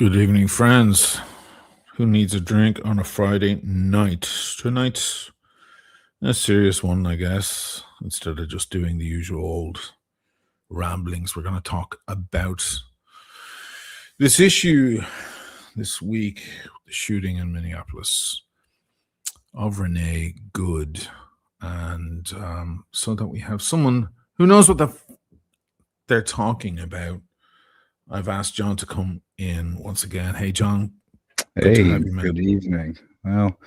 Good evening, friends. Who needs a drink on a Friday night? Tonight's a serious one, I guess. Instead of just doing the usual old ramblings, we're going to talk about this issue this week, the shooting in Minneapolis of Renee Good. And so that we have someone who knows what they're talking about, I've asked John to come in once again. Hey, John, good to Hey, have you, man. good evening. Well,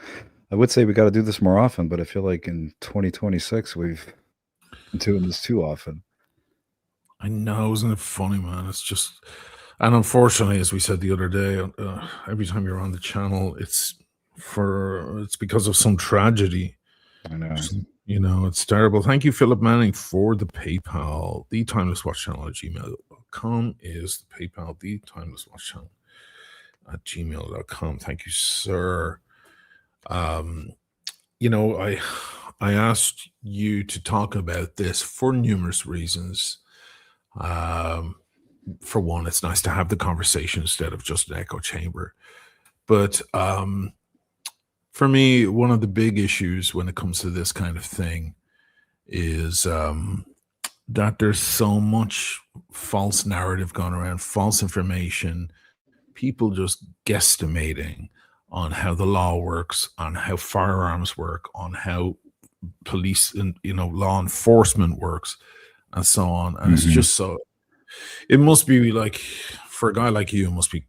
I would say we got to do this more often, but I feel like in 2026 we've been doing this too often. I know, isn't it funny, man? It's just, and unfortunately, as we said the other day, every time you're on the channel, it's because of some tragedy. I know. It's terrible. Thank you, Philip Manning, for the PayPal. The Timeless Watch Channel at gmail.com is the PayPal. The Timeless Watch Channel at gmail.com. Thank you, sir. I asked you to talk about this for numerous reasons. For one, it's nice to have the conversation instead of just an echo chamber. But for me, one of the big issues when it comes to this kind of thing is that there's so much false narrative going around, false information, people just guesstimating on how the law works, on how firearms work, on how police and law enforcement works, and so on. And it's hmm just so it must be like, for a guy like you, it must be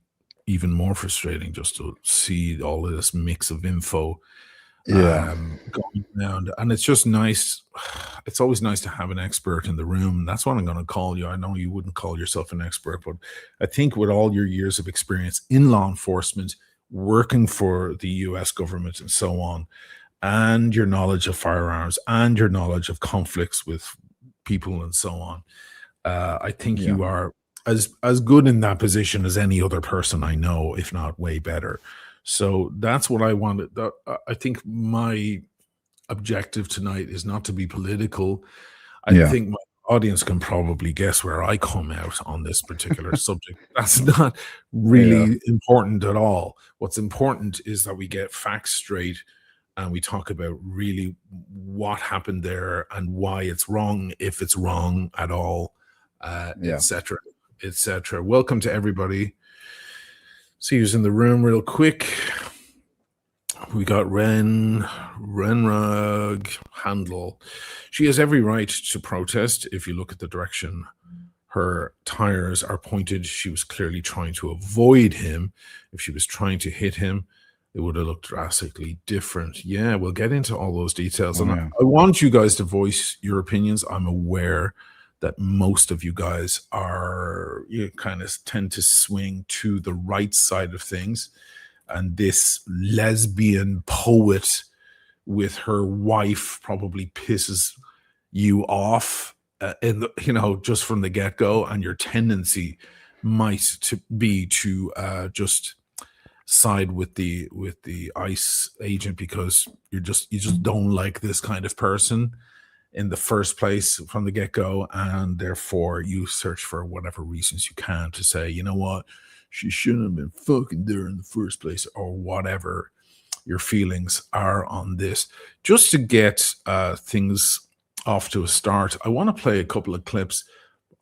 even more frustrating just to see all of this mix of info Yeah. going around. And it's just nice. It's always nice to have an expert in the room. That's what I'm going to call you. I know you wouldn't call yourself an expert, but I think with all your years of experience in law enforcement, working for the US government and so on, and your knowledge of firearms and your knowledge of conflicts with people and so on, I think Yeah. you are as good in that position as any other person I know, if not way better. So that's what I wanted. I think my objective tonight is not to be political. I Yeah. think my audience can probably guess where I come out on this particular subject. That's not Yeah. really important at all. What's important is that we get facts straight and we talk about really what happened there and why it's wrong, if it's wrong at all, Yeah. etc., etc. Welcome to everybody. See who's in the room real quick. We got Renrug Handel. She has every right to protest. If you look at the direction her tires are pointed, she was clearly trying to avoid him. If she was trying to hit him, it would have looked drastically different. Yeah, we'll get into all those details. Oh, And I yeah. want you guys to voice your opinions. I'm aware that most of you guys you kind of tend to swing to the right side of things. And this lesbian poet with her wife probably pisses you off just from the get-go, and your tendency might be to just side with the ICE agent because you just don't like this kind of person in the first place from the get-go, and therefore you search for whatever reasons you can to say, you know what, she shouldn't have been fucking there in the first place, or whatever your feelings are on this. Just to get things off to a start, I want to play a couple of clips.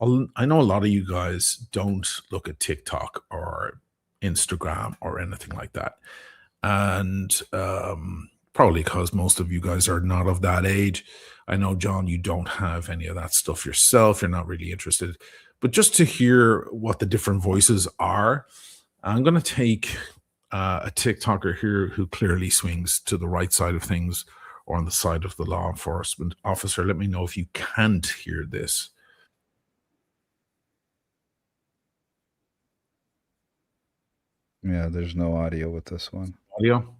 I know a lot of you guys don't look at TikTok or Instagram or anything like that, and probably because most of you guys are not of that age. I know, John, you don't have any of that stuff yourself. You're not really interested. But just to hear what the different voices are, I'm going to take a TikToker here who clearly swings to the right side of things or on the side of the law enforcement officer. Let me know if you can't hear this. Yeah. There's no audio with this one. Audio?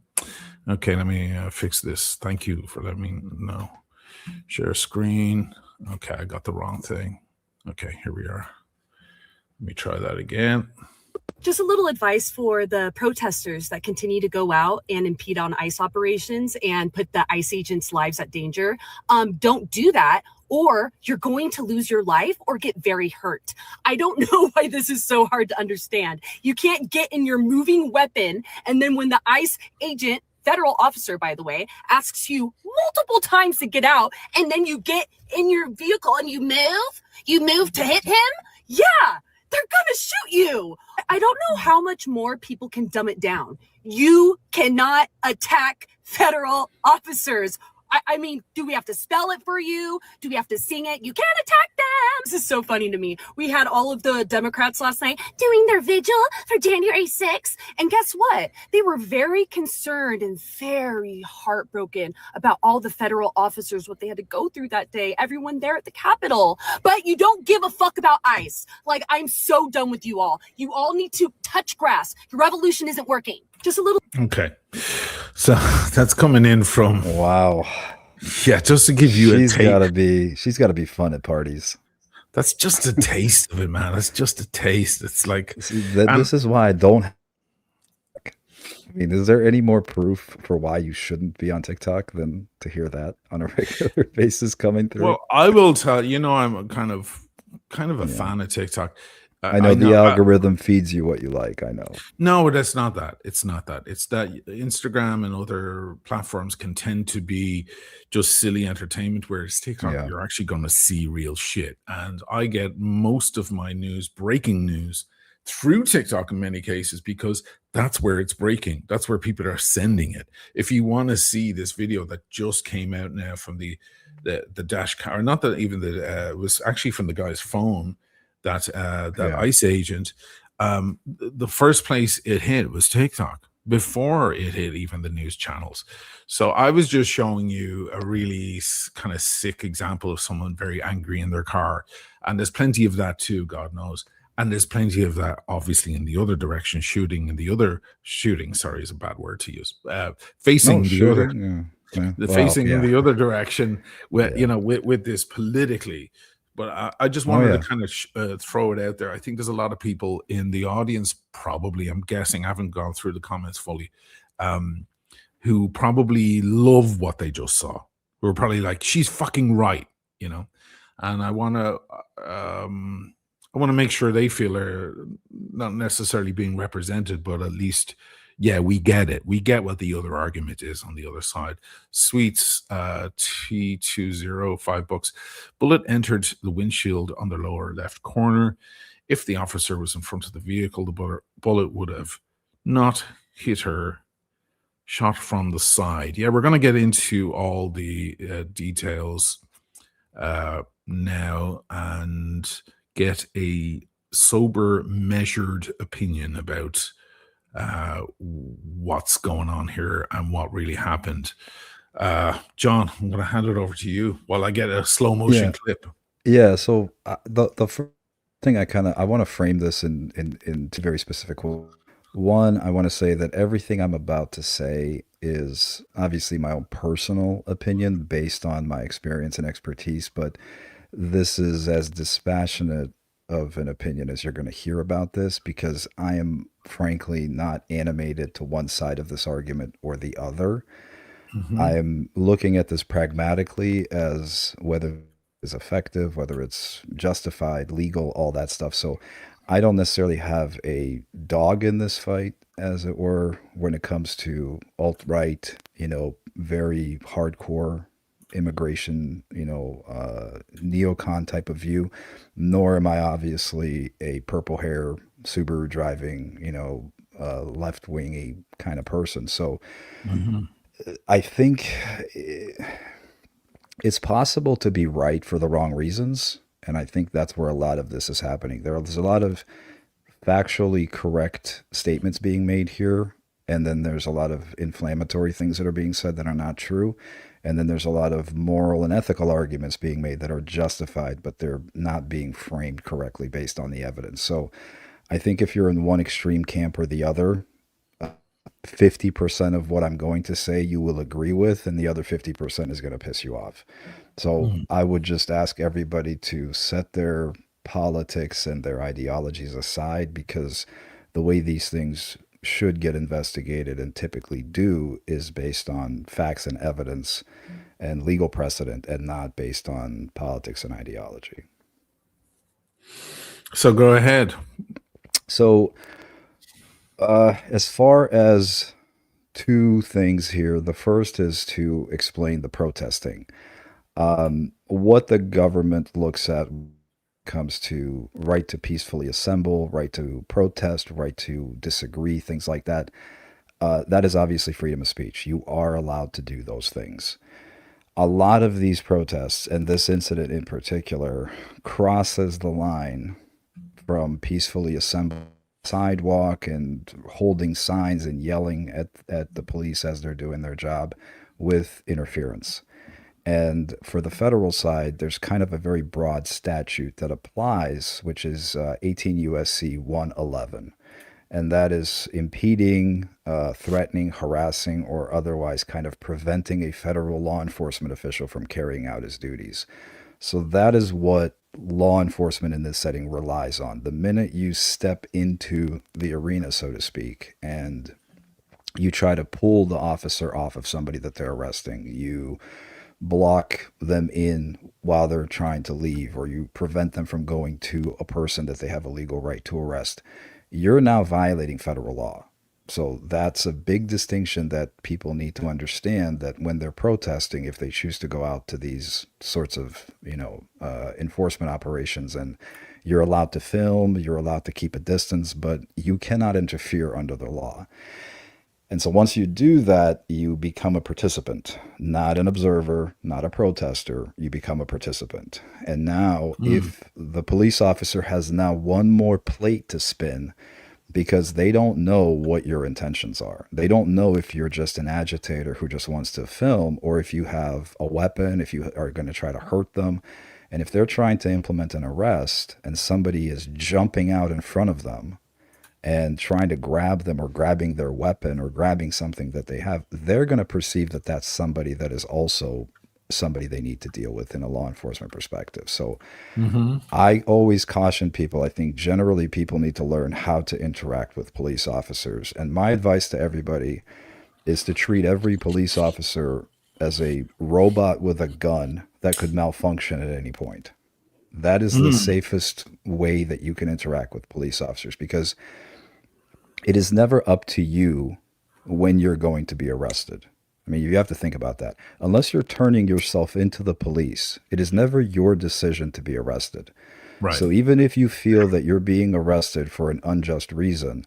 Okay, let me fix this. Thank you for letting me know. Share screen. Okay, I got the wrong thing. Okay, here we are. Let me try that again. Just a little advice for the protesters that continue to go out and impede on ICE operations and put the ICE agents' lives at danger. Don't do that, or you're going to lose your life or get very hurt. I don't know why this is so hard to understand. You can't get in your moving weapon, and then when the ICE agent, federal officer, by the way, asks you multiple times to get out, and then you get in your vehicle and you move to hit him? Yeah, they're gonna shoot you. I don't know how much more people can dumb it down. You cannot attack federal officers. I mean, do we have to spell it for you? Do we have to sing it? You can't attack them. This is so funny to me. We had all of the Democrats last night doing their vigil for January 6th. And guess what? They were very concerned and very heartbroken about all the federal officers, what they had to go through that day, everyone there at the Capitol. But you don't give a fuck about ICE. Like, I'm so done with you all. You all need to touch grass. Your revolution isn't working. Just a little. Okay. So that's coming in from, Wow. yeah, just to give you a taste. She's gotta be fun at parties. That's just a taste of it, man. That's just a taste. It's like, See, this is why I don't. I mean, is there any more proof for why you shouldn't be on TikTok than to hear that on a regular basis coming through? well, I will tell you, I'm kind of a fan of TikTok. I know the algorithm feeds you what you like. I know. No, that's not that. It's not that. It's that Instagram and other platforms can tend to be just silly entertainment, whereas TikTok, Yeah. you're actually going to see real shit. And I get most of my news, breaking news, through TikTok in many cases, because that's where it's breaking. That's where people are sending it. If you want to see this video that just came out now from the dash car, not that even it was actually from the guy's phone, that Yeah. ICE agent, the first place it hit was TikTok before it hit even the news channels. So I was just showing you a really kind of sick example of someone very angry in their car. And there's plenty of that too, God knows. And there's plenty of that, obviously, in the other direction, shooting, sorry, is a bad word to use, facing No, the other, shooting, yeah. facing Well, in yeah. the other direction, with, Yeah. with this politically. But I just wanted to kind of throw it out there. I think there's a lot of people in the audience, probably, I'm guessing, I haven't gone through the comments fully, who probably love what they just saw. Who are probably like, she's fucking right, And I want to make sure they feel they're not necessarily being represented, but at least, yeah, we get it. We get what the other argument is on the other side. Sweets, T20, $5. Bullet entered the windshield on the lower left corner. If the officer was in front of the vehicle, the bullet would have not hit her. Shot from the side. Yeah, we're going to get into all the details now and get a sober, measured opinion about what's going on here and what really happened. John, I'm going to hand it over to you while I get a slow motion clip. Yeah. So the first thing I want to frame this in two very specific ways. One, I want to say that everything I'm about to say is obviously my own personal opinion based on my experience and expertise, but this is as dispassionate of an opinion as you're going to hear about this, because I am frankly not animated to one side of this argument or the other. Mhm. I am looking at this pragmatically as whether it's effective, whether it's justified, legal, all that stuff. So I don't necessarily have a dog in this fight, as it were, when it comes to alt-right, very hardcore immigration, neocon type of view, nor am I obviously a purple hair Subaru driving, left-wingy kind of person. So Mhm. I think it's possible to be right for the wrong reasons. And I think that's where a lot of this is happening. There's a lot of factually correct statements being made here. And then there's a lot of inflammatory things that are being said that are not true. And then there's a lot of moral and ethical arguments being made that are justified, but they're not being framed correctly based on the evidence. So I think if you're in one extreme camp or the other, 50% of what I'm going to say you will agree with, and the other 50% is going to piss you off. So I would just ask everybody to set their politics and their ideologies aside, because the way these things should get investigated and typically do is based on facts and evidence and legal precedent and not based on politics and ideology. So go ahead. So, as far as two things here, the first is to explain the protesting. What the government looks at comes to right to peacefully assemble, right to protest, right to disagree, things like that. That is obviously freedom of speech. You are allowed to do those things. A lot of these protests, and this incident in particular, crosses the line from peacefully assembling sidewalk and holding signs and yelling at the police as they're doing their job with interference. And for the federal side, there's kind of a very broad statute that applies, which is 18 USC 111. And that is impeding, threatening, harassing, or otherwise kind of preventing a federal law enforcement official from carrying out his duties. So that is what law enforcement in this setting relies on. The minute you step into the arena, so to speak, and you try to pull the officer off of somebody that they're arresting, you block them in while they're trying to leave, or you prevent them from going to a person that they have a legal right to arrest, you're now violating federal law. So that's a big distinction that people need to understand, that when they're protesting, if they choose to go out to these sorts of, enforcement operations, and you're allowed to film, you're allowed to keep a distance, but you cannot interfere under the law. And so once you do that, you become a participant, not an observer, not a protester. You become a participant. And now, if the police officer has now one more plate to spin, because they don't know what your intentions are. They don't know if you're just an agitator who just wants to film, or if you have a weapon, if you are going to try to hurt them. And if they're trying to implement an arrest and somebody is jumping out in front of them and trying to grab them, or grabbing their weapon, or grabbing something that they have, they're going to perceive that that's somebody that is also somebody they need to deal with in a law enforcement perspective. So I always caution people. I think generally people need to learn how to interact with police officers. And my advice to everybody is to treat every police officer as a robot with a gun that could malfunction at any point. That is the safest way that you can interact with police officers, because it is never up to you when you're going to be arrested. I mean, you have to think about that. Unless you're turning yourself into the police, it is never your decision to be arrested. Right. So even if you feel that you're being arrested for an unjust reason,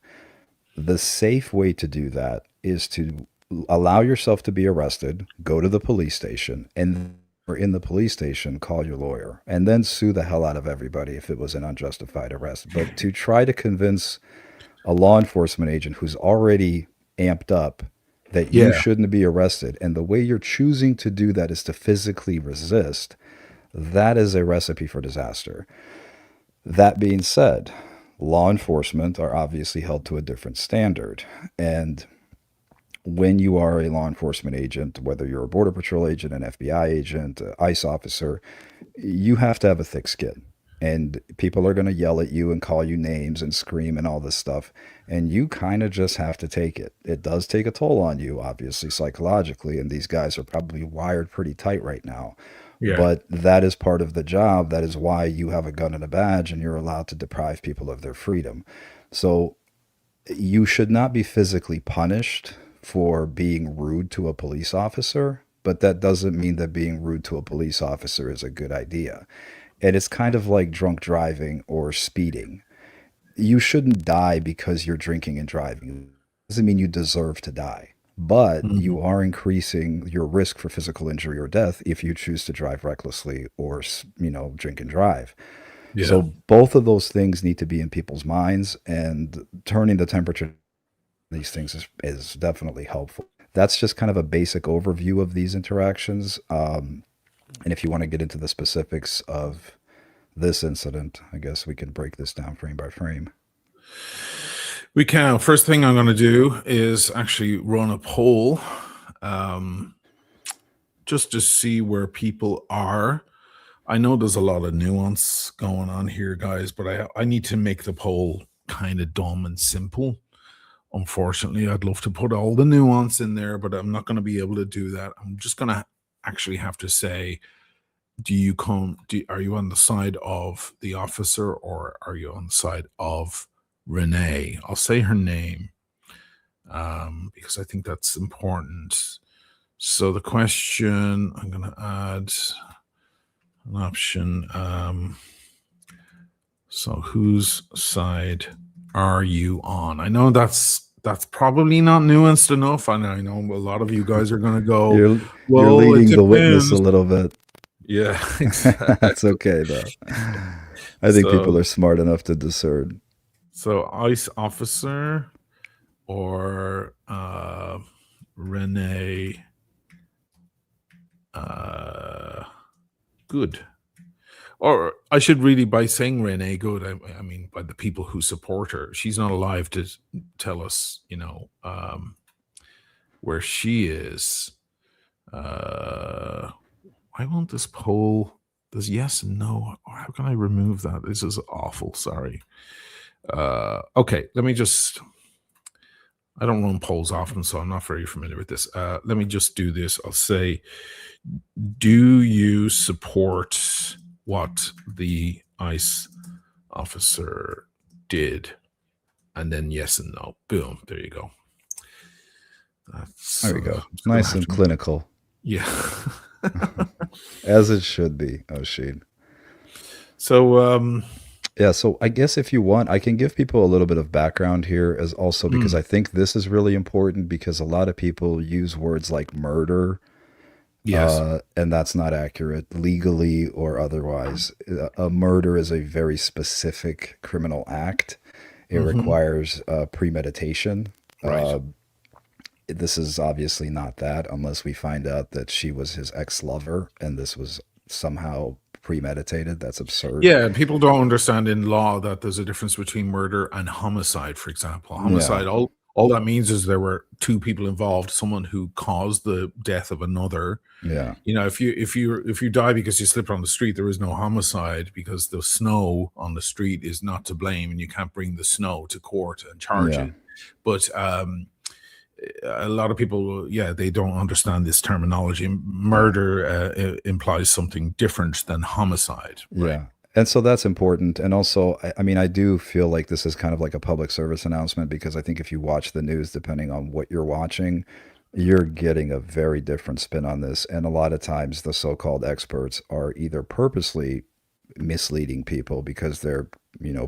the safe way to do that is to allow yourself to be arrested, go to the police station, and or in the police station, call your lawyer, and then sue the hell out of everybody if it was an unjustified arrest. But to try to convince a law enforcement agent who's already amped up that you shouldn't be arrested, and the way you're choosing to do that is to physically resist, that is a recipe for disaster. That being said, law enforcement are obviously held to a different standard. And when you are a law enforcement agent, whether you're a Border Patrol agent, an FBI agent, an ICE officer, you have to have a thick skin. And people are going to yell at you and call you names and scream and all this stuff. And you kind of just have to take it. It does take a toll on you, obviously, psychologically. And these guys are probably wired pretty tight right now. Yeah. But that is part of the job. That is why you have a gun and a badge, and you're allowed to deprive people of their freedom. So you should not be physically punished for being rude to a police officer, but that doesn't mean that being rude to a police officer is a good idea. And it's kind of like drunk driving or speeding. You shouldn't die because you're drinking and driving. It doesn't mean you deserve to die, but you are increasing your risk for physical injury or death if you choose to drive recklessly or, drink and drive. Yeah. So both of those things need to be in people's minds, and turning the temperature these things is definitely helpful. That's just kind of a basic overview of these interactions. And if you want to get into the specifics of this incident, I guess we can break this down frame by frame. We can. First thing I'm going to do is actually run a poll, just to see where people are. I know there's a lot of nuance going on here, guys, but I need to make the poll kind of dumb and simple. Unfortunately, I'd love to put all the nuance in there, but I'm not going to be able to do that. I'm just going to actually have to say, are you on the side of the officer or are you on the side of Renee? I'll say her name because I think that's important. So the question, I'm going to add an option. So whose side are you on? I know that's probably not nuanced enough, and I know a lot of you guys are going to go, You're well, it leading the witness a depends. little bit. Yeah, exactly. That's okay though. I think people are smart enough to discern. So ICE officer or Renee Good. Or I should really, by saying Renee Good, I mean by the people who support her. She's not alive to tell us, where she is. Why won't this poll? Does yes and no? How can I remove that? This is awful. Sorry. Okay, let me just. I don't run polls often, so I'm not very familiar with this. Let me just do this. I'll say, do you support what the ICE officer did? And then yes and no. Boom. There you go. There we go. Nice and clinical. Yeah. As it should be, Oisin. So, yeah, so I guess if you want, I can give people a little bit of background here as also because I think this is really important because a lot of people use words like murder. yes. And that's not accurate legally or otherwise. A murder is a very specific criminal act. It requires premeditation. Right. This is obviously not that unless we find out that she was his ex-lover and this was somehow premeditated. That's absurd. Yeah, people don't understand in law that there's a difference between murder and homicide, for example. Homicide, Yeah. all that means is there were two people involved, someone who caused the death of another. Yeah. If you die because you slipped on the street, there is no homicide because the snow on the street is not to blame and you can't bring the snow to court and charge Yeah. it. But a lot of people, they don't understand this terminology. Murder implies something different than homicide. Right? Yeah. And so that's important. And also, I mean, I do feel like this is kind of like a public service announcement because I think if you watch the news, depending on what you're watching, you're getting a very different spin on this. And a lot of times the so-called experts are either purposely misleading people because they're,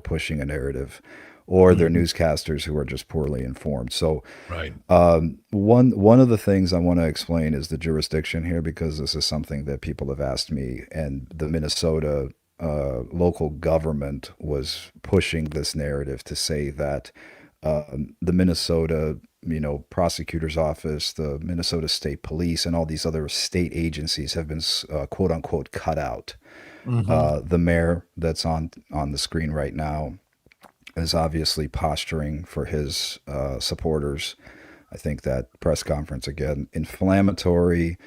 pushing a narrative or they're newscasters who are just poorly informed. So Right. one of the things I want to explain is the jurisdiction here because this is something that people have asked me, and the Minnesota local government was pushing this narrative to say that the Minnesota, prosecutor's office, the Minnesota State Police, and all these other state agencies have been quote unquote cut out. The mayor that's on the screen right now is obviously posturing for his supporters. I think that press conference again, inflammatory,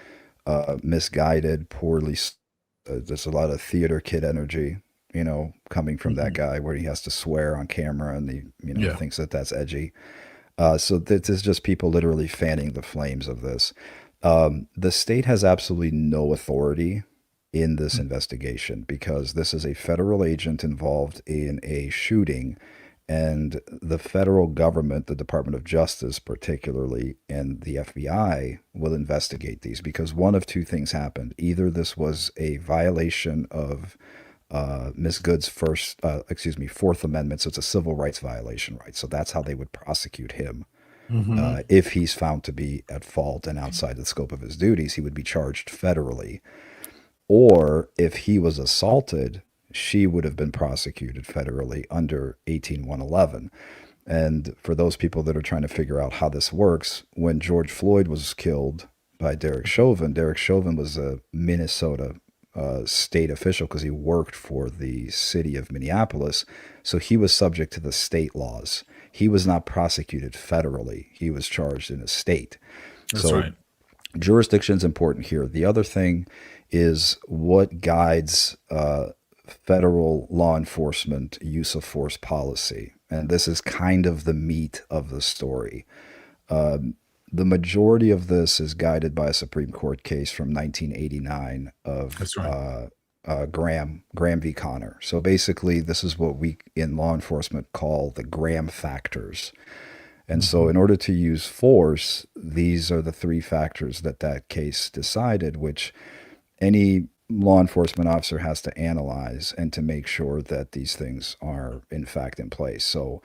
misguided, poorly. There's a lot of theater kid energy, coming from that guy where he has to swear on camera and he, thinks that that's edgy. So this is just people literally fanning the flames of this. The state has absolutely no authority in this investigation because this is a federal agent involved in a shooting, and the federal government, the Department of Justice particularly, and the FBI will investigate these because one of two things happened. Either this was a violation of Ms. Good's Fourth Amendment, so it's a civil rights violation, right? So that's how they would prosecute him. If he's found to be at fault and outside the scope of his duties, he would be charged federally. Or if he was assaulted, she would have been prosecuted federally under 18111. And for those people that are trying to figure out how this works, when George Floyd was killed by Derek Chauvin was a Minnesota state official because he worked for the city of Minneapolis. So he was subject to the state laws. He was not prosecuted federally. He was charged in a state. That's right. Jurisdiction is important here. The other thing is what guides federal law enforcement use of force policy. And this is kind of the meat of the story. The majority of this is guided by a Supreme Court case from 1989 of That's right. Graham v. Connor. So basically, this is what we in law enforcement call the Graham factors. And so, in order to use force, these are the three factors that case decided, which any law enforcement officer has to analyze and to make sure that these things are in fact in place. So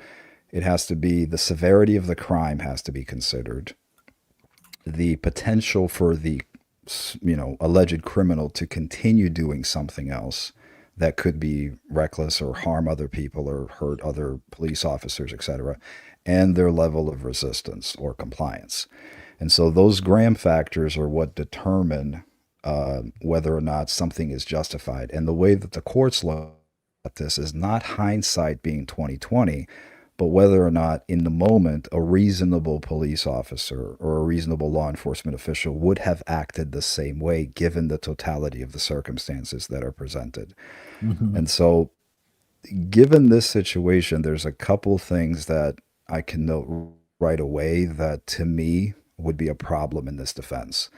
it has to be the severity of the crime has to be considered, the potential for the alleged criminal to continue doing something else that could be reckless or harm other people or hurt other police officers, etc., and their level of resistance or compliance. And so those Graham factors are what determine whether or not something is justified. And the way that the courts look at this is not hindsight being 2020, but whether or not in the moment a reasonable police officer or a reasonable law enforcement official would have acted the same way given the totality of the circumstances that are presented. And so given this situation, there's a couple things that I can note right away that to me would be a problem in this defense.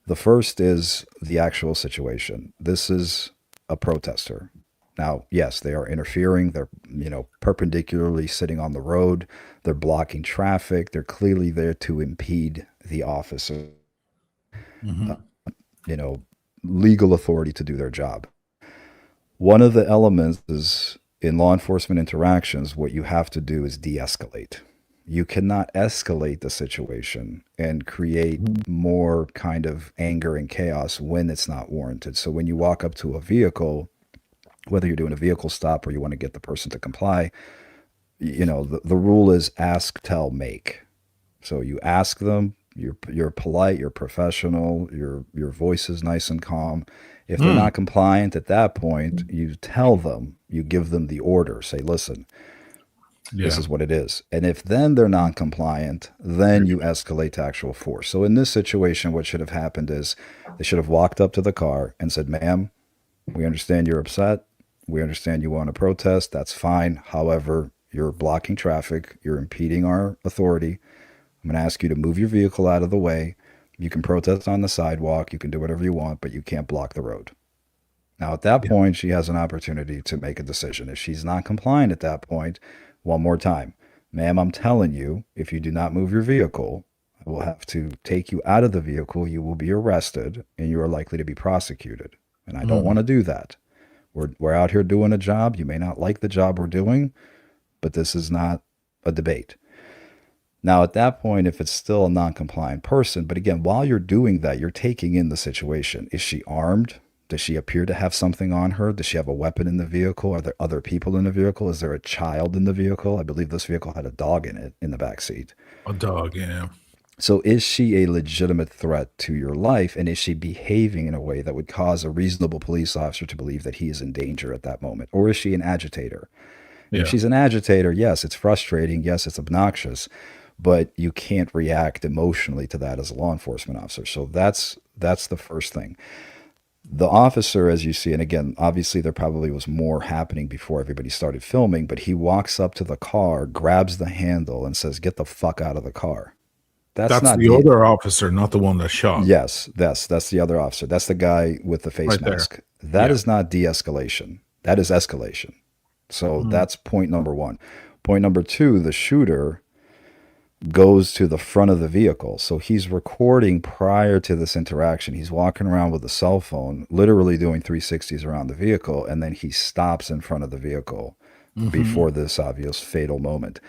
The first is the actual situation. This is a protester. Now, yes, they are interfering. They're, perpendicularly sitting on the road. They're blocking traffic. They're clearly there to impede the officer, legal authority to do their job. One of the elements is in law enforcement interactions, what you have to do is de-escalate. You cannot escalate the situation and create more kind of anger and chaos when it's not warranted. So when you walk up to a vehicle, whether you're doing a vehicle stop or you want to get the person to comply, the rule is ask, tell, make. So you ask them, you're polite, you're professional, your voice is nice and calm. If they're not compliant at that point, you tell them, you give them the order, say, listen, this is what it is. And if then they're non-compliant, then you escalate to actual force. So in this situation, what should have happened is they should have walked up to the car and said, ma'am, we understand you're upset. We understand you want to protest. That's fine. However, you're blocking traffic. You're impeding our authority. I'm going to ask you to move your vehicle out of the way. You can protest on the sidewalk. You can do whatever you want, but you can't block the road. Now, at that point, she has an opportunity to make a decision. If she's not compliant at that point, one more time, ma'am, I'm telling you, if you do not move your vehicle, I will have to take you out of the vehicle. You will be arrested and you are likely to be prosecuted. And I don't want to do that. We're out here doing a job. You may not like the job we're doing, but this is not a debate. Now, at that point, if it's still a non-compliant person, but again, while you're doing that, you're taking in the situation. Is she armed? Does she appear to have something on her? Does she have a weapon in the vehicle? Are there other people in the vehicle? Is there a child in the vehicle? I believe this vehicle had a dog in it in the back seat. A dog, yeah. So is she a legitimate threat to your life? And is she behaving in a way that would cause a reasonable police officer to believe that he is in danger at that moment? Or is she an agitator? Yeah. If she's an agitator, yes, it's frustrating. Yes, it's obnoxious. But you can't react emotionally to that as a law enforcement officer. So that's the first thing. The officer, as you see, and again, obviously there probably was more happening before everybody started filming, but he walks up to the car, grabs the handle, and says, "Get the fuck out of the car." That's not the other officer, not the one that shot. Yes, that's the other officer. That's the guy with the face mask. That is not de-escalation. That is escalation. So that's point number one. Point number two, the shooter goes to the front of the vehicle. So he's recording prior to this interaction. He's walking around with a cell phone, literally doing 360s around the vehicle, and then he stops in front of the vehicle before this obvious fatal moment.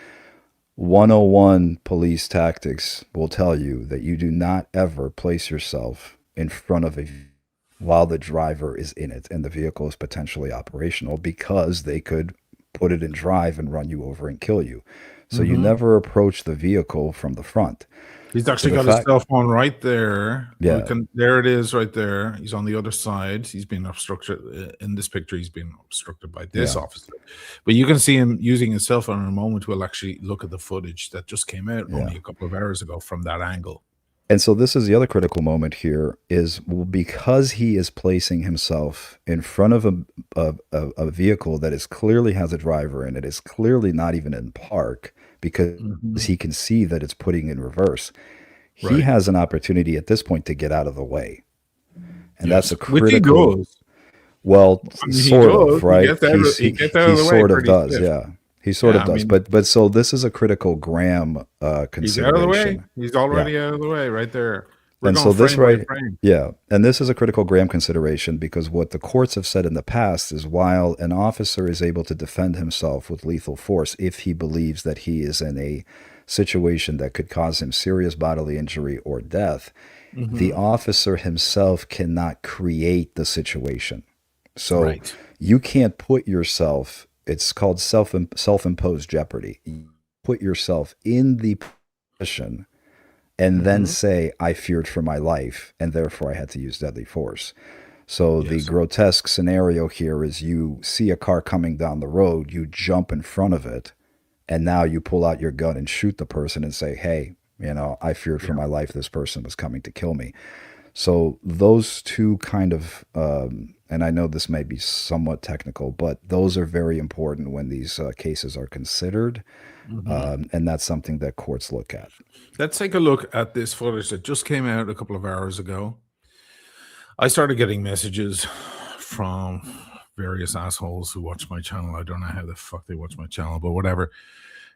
101 police tactics will tell you that you do not ever place yourself in front of a while the driver is in it and the vehicle is potentially operational, because they could put it in drive and run you over and kill you. So you never approach the vehicle from the front. He's actually got his cell phone right there. Yeah. There it is right there. He's on the other side. He's being obstructed. In this picture, he's being obstructed by this officer. But you can see him using his cell phone in a moment. We'll actually look at the footage that just came out only a couple of hours ago from that angle. And so this is the other critical moment here is because he is placing himself in front of a vehicle that is clearly has a driver in it, is clearly not even in park because Mhm. he can see that it's putting in reverse. He Right. has an opportunity at this point to get out of the way. And that's Yes. a Which he critical, does. well, I mean, he sort does. of, right? He gets out He of the way sort of pretty does, swift. yeah. He sort Yeah, of I does. mean, But so this is a critical Graham he's out of the way. consideration. He's Yeah. already out of the way right there. We're And going so this frame by right, frame. yeah, and this is a critical Graham consideration because what the courts have said in the past is while an officer is able to defend himself with lethal force if he believes that he is in a situation that could cause him serious bodily injury or death, the Mhm. officer himself cannot create the situation. So Right. you can't put yourself, it's called self-imposed jeopardy. You put yourself in the position and then Mhm. say, I feared for my life, and therefore I had to use deadly force. So the Yes. grotesque scenario here is you see a car coming down the road, you jump in front of it, and now you pull out your gun and shoot the person and say, hey, I feared for Yeah. my life. This person was coming to kill me. So those two kind of, and I know this may be somewhat technical, but those are very important when these cases are considered, Mhm. and that's something that courts look at. Let's take a look at this footage that just came out a couple of hours ago. I started getting messages from various assholes who watch my channel. I don't know how the fuck they watch my channel, but whatever.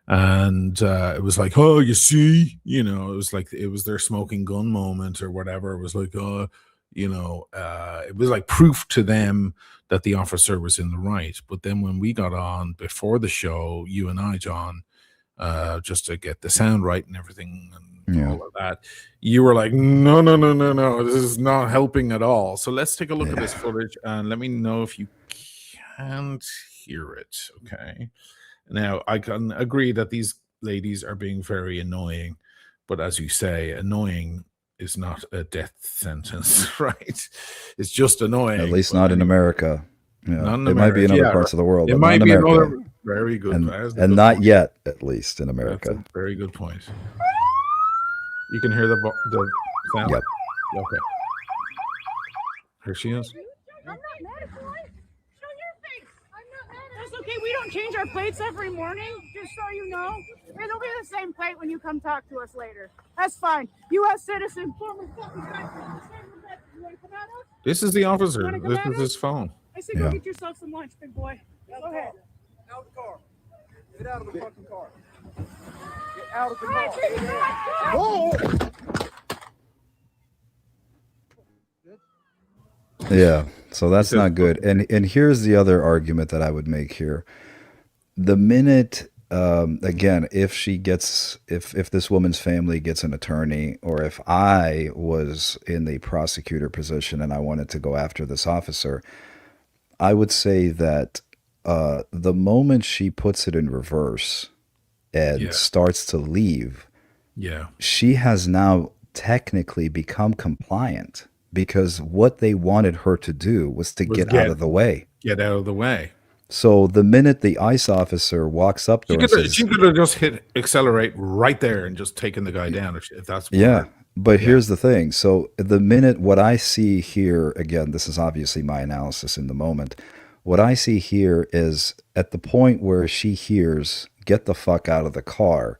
And it was like, oh, you see, it was like it was their smoking gun moment or whatever. It was like, it was like proof to them that the officer was in the right. But then when we got on before the show, you and I, John, just to get the sound right and everything and Yeah. all of that, you were like, no, no, no, no, no, this is not helping at all. So let's take a look at this footage and let me know if you can't hear it. Okay. Now, I can agree that these ladies are being very annoying, but as you say, annoying is not a death sentence, right? It's just annoying. At least But not in anyway, America. Yeah. not in It might be in America. other Yeah, parts of the world, it but not in might be America. another very good. And That is a and good not point. yet, at least in That's America. a very good point. You can hear the sound? Yep. Okay. Here she is. I'm not mad at you. Show your face. I'm not mad at you. That's okay. We don't change our plates every morning, just so you know. It'll be the same plate when you come talk to us later. That's fine. U.S. citizen, former fucking guy. You want to come at us? This is the officer. You wanna come This at is us? his phone. I said, Yeah. go get yourself some lunch, big boy. Go ahead. Out of the car. Get out of the fucking car. Get out of the car. Whoa! Yeah. So that's not good. And here's the other argument that I would make here. The minute again, if this woman's family gets an attorney, or if I was in the prosecutor position and I wanted to go after this officer, I would say that the moment she puts it in reverse and Yeah. starts to leave, Yeah. she has now technically become compliant because what they wanted her to do was to get out of the way. Get out of the way. So the minute the ICE officer walks up to her and says, She could have just hit accelerate right there and just taken the guy down if that's what yeah, but Yeah. here's the thing. So the minute what I see here, again, this is obviously my analysis in the moment. What I see here is at the point where she hears, get the fuck out of the car,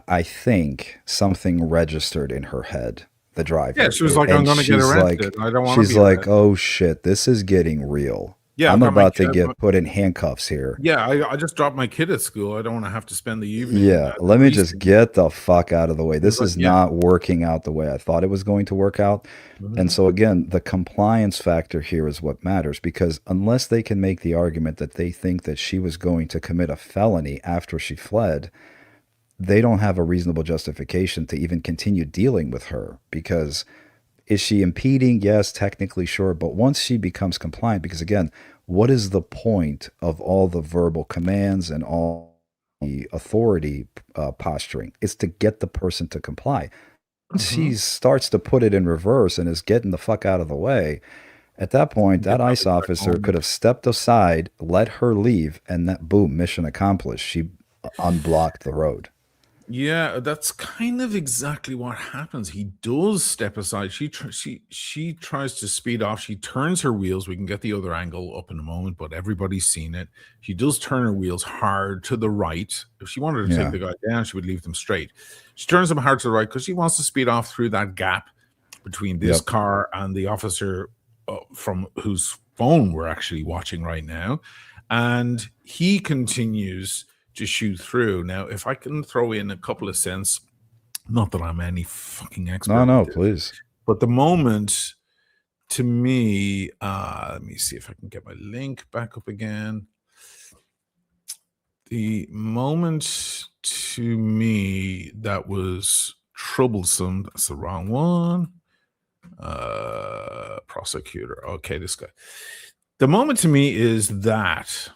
I think something registered in her head, the driver. Yeah, she was like, And I'm going to get she's arrested. I don't want to she's be like, arrested. oh shit, this is getting real. Yeah, I'm I've got my about to kid- get put in handcuffs here. Yeah, I just dropped my kid at school. I don't want to have to spend the evening. Yeah, at let the me police just get the fuck out of the way. This like, is yeah. not working out the way I thought it was going to work out. And so again, the compliance factor here is what matters, because unless they can make the argument that they think that she was going to commit a felony after she fled, they don't have a reasonable justification to even continue dealing with her. Because is she impeding? Yes, technically, sure. But once she becomes compliant, because again, what is the point of all the verbal commands and all the authority posturing? It's to get the person to comply. Once she starts to put it in reverse and is getting the fuck out of the way, at that point, that ICE officer could have stepped aside, let her leave, and that boom, mission accomplished. She unblocked the road. Yeah, that's kind of exactly what happens. He does step aside. She tries to speed off. She turns her wheels. We can get the other angle up in a moment, but everybody's seen it. She does turn her wheels hard to the right. If she wanted to take Yeah. the guy down, she would leave them straight. She turns them hard to the right because she wants to speed off through that gap between this Yep. car and the officer from whose phone we're actually watching right now. And he continues to shoot through. Now, if I can throw in a couple of cents, not that I'm any fucking expert No, with this, please. but the moment to me, let me see if I can get my link back up again. The moment to me that was troublesome, that's the wrong one. Prosecutor. Okay, this guy. The moment to me is that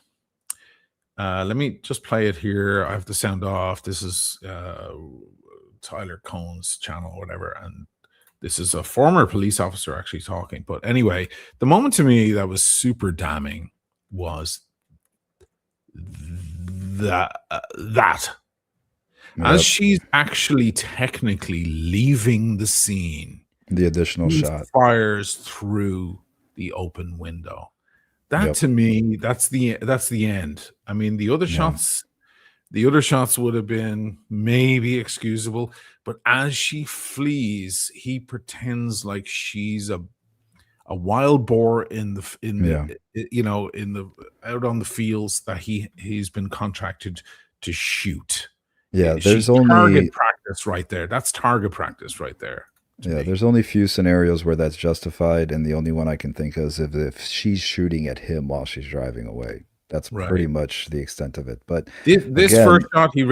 let me just play it here. I have the sound off. This is Tyler Cohn's channel or whatever. And this is a former police officer actually talking. But anyway, the moment to me that was super damning was that as Yep. she's actually technically leaving the scene, The additional he shot. fires through the open window. That Yep. to me, that's the end. I mean, the other Yeah. shots would have been maybe excusable, but as she flees, he pretends like she's a wild boar in the out on the fields that he's been contracted to shoot. Yeah, She's there's only target practice right there. That's target practice right there. yeah, there's only few scenarios where that's justified, and the only one I can think of is if she's shooting at him while she's driving away. That's pretty much the extent of it. But this again, first shot, he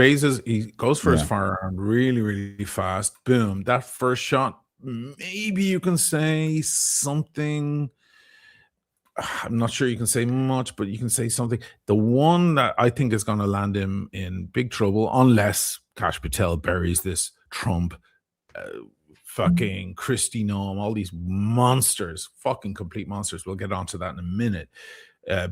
goes for his Yeah. firearm really, really fast. Boom. That first shot, maybe you can say something. I'm not sure you can say much, but you can say something. The one that I think is going to land him in big trouble, unless Kash Patel buries this Trump, fucking Christy Noam, all these monsters, fucking complete monsters. We'll get onto that in a minute.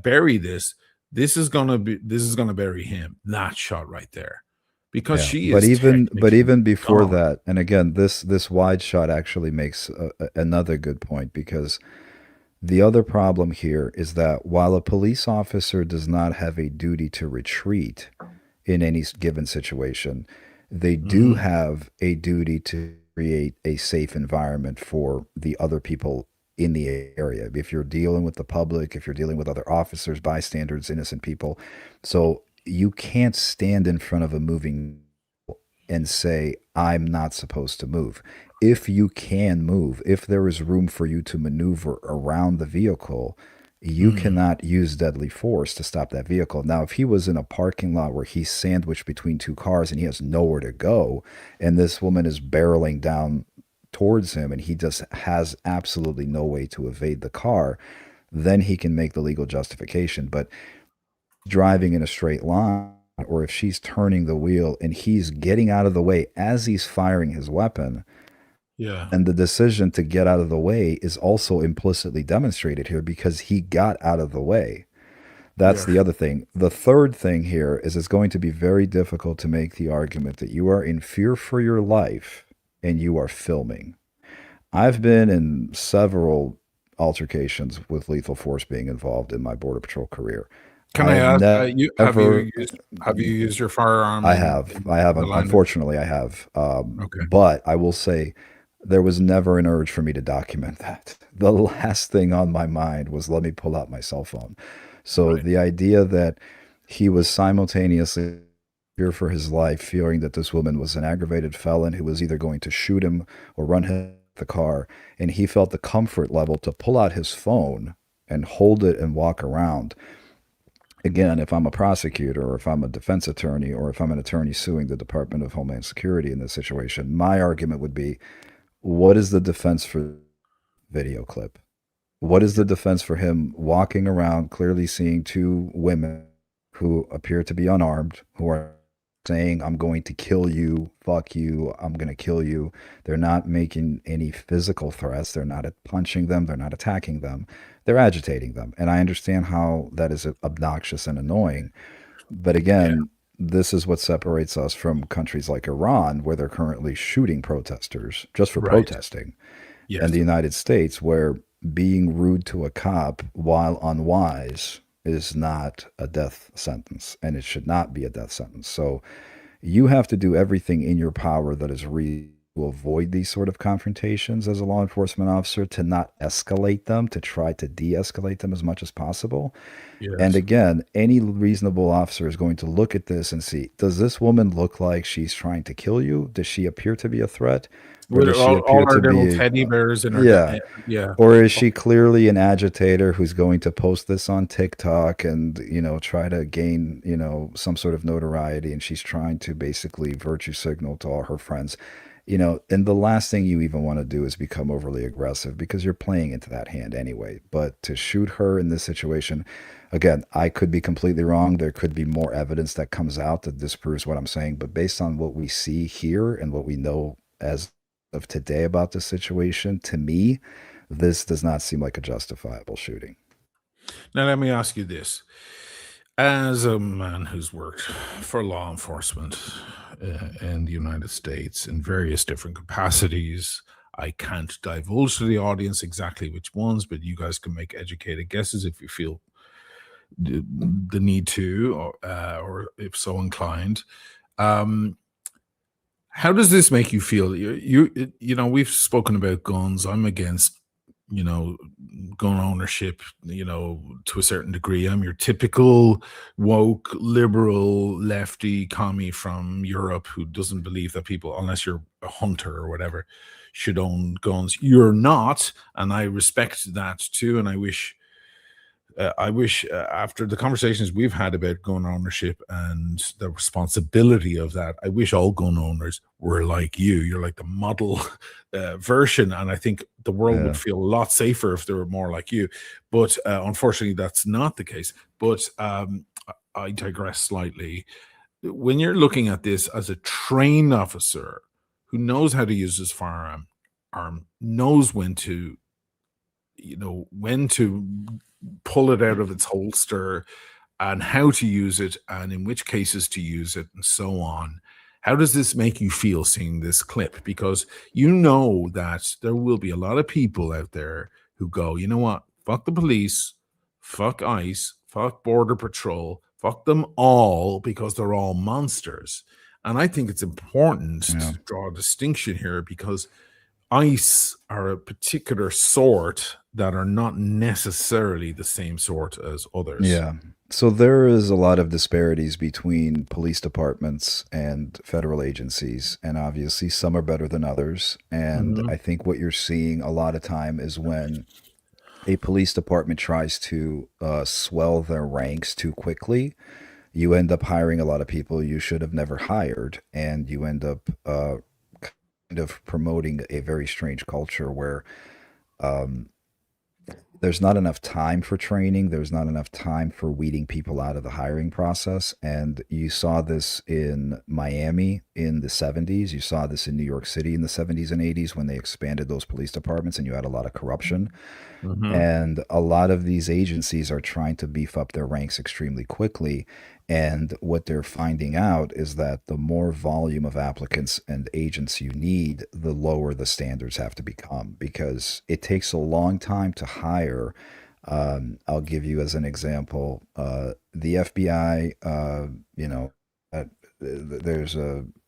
Bury this. This is gonna bury him. That shot right there, because she but is. even before gone. that, and again, this wide shot actually makes another good point, because the other problem here is that while a police officer does not have a duty to retreat in any given situation, they do have a duty to create a safe environment for the other people in the area. If you're dealing with the public, if you're dealing with other officers, bystanders, innocent people. So you can't stand in front of a moving and say, I'm not supposed to move. If you can move, if there is room for you to maneuver around the vehicle, you cannot use deadly force to stop that vehicle. Now, if he was in a parking lot where he's sandwiched between two cars and he has nowhere to go, and this woman is barreling down towards him and he just has absolutely no way to evade the car, then he can make the legal justification. But driving in a straight line, or if she's turning the wheel and he's getting out of the way as he's firing his weapon, and the decision to get out of the way is also implicitly demonstrated here because he got out of the way. That's the other thing. The third thing here is it's going to be very difficult to make the argument that you are in fear for your life and you are filming. I've been in several altercations with lethal force being involved in my Border Patrol career. Can I ask, have you used your firearm? I have. Unfortunately, I have. But I will say there was never an urge for me to document that. The last thing on my mind was, let me pull out my cell phone. So the idea that he was simultaneously fear for his life, fearing that this woman was an aggravated felon who was either going to shoot him or run him the car, and he felt the comfort level to pull out his phone and hold it and walk around. Again, if I'm a prosecutor or if I'm a defense attorney or if I'm an attorney suing the Department of Homeland Security in this situation, my argument would be, what is the defense for video clip? What is the defense for him walking around clearly seeing two women who appear to be unarmed, who are saying, I'm going to kill you, fuck you, I'm going to kill you. They're not making any physical threats. They're not punching them. They're not attacking them. They're agitating them. And I understand how that is obnoxious and annoying. But again, this is what separates us from countries like Iran, where they're currently shooting protesters just for Right. protesting, and Yes. the United States, where being rude to a cop while unwise is not a death sentence, and it should not be a death sentence. So you have to do everything in your power that is reasonable to avoid these sort of confrontations as a law enforcement officer, to not escalate them, to try to de-escalate them as much as possible. And Yes. again, any reasonable officer is going to look at this and see, does this woman look like she's trying to kill you? Does she appear to be a threat? Or With does she appear all our to little be, teddy bears in our yeah, yeah. or is she clearly an agitator who's going to post this on TikTok and, try to gain, some sort of notoriety, and she's trying to basically virtue signal to all her friends? And the last thing you even want to do is become overly aggressive, because you're playing into that hand anyway. But to shoot her in this situation, again, I could be completely wrong. There could be more evidence that comes out that disproves what I'm saying. But based on what we see here and what we know as of today about this situation, to me, this does not seem like a justifiable shooting. Now, let me ask you this. As a man who's worked for law enforcement in the United States in various different capacities, I can't divulge to the audience exactly which ones, but you guys can make educated guesses if you feel the need to, or if so inclined. Um, how does this make you feel? We've spoken about guns. I'm against, gun ownership, to a certain degree. I'm your typical woke, liberal, lefty commie from Europe who doesn't believe that people, unless you're a hunter or whatever, should own guns. You're not, and I respect that too. And I wish after the conversations we've had about gun ownership and the responsibility of that, I wish all gun owners were like you. You're like the model version, and I think the world would Yeah. feel a lot safer if they were more like you. But unfortunately, that's not the case. But I digress slightly. When you're looking at this as a trained officer who knows how to use his firearm, knows when to pull it out of its holster and how to use it and in which cases to use it and so on. How does this make you feel seeing this clip? Because you know that there will be a lot of people out there who go, you know what? Fuck the police, fuck ICE, fuck Border Patrol, fuck them all because they're all monsters. And I think it's important Yeah. to draw a distinction here because ICE are a particular sort that are not necessarily the same sort as others. Yeah. So there is a lot of disparities between police departments and federal agencies, and obviously some are better than others. And Mhm. I think what you're seeing a lot of time is when a police department tries to swell their ranks too quickly, you end up hiring a lot of people you should have never hired, and you end up kind of promoting a very strange culture where um, there's not enough time for training. There's not enough time for weeding people out of the hiring process. And you saw this in Miami in the 70s. You saw this in New York City in the 70s and 80s when they expanded those police departments and you had a lot of corruption. Mhm. And a lot of these agencies are trying to beef up their ranks extremely quickly. And what they're finding out is that the more volume of applicants and agents you need, the lower the standards have to become because it takes a long time to hire. I'll give you as an example, the FBI. Uh,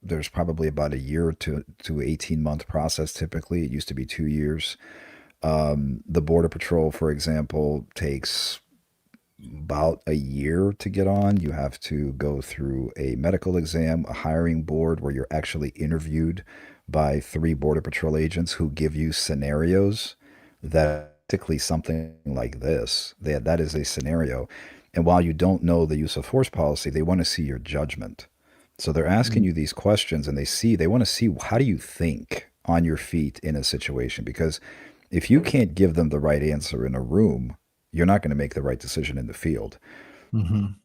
there's probably about a year to 18-month process. Typically, it used to be 2 years. The Border Patrol, for example, takes about a year to get on. You have to go through a medical exam, a hiring board where you're actually interviewed by 3 Border Patrol agents who give you scenarios that basically something like this. That is a scenario. And while you don't know the use of force policy, they want to see your judgment. So they're asking Mm. you these questions and they want to see how do you think on your feet in a situation, because if you can't give them the right answer in a room, you're not going to make the right decision in the field. Mhm.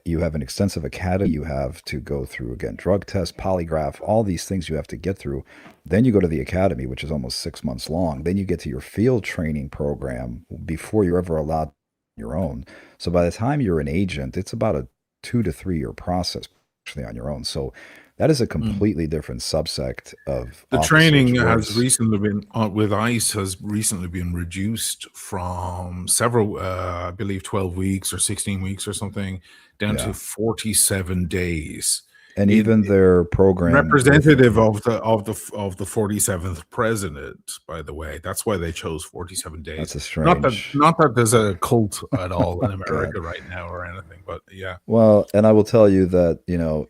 You have an extensive academy. You have to go through again drug test, polygraph, all these things you have to get through. Then you go to the academy, which is almost 6 months long. Then you get to your field training program before you're ever allowed your own. So by the time you're an agent, it's about a 2 to 3 year process actually on your own. So that is a Mm. completely different subsect of The officers. training has whereas- recently been with ICE has recently been reduced from several, I believe, 12 weeks or 16 weeks or something, down Yeah. to 47 days. and It- even their program with- representative of the 47th president, by the way. That's why they chose 47 days. That's a Not that strange. not that there's a cult at all in Oh, America God. right now or anything, but yeah. Well, and I will tell you that,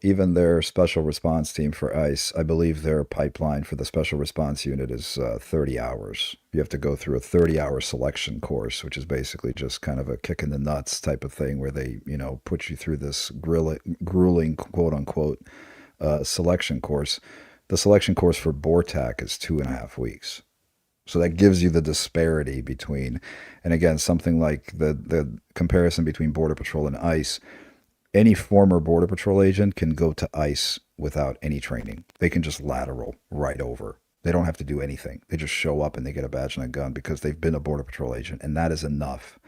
even their special response team for ICE, I believe their pipeline for the special response unit is 30 hours. You have to go through a 30-hour selection course, which is basically just kind of a kick in the nuts type of thing where they, put you through this grueling quote unquote selection course. The selection course for BORTAC is 2.5 weeks. So that gives you the disparity between, and again, something like the comparison between Border Patrol and ICE. Any former Border Patrol agent can go to ICE without any training. They can just lateral right over. They don't have to do anything. They just show up and they get a badge and a gun because they've been a Border Patrol agent, and that is enough.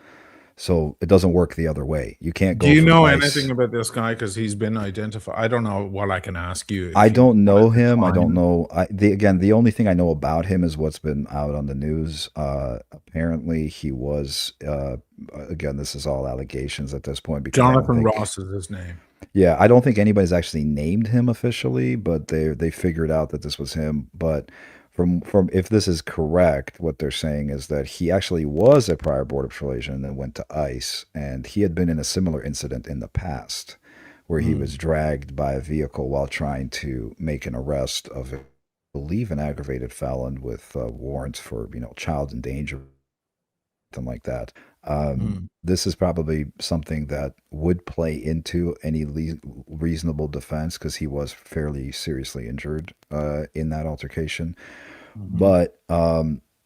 So it doesn't work the other way. You can't go. Do you from know ICE. anything about this guy? Because he's been identified. I don't know what I can ask you. I don't know him. I define don't him. know. The only thing I know about him is what's been out on the news. Apparently, he was. Again, this is all allegations at this point. Because I don't Jonathan think- Ross is his name. Yeah, I don't think anybody's actually named him officially, but they figured out that this was him. But from if this is correct, what they're saying is that he actually was a prior Border Patrol agent and then went to ICE, and he had been in a similar incident in the past where he was dragged by a vehicle while trying to make an arrest of, I believe, an aggravated felon with warrants for child endangerment, something like that. This is probably something that would play into any reasonable defense because he was fairly seriously injured in that altercation. But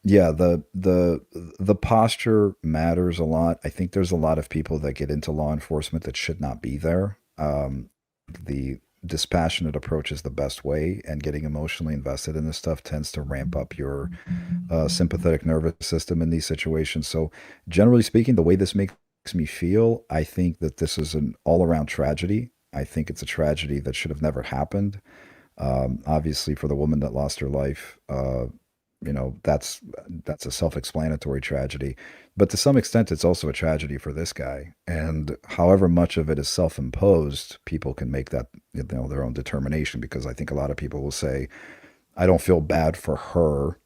yeah, the posture matters a lot. I think there's a lot of people that get into law enforcement that should not be there. The dispassionate approach is the best way, and getting emotionally invested in this stuff tends to ramp up your sympathetic nervous system in these situations. So generally speaking, the way this makes me feel, I think that this is an all-around tragedy. I think it's a tragedy that should have never happened. Obviously, for the woman that lost her life, that's a self-explanatory tragedy. But to some extent, it's also a tragedy for this guy. And however much of it is self-imposed, people can make that their own determination. Because I think a lot of people will say, "I don't feel bad for her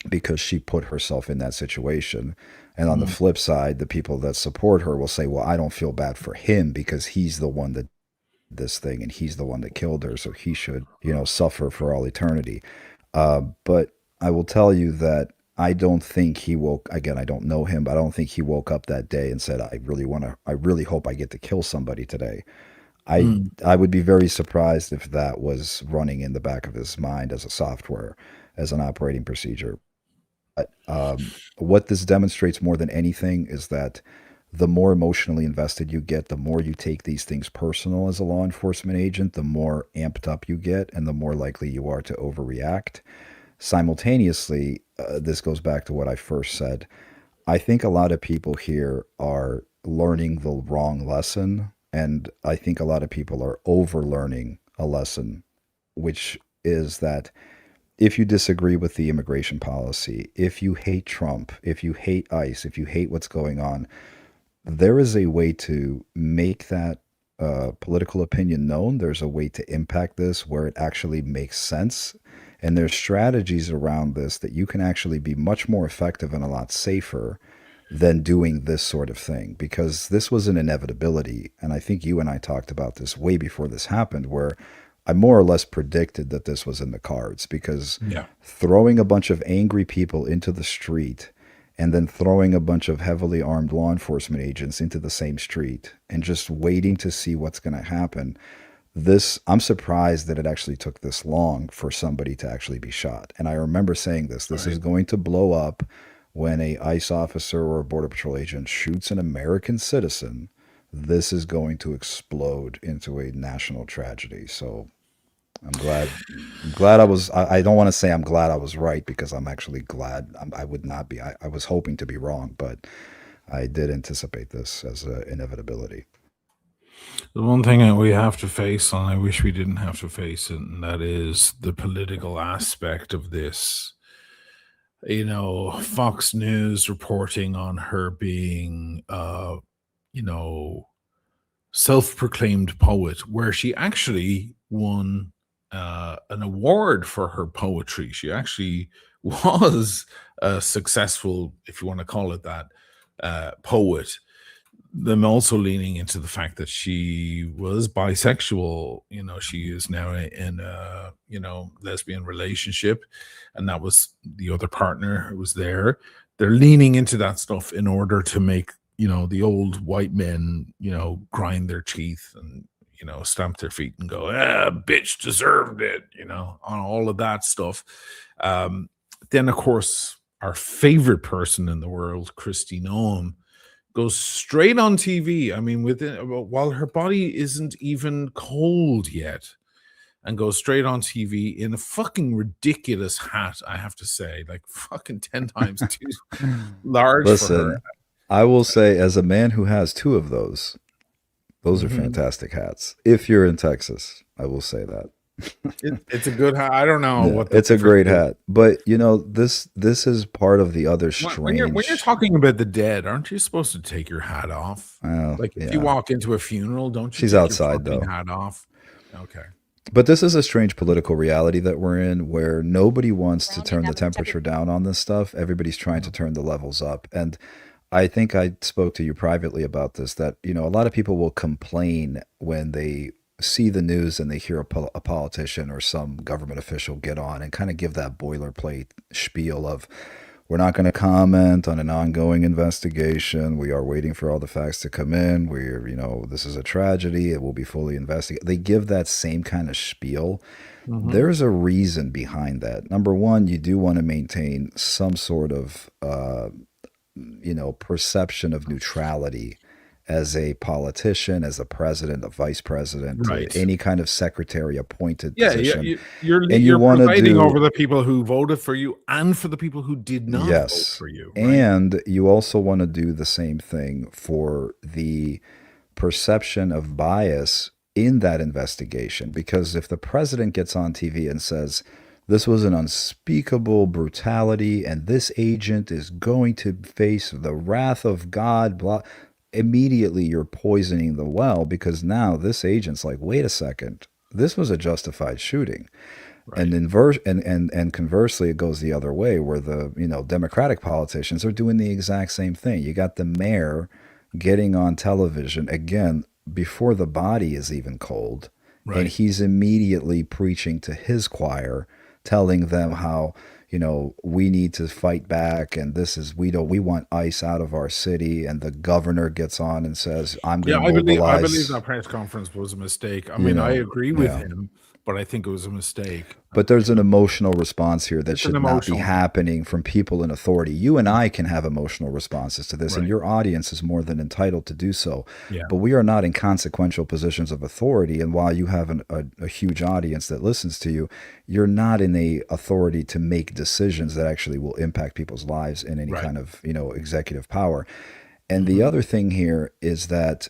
because she put herself in that situation." And on the flip side, the people that support her will say, "Well, I don't feel bad for him because he's the one that did this thing and he's the one that killed her, so he should, suffer for all eternity." But I will tell you that I don't think he woke. Again, I don't know him, but I don't think he woke up that day and said, I really hope I get to kill somebody today." I would be very surprised if that was running in the back of his mind as a software, as an operating procedure. But what this demonstrates more than anything is that the more emotionally invested you get, the more you take these things personal as a law enforcement agent, the more amped up you get, and the more likely you are to overreact. Simultaneously, this goes back to what I first said. I think a lot of people here are learning the wrong lesson, and I think a lot of people are overlearning a lesson, which is that if you disagree with the immigration policy, if you hate Trump, if you hate ICE, if you hate what's going on, there is a way to make that political opinion known. There's a way to impact this where it actually makes sense. And there's strategies around this that you can actually be much more effective and a lot safer than doing this sort of thing, because this was an inevitability. And I think you and I talked about this way before this happened, where I more or less predicted that this was in the cards, because throwing a bunch of angry people into the street and then throwing a bunch of heavily armed law enforcement agents into the same street and just waiting to see what's going to happen. I'm surprised that it actually took this long for somebody to actually be shot. And I remember saying this is going to blow up when a ICE officer or a Border Patrol agent shoots an American citizen. This is going to explode into a national tragedy. So I'm glad I don't want to say I'm glad I was right, because I'm actually glad. I would not be. I was hoping to be wrong, but I did anticipate this as an inevitability. The one thing that we have to face, and I wish we didn't have to face it, and that is the political aspect of this. You know, Fox News reporting on her being, you know, self-proclaimed poet, where she actually won an award for her poetry. She actually was a successful, if you want to call it that, poet. Them also leaning into the fact that she was bisexual. You know, she is now in a, you know, lesbian relationship, and that was the other partner who was there. They're leaning into that stuff in order to make, you know, the old white men, you know, grind their teeth and, you know, stamp their feet and go, bitch deserved it, you know, on all of that stuff. Then of course our favorite person in the world, Christy Noam, goes straight on TV. I mean, while her body isn't even cold yet, and goes straight on TV in a fucking ridiculous hat. I have to say, like fucking 10 times too large for Listen, her. I will say, as a man who has two of those are Mhm. fantastic hats. If you're in Texas, I will say that. It's a good hat. I don't know Yeah, what the it's a great difference is. hat. But you know, this is part of the other When you're strange. talking about the dead, aren't you supposed to take your hat off? Oh, Like if you yeah. walk into a funeral, don't you She's take your outside, fucking though. hat off? Okay. But this is a strange political reality that we're in where nobody wants to Surrounding turn the them with every- temperature down on this stuff. Everybody's trying to turn the levels up. And I think I spoke to you privately about this, that, you know, a lot of people will complain when they see the news and they hear a politician or some government official get on and kind of give that boilerplate spiel of, we're not going to comment on an ongoing investigation. We are waiting for all the facts to come in. We're, you know, this is a tragedy. It will be fully investigated. They give that same kind of spiel. Mhm. There's a reason behind that. Number one, you do want to maintain some sort of, you know, perception of neutrality as a politician, as a president, a vice president, Right. any kind of secretary appointed Yeah, position. you're And you you're wanna presiding do- over the people who voted for you and for the people who did not vote Yes. for you, right? And you also want to do the same thing for the perception of bias in that investigation. Because if the president gets on TV and says, this was an unspeakable brutality and this agent is going to face the wrath of God, blah, immediately you're poisoning the well, because now this agent's like, wait a second, this was a justified shooting. Right. And conversely, it goes the other way, where the, you know, Democratic politicians are doing the exact same thing. You got the mayor getting on television again before the body is even cold, and Right. he's immediately preaching to his choir, telling them how, you know, we need to fight back, and this is, we want ICE out of our city. And the governor gets on and says, I'm Yeah, going to I believe mobilize. that press conference was a mistake. I You mean, I know, agree with yeah. him, but I think it was a mistake. But there's an emotional response here that It's an should not be emotional- happening from people in authority. You and I can have emotional responses to this, and Right. your audience is more than entitled to do so. Yeah. But we are not in consequential positions of authority. And while you have a huge audience that listens to you, you're not in a authority to make decisions that actually will impact people's lives in any Right. kind of, you know, executive power. And the other thing here is that,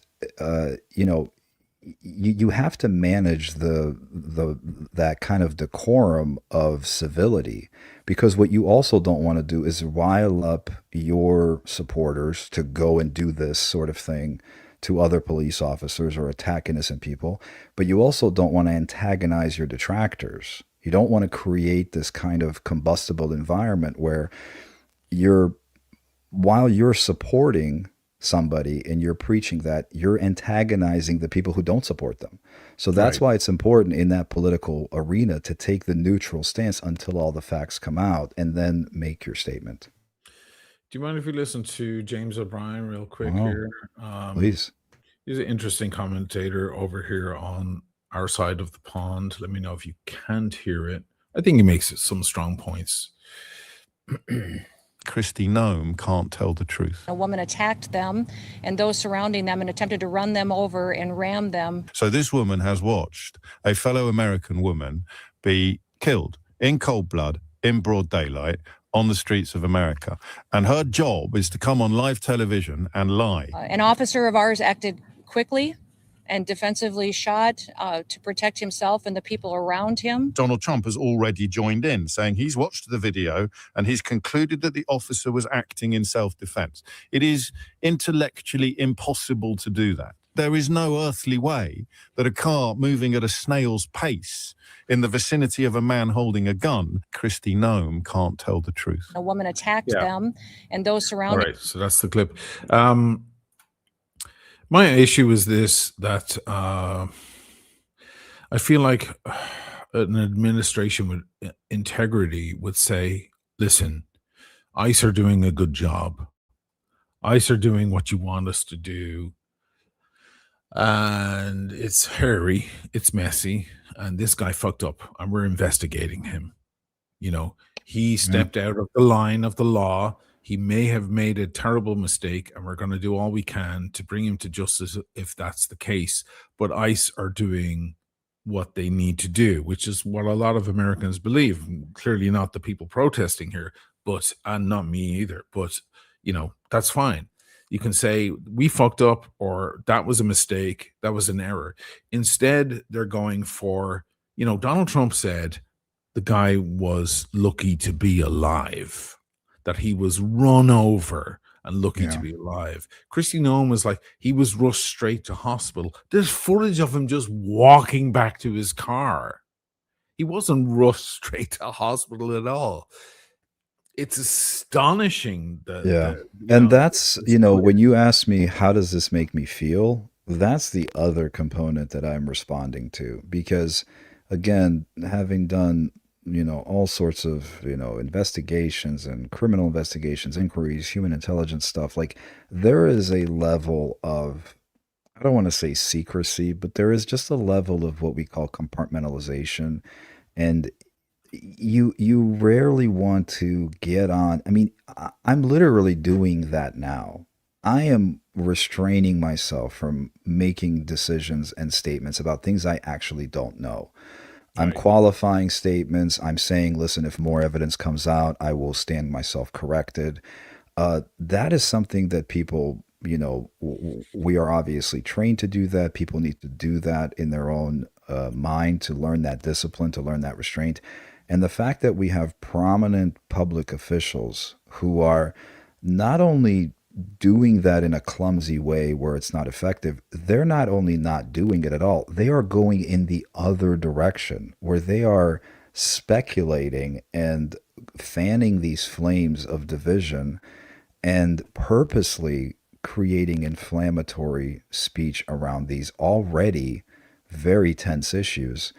you know, you have to manage that kind of decorum of civility, because what you also don't want to do is rile up your supporters to go and do this sort of thing to other police officers or attack innocent people. But you also don't want to antagonize your detractors. You don't want to create this kind of combustible environment where while you're supporting somebody and you're preaching that, you're antagonizing the people who don't support them. So that's Right. why it's important in that political arena to take the neutral stance until all the facts come out and then make your statement. Do you mind if we listen to James O'Brien real quick Oh, here? Please. He's an interesting commentator over here on our side of the pond. Let me know if you can't hear it. I think he makes some strong points. Christy Noam can't tell the truth. A woman attacked them and those surrounding them and attempted to run them over and ram them. So this woman has watched a fellow American woman be killed in cold blood, in broad daylight, on the streets of America. And her job is to come on live television and lie. An officer of ours acted quickly and defensively shot to protect himself and the people around him. Donald Trump has already joined in, saying he's watched the video and he's concluded that the officer was acting in self-defense. It is intellectually impossible to do that. There is no earthly way that a car moving at a snail's pace in the vicinity of a man holding a gun, Kristi Noem can't tell the truth. A woman attacked them, and those All surrounding. right, so that's the clip. My issue is this, that I feel like an administration with integrity would say, listen, ICE are doing a good job. ICE are doing what you want us to do. And it's hairy, it's messy, and this guy fucked up, and we're investigating him. You know, he stepped out of the line of the law. He may have made a terrible mistake, and we're going to do all we can to bring him to justice if that's the case. But ICE are doing what they need to do, which is what a lot of Americans believe. Clearly not the people protesting here, and not me either. But, you know, that's fine. You can say we fucked up, or that was a mistake, that was an error. Instead, they're going for, you know, Donald Trump said the guy was lucky to be alive, that he was run over and lucky to be alive. Kristi Noem was like, he was rushed straight to hospital. There's footage of him just walking back to his car. He wasn't rushed straight to hospital at all. It's astonishing that, and that's, you know, when you ask me how does this make me feel, that's the other component that I'm responding to, because again, having done, you know, all sorts of, you know, investigations and criminal investigations, inquiries, human intelligence stuff, like there is a level of, I don't want to say secrecy, but there is just a level of what we call compartmentalization. And you rarely want to get on. I mean, I'm literally doing that now. I am restraining myself from making decisions and statements about things I actually don't know. I'm qualifying statements. I'm saying, listen, if more evidence comes out, I will stand myself corrected. That is something that people, you know, we are obviously trained to do that. People need to do that in their own mind, to learn that discipline, to learn that restraint. And the fact that we have prominent public officials who are not only doing that in a clumsy way where it's not effective, they're not only not doing it at all, they are going in the other direction where they are speculating and fanning these flames of division and purposely creating inflammatory speech around these already very tense issues.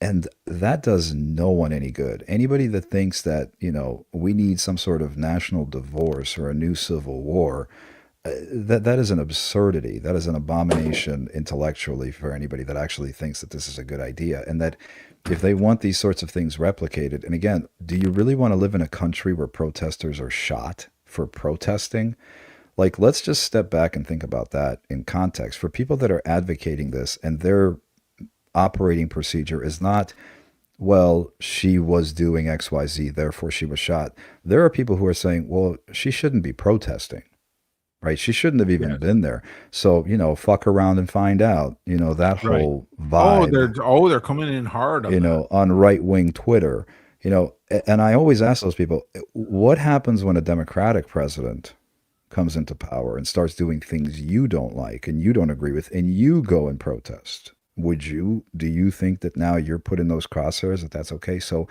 And that does no one any good. Anybody that thinks that, you know, we need some sort of national divorce or a new civil war, that is an absurdity. That is an abomination intellectually for anybody that actually thinks that this is a good idea. And that if they want these sorts of things replicated, and again, do you really want to live in a country where protesters are shot for protesting? Like, let's just step back and think about that in context. For people that are advocating this and their operating procedure is not, well, she was doing XYZ, therefore she was shot. There are people who are saying, well, she shouldn't be protesting, right? She shouldn't have even been there. So, you know, fuck around and find out, you know, that whole vibe. They're coming in hard on you know, on right-wing Twitter, you know, and I always ask those people, what happens when a Democratic president comes into power and starts doing things you don't like and you don't agree with and you go and protest? Do you think that now you're put in those crosshairs, that that's okay? So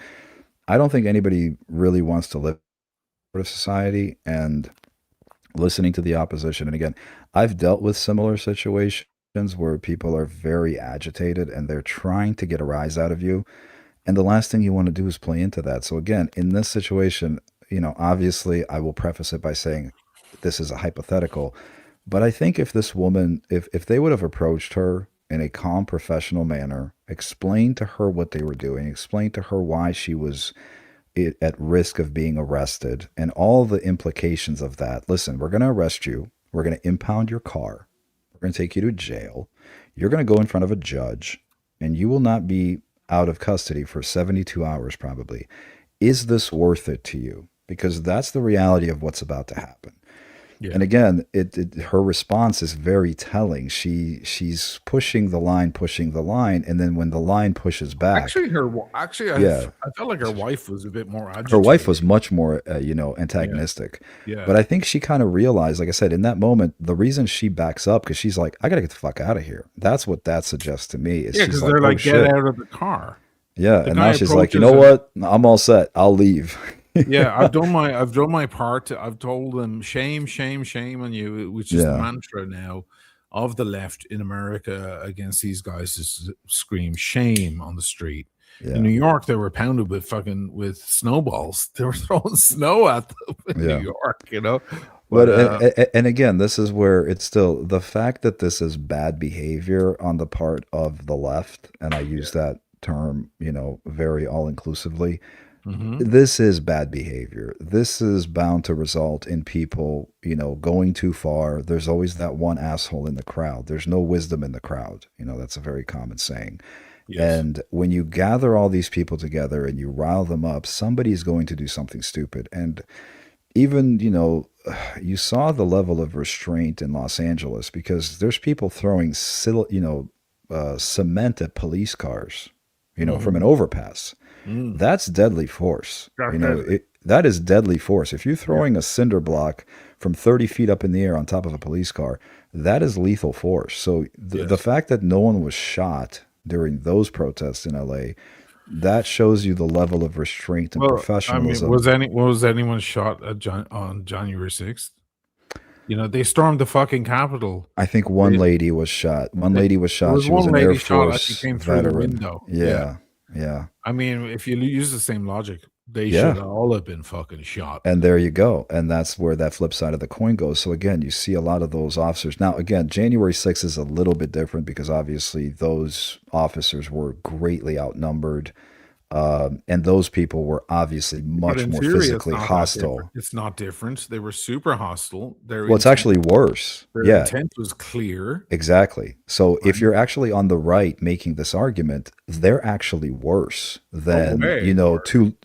I don't think anybody really wants to live in a society, and listening to the opposition. And again, I've dealt with similar situations where people are very agitated and they're trying to get a rise out of you. And the last thing you want to do is play into that. So again, in this situation, you know, obviously I will preface it by saying this is a hypothetical, but I think if this woman, if they would have approached her in a calm, professional manner, explain to her what they were doing, explain to her why she was at risk of being arrested and all the implications of that. Listen, we're going to arrest you. We're going to impound your car. We're going to take you to jail. You're going to go in front of a judge and you will not be out of custody for 72 hours probably. Is this worth it to you? Because that's the reality of what's about to happen. Yeah. And again, her response is very telling. She's pushing the line, and then when the line pushes back, Actually, yeah, I felt like her wife was a bit more agitated. her wife was much more, antagonistic. Yeah. But I think she kind of realized, like I said, in that moment, the reason she backs up because she's like, I gotta get the fuck out of here. That's what that suggests to me. Is Yeah, she's because like, they're oh like, get shit, out of the car. yeah, The and guy now she's like, you approaches know her. what, I'm all set. I'll leave. Yeah, I've done my part. I've told them shame, shame, shame on you, which is the Yeah. mantra now of the left in America against these guys is scream shame on the street. Yeah. In New York, they were pounded with snowballs. They were throwing snow at them in Yeah. New York, you know. But and again, this is where it's still the fact that this is bad behavior on the part of the left, and I use that term, very all inclusively. Mhm. This is bad behavior. This is bound to result in people, going too far. There's always that one asshole in the crowd. There's no wisdom in the crowd. That's a very common saying. Yes. And when you gather all these people together and you rile them up, somebody's going to do something stupid. And even, you saw the level of restraint in Los Angeles because there's people throwing, cement at police cars, from an overpass. That's deadly force. That is deadly force. If you're throwing a cinder block from 30 feet up in the air on top of a police car, that is lethal force. So the fact that no one was shot during those protests in LA, that shows you the level of restraint and professionalism. Was anyone shot on January 6th? They stormed the fucking Capitol. I think one lady was shot. One lady was shot. There was she was one an Air lady shot as Force she came through the veteran. window. Yeah. I mean, if you use the same logic, they should all have been fucking shot. And there you go. And that's where that flip side of the coin goes. So again, you see a lot of those officers. Now, again, January 6th is a little bit different because obviously those officers were greatly outnumbered. And those people were obviously much more physically hostile. It's not different. They were super hostile. Well, it's actually worse. Their intent was clear. Exactly. So if you're actually on the right making this argument, they're actually worse than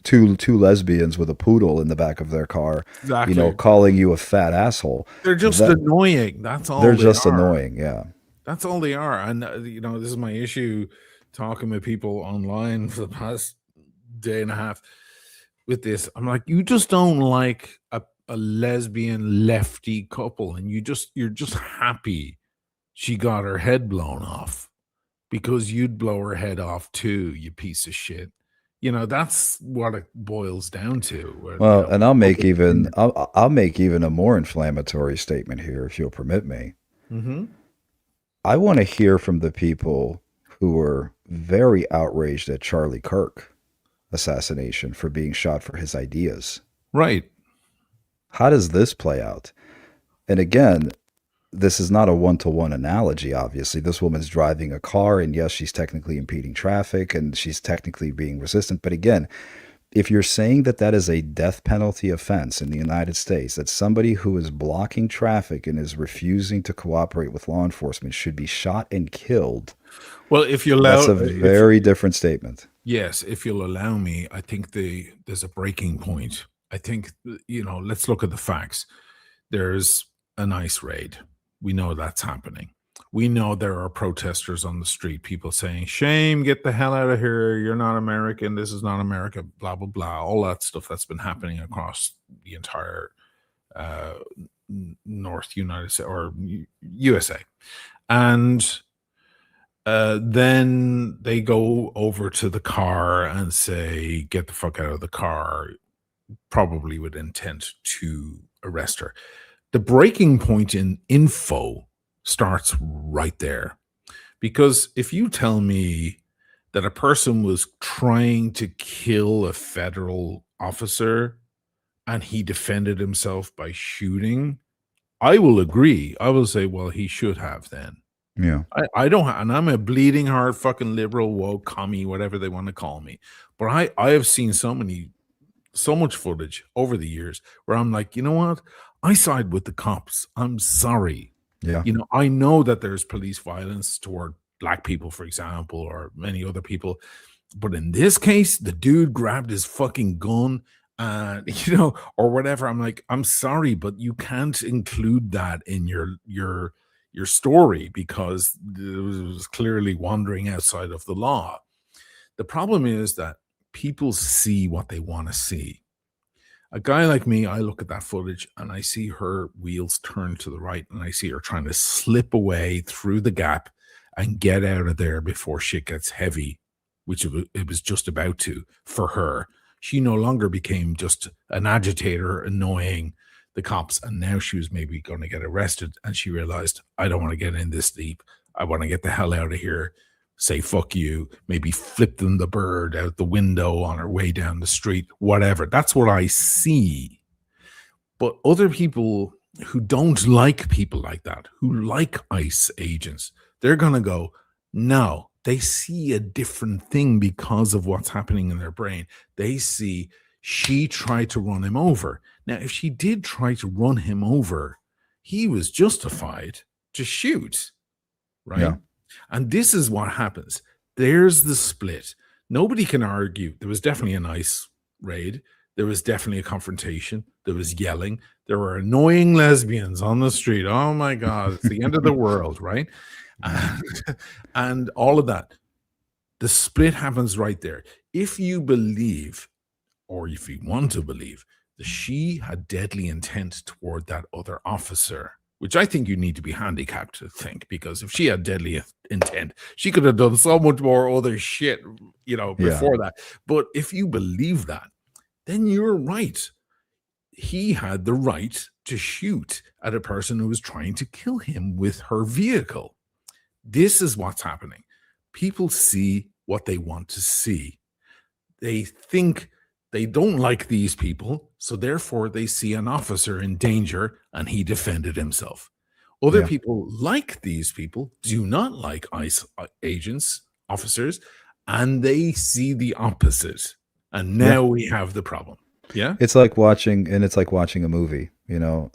two lesbians with a poodle in the back of their car. Exactly. Calling you a fat asshole. They're just annoying. That's all. They're just annoying. Yeah. That's all they are. And this is my issue. Talking with people online for the past day and a half with this, I'm like, you just don't like a lesbian lefty couple, and you're just happy she got her head blown off because you'd blow her head off too, you piece of shit. That's what it boils down to. Well, and I'll make even a more inflammatory statement here, if you'll permit me. Mm-hmm. I want to hear from the people who were very outraged at Charlie Kirk assassination for being shot for his ideas. Right. How does this play out? And again, this is not a one-to-one analogy, obviously. This woman's driving a car, and yes, she's technically impeding traffic, and she's technically being resistant. But again, if you're saying that is a death penalty offense in the United States, that somebody who is blocking traffic and is refusing to cooperate with law enforcement should be shot and killed, well, if you allow, that's a very different statement. Yes, if you'll allow me, I think there's a breaking point. I think, let's look at the facts. There's an ICE raid. We know that's happening. We know there are protesters on the street, people saying, shame, get the hell out of here. You're not American. This is not America, blah, blah, blah. All that stuff that's been happening across the entire North United States or USA. And then they go over to the car and say, get the fuck out of the car, probably with intent to arrest her. The breaking point in info starts right there. Because if you tell me that a person was trying to kill a federal officer and he defended himself by shooting, I will agree. I will say, well, he should have then. Yeah. I don't, and I'm a bleeding heart fucking liberal, woke, commie, whatever they want to call me. But I have seen so much footage over the years where I'm like, you know what? I side with the cops. I'm sorry. Yeah. I know that there's police violence toward black people, for example, or many other people. But in this case, the dude grabbed his fucking gun or whatever. I'm like, I'm sorry, but you can't include that in your story because it was clearly wandering outside of the law. The problem is that people see what they want to see. A guy like me, I look at that footage and I see her wheels turn to the right and I see her trying to slip away through the gap and get out of there before shit gets heavy, which it was just about to for her. She no longer became just an agitator, annoying the cops, and now she was maybe going to get arrested. And she realized, I don't want to get in this deep. I want to get the hell out of here. Say fuck you, maybe flip them the bird out the window on her way down the street, whatever. That's what I see. But other people who don't like people like that, who like ICE agents, they're going to go, no, they see a different thing because of what's happening in their brain. They see she tried to run him over. Now, if she did try to run him over, he was justified to shoot, right? Yeah. And this is what happens. There's the split. Nobody can argue. There was definitely a nice raid. There was definitely a confrontation. There was yelling. There were annoying lesbians on the street. Oh my God, it's the end of the world, right? And all of that. The split happens right there. If you believe, or if you want to believe, that she had deadly intent toward that other officer, which I think you need to be handicapped to think, because if she had deadly intent, she could have done so much more other shit, before that. But if you believe that, then you're right. He had the right to shoot at a person who was trying to kill him with her vehicle. This is what's happening. People see what they want to see. They think they don't like these people, so therefore they see an officer in danger and he defended himself. Other people like these people, do not like ICE agents, officers, and they see the opposite. And now we have the problem. Yeah. It's like watching a movie.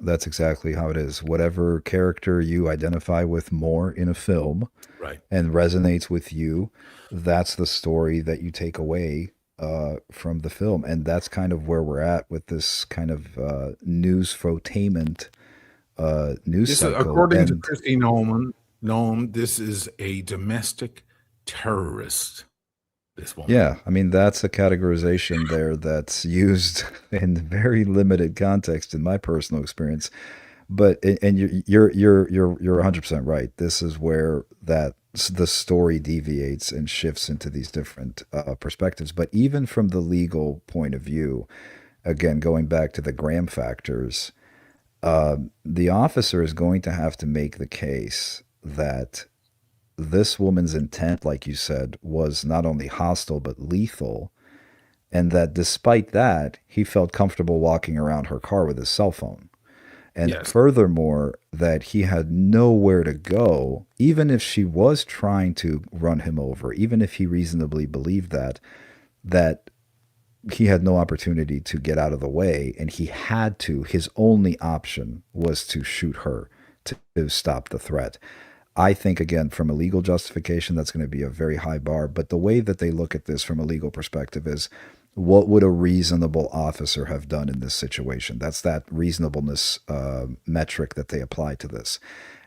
That's exactly how it is. Whatever character you identify with more in a film, right, and resonates with you, that's the story that you take away from the film. And that's kind of where we're at with this kind of newsfotainment news cycle. According to Christy Noam, this is a domestic terrorist. This woman. Yeah, I mean, that's a categorization there that's used in very limited context in my personal experience. But you're 100% right. This is where the story deviates and shifts into these different perspectives. But even from the legal point of view, again, going back to the Graham factors, the officer is going to have to make the case that this woman's intent, like you said, was not only hostile but lethal, and that despite that, he felt comfortable walking around her car with his cell phone. And furthermore, that he had nowhere to go, even if she was trying to run him over, even if he reasonably believed that he had no opportunity to get out of the way, and his only option was to shoot her to stop the threat. I think, again, from a legal justification, that's going to be a very high bar. But the way that they look at this from a legal perspective is, what would a reasonable officer have done in this situation? That's that reasonableness metric that they apply to this.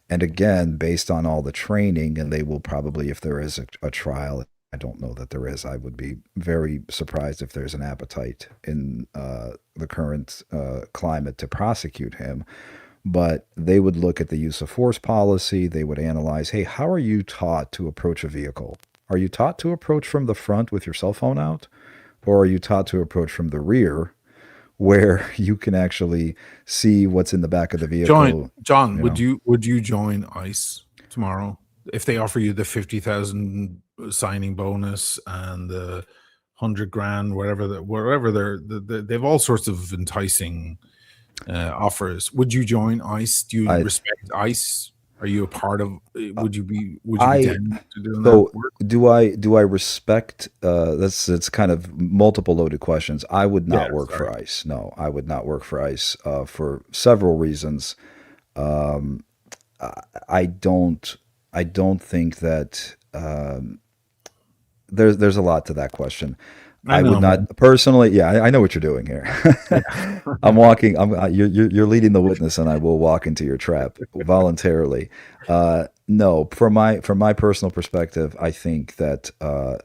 And again, based on all the training, and they will probably, if there is a trial, I don't know that there is. I would be very surprised if there's an appetite in the current climate to prosecute him. But they would look at the use of force policy. They would analyze, hey, how are you taught to approach a vehicle? Are you taught to approach from the front with your cell phone out? Or are you taught to approach from the rear, where you can actually see what's in the back of the vehicle? John, would you join ICE tomorrow if they offer you the 50,000 signing bonus and the 100 grand, wherever they've all sorts of enticing offers? Would you join ICE? Do you respect ICE? Are you a part of? Would you be down to doing that work? Do I respect? It's kind of multiple loaded questions. I would not work for ICE. No, I would not work for ICE for several reasons. I don't think that there's a lot to that question. I would not personally. Yeah, I know what you're doing here. I'm walking. You're leading the witness, and I will walk into your trap voluntarily. No, from my personal perspective, I think that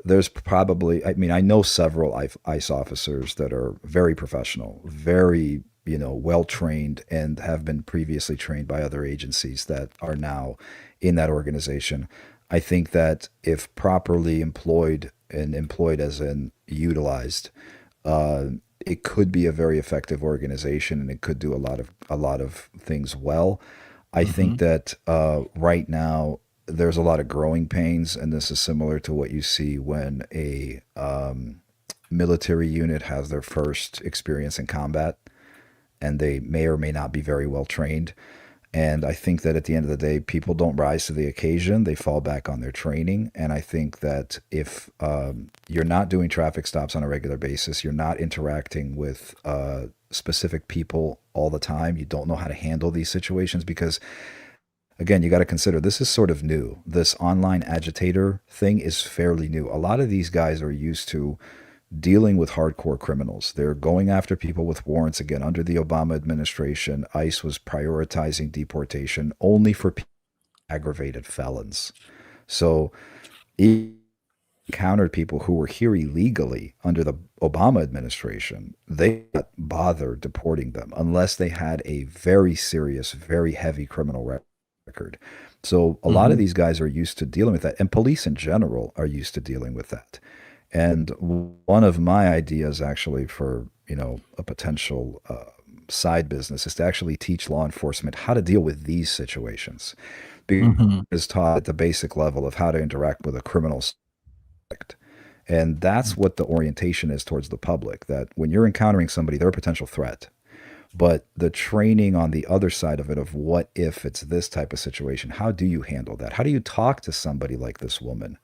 there's probably. I mean, I know several ICE officers that are very professional, very well trained, and have been previously trained by other agencies that are now in that organization. I think that if properly employed, and employed as in utilized, uh, it could be a very effective organization, and it could do a lot of things well. I think Mhm. that right now there's a lot of growing pains, and this is similar to what you see when a military unit has their first experience in combat, and they may or may not be very well trained. And I think that at the end of the day, people don't rise to the occasion. They fall back on their training. And I think that if you're not doing traffic stops on a regular basis, you're not interacting with specific people all the time, you don't know how to handle these situations. Because, again, you got to consider this is sort of new. This online agitator thing is fairly new. A lot of these guys are used to dealing with hardcore criminals. They're going after people with warrants. Again, under the Obama administration, ICE was prioritizing deportation only for aggravated felons. So he encountered people who were here illegally under the Obama administration. They didn't bother deporting them unless they had a very serious, very heavy criminal record. So a lot of Mhm. these guys are used to dealing with that, and police in general are used to dealing with that. And one of my ideas, actually, for a potential side business, is to actually teach law enforcement how to deal with these situations. Because Mhm. it's taught at the basic level of how to interact with a criminal suspect. And that's what the orientation is towards the public, that when you're encountering somebody, they're a potential threat. But the training on the other side of it, of what if it's this type of situation, how do you handle that? How do you talk to somebody like this woman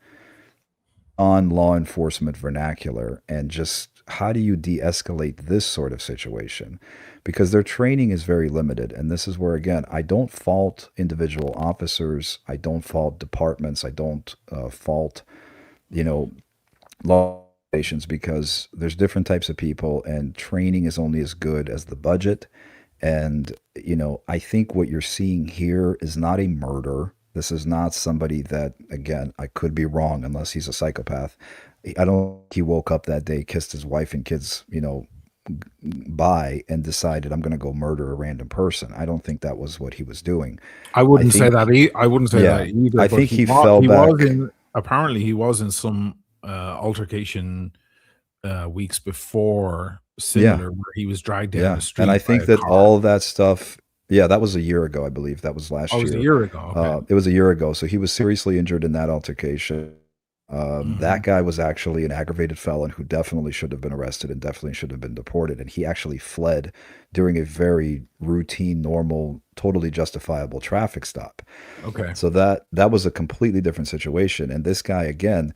on law enforcement vernacular, and just how do you de-escalate this sort of situation? Because their training is very limited, and this is where, again, I don't fault individual officers, I don't fault departments, I don't fault you know law stations, because there's different types of people, and training is only as good as the budget. And, I think what you're seeing here is not a murder. This is not somebody that, again, I could be wrong unless he's a psychopath. I don't think he woke up that day, kissed his wife and kids, bye, and decided I'm going to go murder a random person. I don't think that was what he was doing. I wouldn't say that. I wouldn't say Yeah, that either. I But think he wa- fell he back. was in. Apparently, he was in some altercation weeks before, Yeah, similar, where he was dragged down yeah. the And I street by think a that car. all of that stuff, yeah, that was a year ago, I believe. That was Oh, last it was a year. year ago. Okay. It was a year ago. So he was seriously injured in that altercation. That Mhm. guy was actually an aggravated felon who definitely should have been arrested and definitely should have been deported. And he actually fled during a very routine, normal, totally justifiable traffic stop. Okay. So that was a completely different situation. And this guy, again,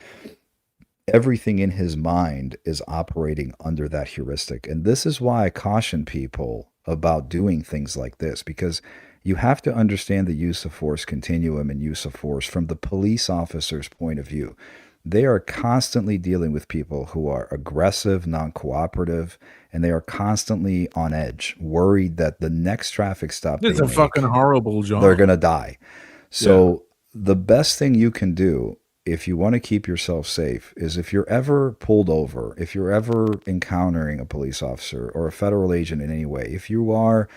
everything in his mind is operating under that heuristic. And this is why I caution people about doing things like this, because you have to understand the use of force continuum and use of force from the police officer's point of view. They are constantly dealing with people who are aggressive, non cooperative, and they are constantly on edge, worried that the next traffic stop It's they a fucking make, horrible they're job. going to die. Yeah. So the best thing you can do if you want to keep yourself safe is, if you're ever pulled over, if you're ever encountering a police officer or a federal agent in any way, if you are,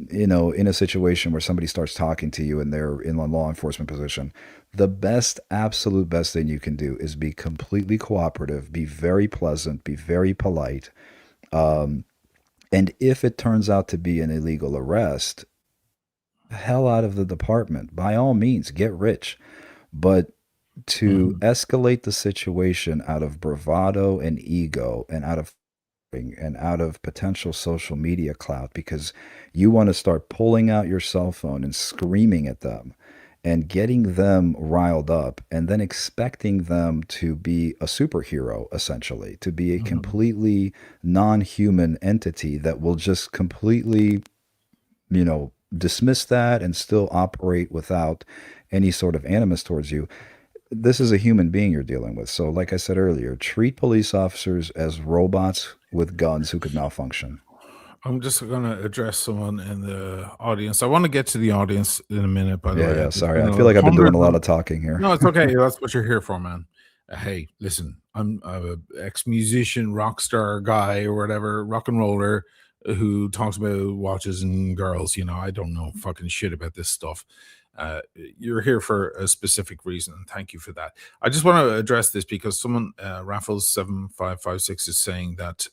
in a situation where somebody starts talking to you and they're in a law enforcement position, the best, absolute best thing you can do is be completely cooperative, be very pleasant, be very polite. Um, and if it turns out to be an illegal arrest, hell out of the department. By all means, get rich. But to Mhm. escalate the situation out of bravado and ego, and out of potential social media clout, because you want to start pulling out your cell phone and screaming at them and getting them riled up, and then expecting them to be a superhero, essentially, to be a Mhm. completely non-human entity that will just completely, dismiss that and still operate without any sort of animus towards you. this is a human being you're dealing with. So, like I said earlier, treat police officers as robots with guns who could malfunction. I'm just going to address someone in the audience. I want to get to the audience in a minute, by the Yeah, way. yeah. There's Sorry, been I feel like I've been doing a lot hundreds. of talking here. No, it's okay. That's what you're here for, man. Hey, listen, I'm a ex-musician, rock star guy, or whatever, rock and roller, who talks about watches and girls. I don't know fucking shit about this stuff. You're here for a specific reason, and thank you for that. I just want to address this because someone, Raffles7556, is saying that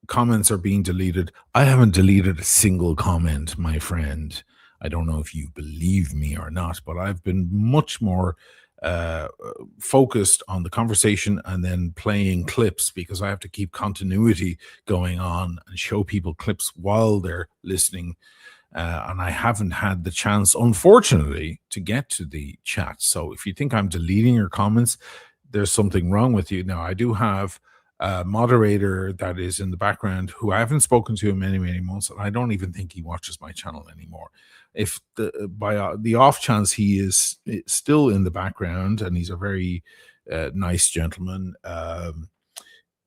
comments are being deleted. I haven't deleted a single comment, my friend. I don't know if you believe me or not, but I've been much more uh, focused on the conversation and then playing clips because I have to keep continuity going on and show people clips while they're listening. And I haven't had the chance, unfortunately, to get to the chat. So if you think I'm deleting your comments, there's something wrong with you. Now, I do have a moderator that is in the background who I haven't spoken to in many, many months, and I don't even think he watches my channel anymore. If by the off chance he is still in the background, and he's a very nice gentleman,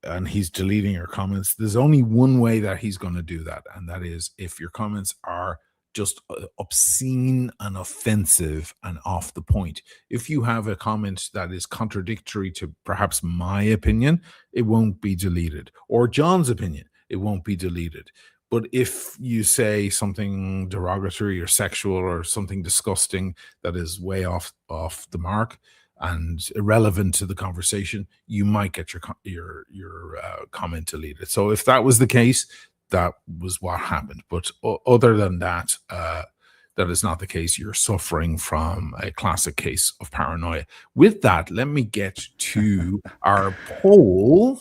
and he's deleting your comments, there's only one way that he's going to do that, and that is if your comments are just obscene and offensive and off the point. If you have a comment that is contradictory to perhaps my opinion, it won't be deleted, or John's opinion, it won't be deleted. But if you say something derogatory or sexual or something disgusting that is way off the mark and irrelevant to the conversation, you might get your comment deleted. So if that was the case, that was what happened. But other than that, that is not the case. You're suffering from a classic case of paranoia. With that, let me get to our poll,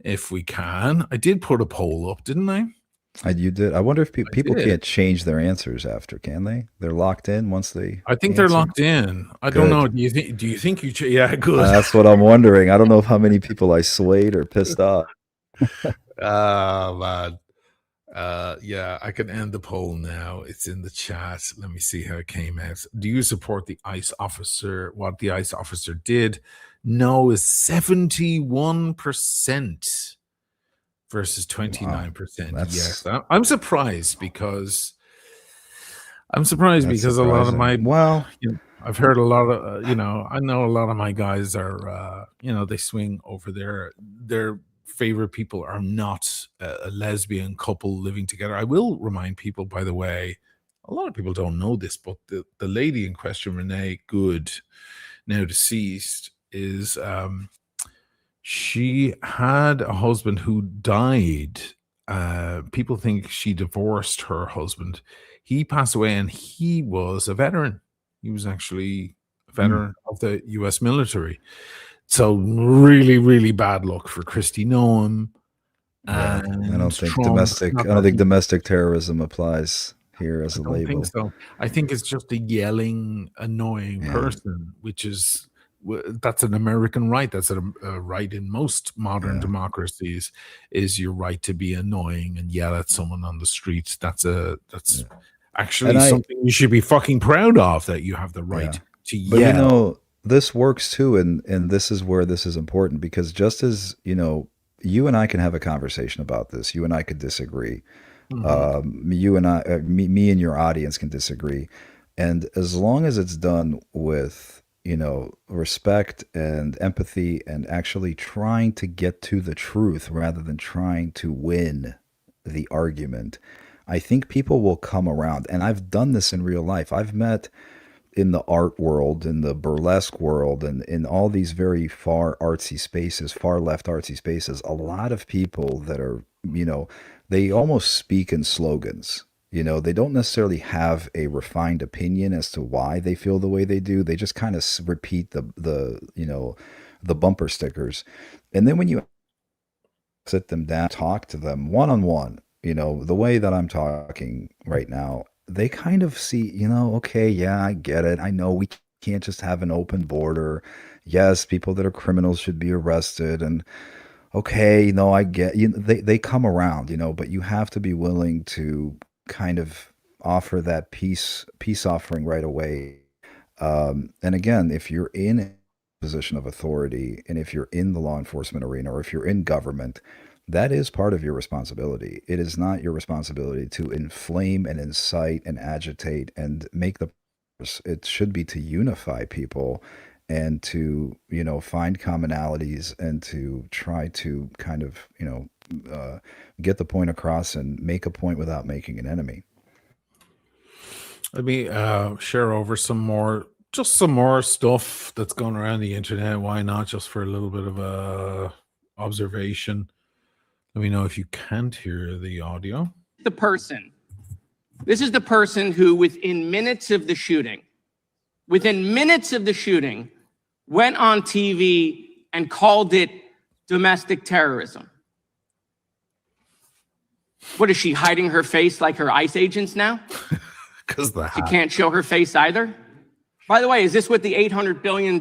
if we can. I did put a poll up, didn't I? You did. I wonder if people did. can't change their answers after, can they? They're locked in once they. I think they're locked in. I don't know. Do you think? Do you think you? Yeah, good. That's what I'm wondering. I don't know how many people I swayed or pissed off. Oh man. Yeah, I can end the poll now. It's in the chat. Let me see how it came out. Do you support the ICE officer? What the ICE officer did? No is 71% versus 29%. Wow, yes, I'm surprised because a lot of my I've heard a lot of I know a lot of my guys are they swing over there. Their favorite people are not a lesbian couple living together. I will remind people, by the way, a lot of people don't know this, but the lady in question, Renee Good, now deceased, is she had a husband who died. People think she divorced her husband. He passed away, and he was a veteran. He was actually a veteran of the U.S. military. So really, really bad luck for Christy Noam. Yeah, I don't think domestic terrorism applies here as a label. I don't think so. I think it's just a yelling, annoying person, which is that's an American right. That's a right in most modern democracies. Is your right to be annoying and yell at someone on the streets. That's actually something you should be fucking proud of, that you have the right to yell. But this works too, and this is where this is important, because just as you and I can have a conversation about this, you and I could disagree. You and I, me and your audience can disagree, and as long as it's done with respect and empathy and actually trying to get to the truth rather than trying to win the argument, I think people will come around. And I've done this in real life. I've met in the art world, in the burlesque world, and in all these very far artsy spaces, far left artsy spaces, a lot of people that are, they almost speak in slogans. They don't necessarily have a refined opinion as to why they feel the way they do. They just kind of repeat the bumper stickers. And then when you sit them down, talk to them one-on-one, the way that I'm talking right now, they kind of see, okay, yeah, I get it. I know we can't just have an open border. Yes, people that are criminals should be arrested. And okay, I get, they come around, but you have to be willing to kind of offer that peace offering right away. And again, if you're in position of authority, and if you're in the law enforcement arena or if you're in government, that is part of your responsibility. It is not your responsibility to inflame and incite and agitate and make the. It should be to unify people and to, find commonalities and to try to kind of, get the point across and make a point without making an enemy. Let me share over some more stuff that's going around the internet. Why not? Just for a little bit of a observation. Let me know if you can't hear the audio. This is the person who, within minutes of the shooting, went on TV and called it domestic terrorism. What is she, hiding her face like her ICE agents now? Because she can't show her face either. By the way, is this what the $800 billion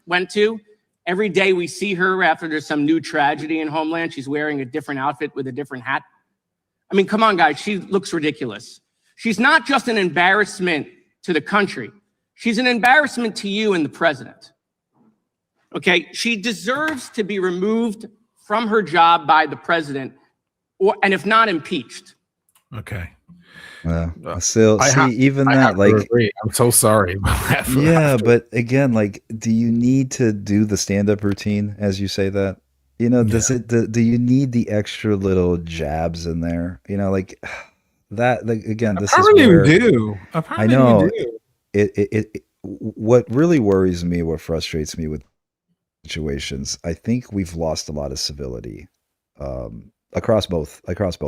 went to? Every day we see her after there's some new tragedy in Homeland, she's wearing a different outfit with a different hat. I mean, come on, guys, she looks ridiculous. She's not just an embarrassment to the country. She's an embarrassment to you and the president. Okay, she deserves to be removed from her job by the president, and if not, impeached. Okay. Still, even that, like, I'm so sorry. Yeah, but again, like, do you need to do the stand-up routine as you say that? Do you need the extra little jabs in there? Like that. Like, again, this apparently is where you do. Apparently I know. you do. It. What really worries me, what frustrates me with situations, I think we've lost a lot of civility. Across both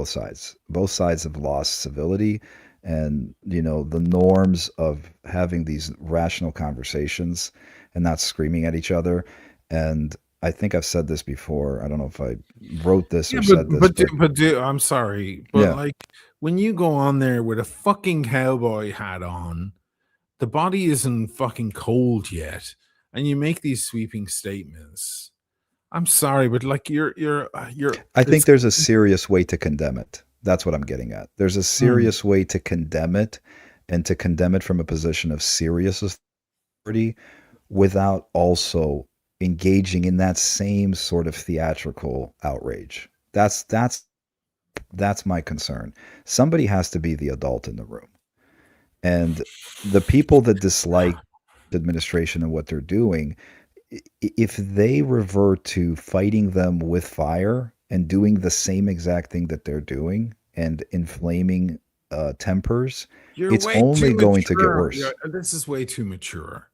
sides. Both sides have lost civility and, the norms of having these rational conversations and not screaming at each other. And I think I've said this before. I don't know if I wrote this or said this. But I'm sorry. But like, when you go on there with a fucking cowboy hat on, the body isn't fucking cold yet, and you make these sweeping statements. I'm sorry, but like you're. I think there's a serious way to condemn it. That's what I'm getting at. There's a serious way to condemn it, and to condemn it from a position of serious authority, without also engaging in that same sort of theatrical outrage. That's my concern. Somebody has to be the adult in the room, and the people that dislike the administration and what they're doing, if they revert to fighting them with fire and doing the same exact thing that they're doing and inflaming tempers, it's only going to get worse. This is way too mature.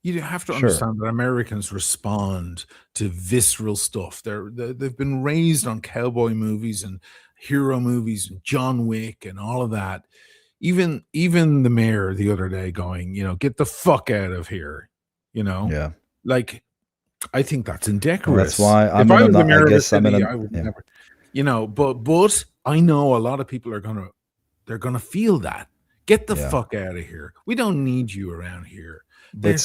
You have to understand that Americans respond to visceral stuff. They've been raised on cowboy movies and hero movies and John Wick and all of that. Even the mayor the other day going, get the fuck out of here. Yeah. Like, I think that's indecorous. Well, that's why I would never. But I know a lot of people are gonna feel that. Get the fuck out of here. We don't need you around here. They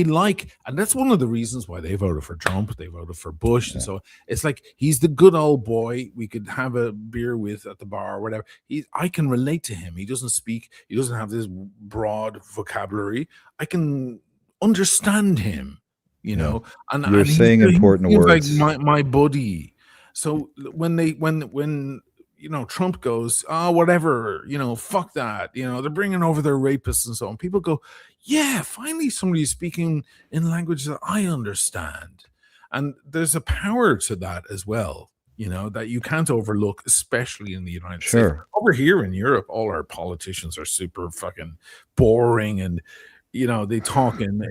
like, and that's one of the reasons why they voted for Trump. They voted for Bush, and so it's like he's the good old boy we could have a beer with at the bar or whatever. I can relate to him. He doesn't speak. He doesn't have this broad vocabulary. I can understand him. And you're saying important words. Like my buddy. So when Trump goes, whatever, fuck that, they're bringing over their rapists and so on. People go, yeah, finally somebody's speaking in language that I understand. And there's a power to that as well, that you can't overlook, especially in the United States. Over here in Europe, all our politicians are super fucking boring and they talk in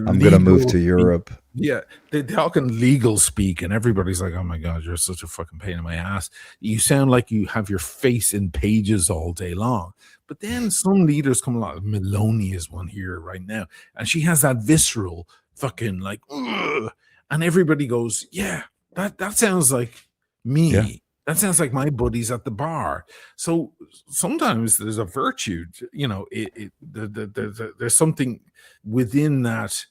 I'm gonna move to Europe. Yeah, they talk in legal speak, and everybody's like, "Oh my god, you're such a fucking pain in my ass." You sound like you have your face in pages all day long. But then some leaders come along. Meloni is one here right now, and she has that visceral fucking like, ugh, and everybody goes, "Yeah, that sounds like me." Yeah. That sounds like my buddies at the bar. So sometimes there's a virtue, there's something within that.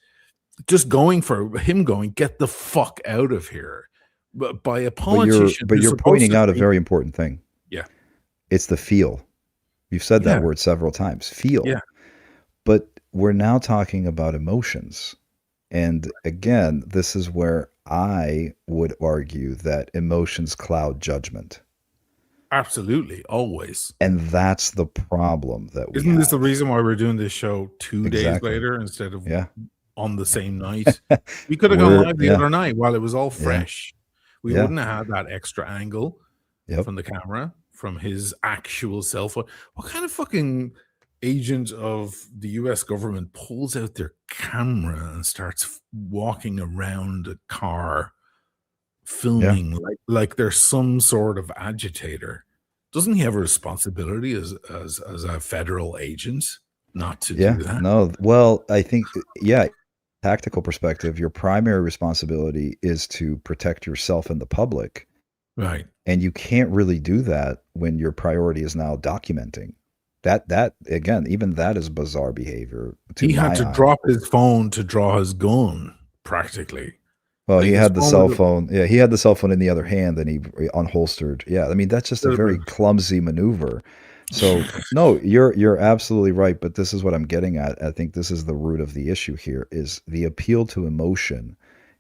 Just going for him, get the fuck out of here. But by a politician, but you're pointing out a very important thing. Yeah, it's the feel. You've said that word several times. Feel. Yeah, but we're now talking about emotions. And again, this is where I would argue that emotions cloud judgment. Absolutely, always. And that's the problem that we Isn't this the have. reason why we're doing this show 2 days Exactly. later instead of Yeah. on the same night? We could have gone live the other night while it was all fresh. We Yeah. wouldn't have had that extra angle Yep. from the camera, from his actual cell phone. What kind of fucking agent of the US government pulls out their camera and starts walking around a car filming like they're some sort of agitator? Doesn't he have a responsibility as a federal agent not to Yeah. do that? No. Well, I think, tactical perspective, your primary responsibility is to protect yourself and the public. Right. And you can't really do that when your priority is now documenting. That again, even that is bizarre behavior. He had to drop his phone to draw his gun, practically. Well, Like he his had the phone cell was a- phone. Yeah, he had the cell phone in the other hand, and he unholstered. Yeah, I mean that's just a very clumsy maneuver. So no, you're absolutely right. But this is what I'm getting at. I think this is the root of the issue here: is the appeal to emotion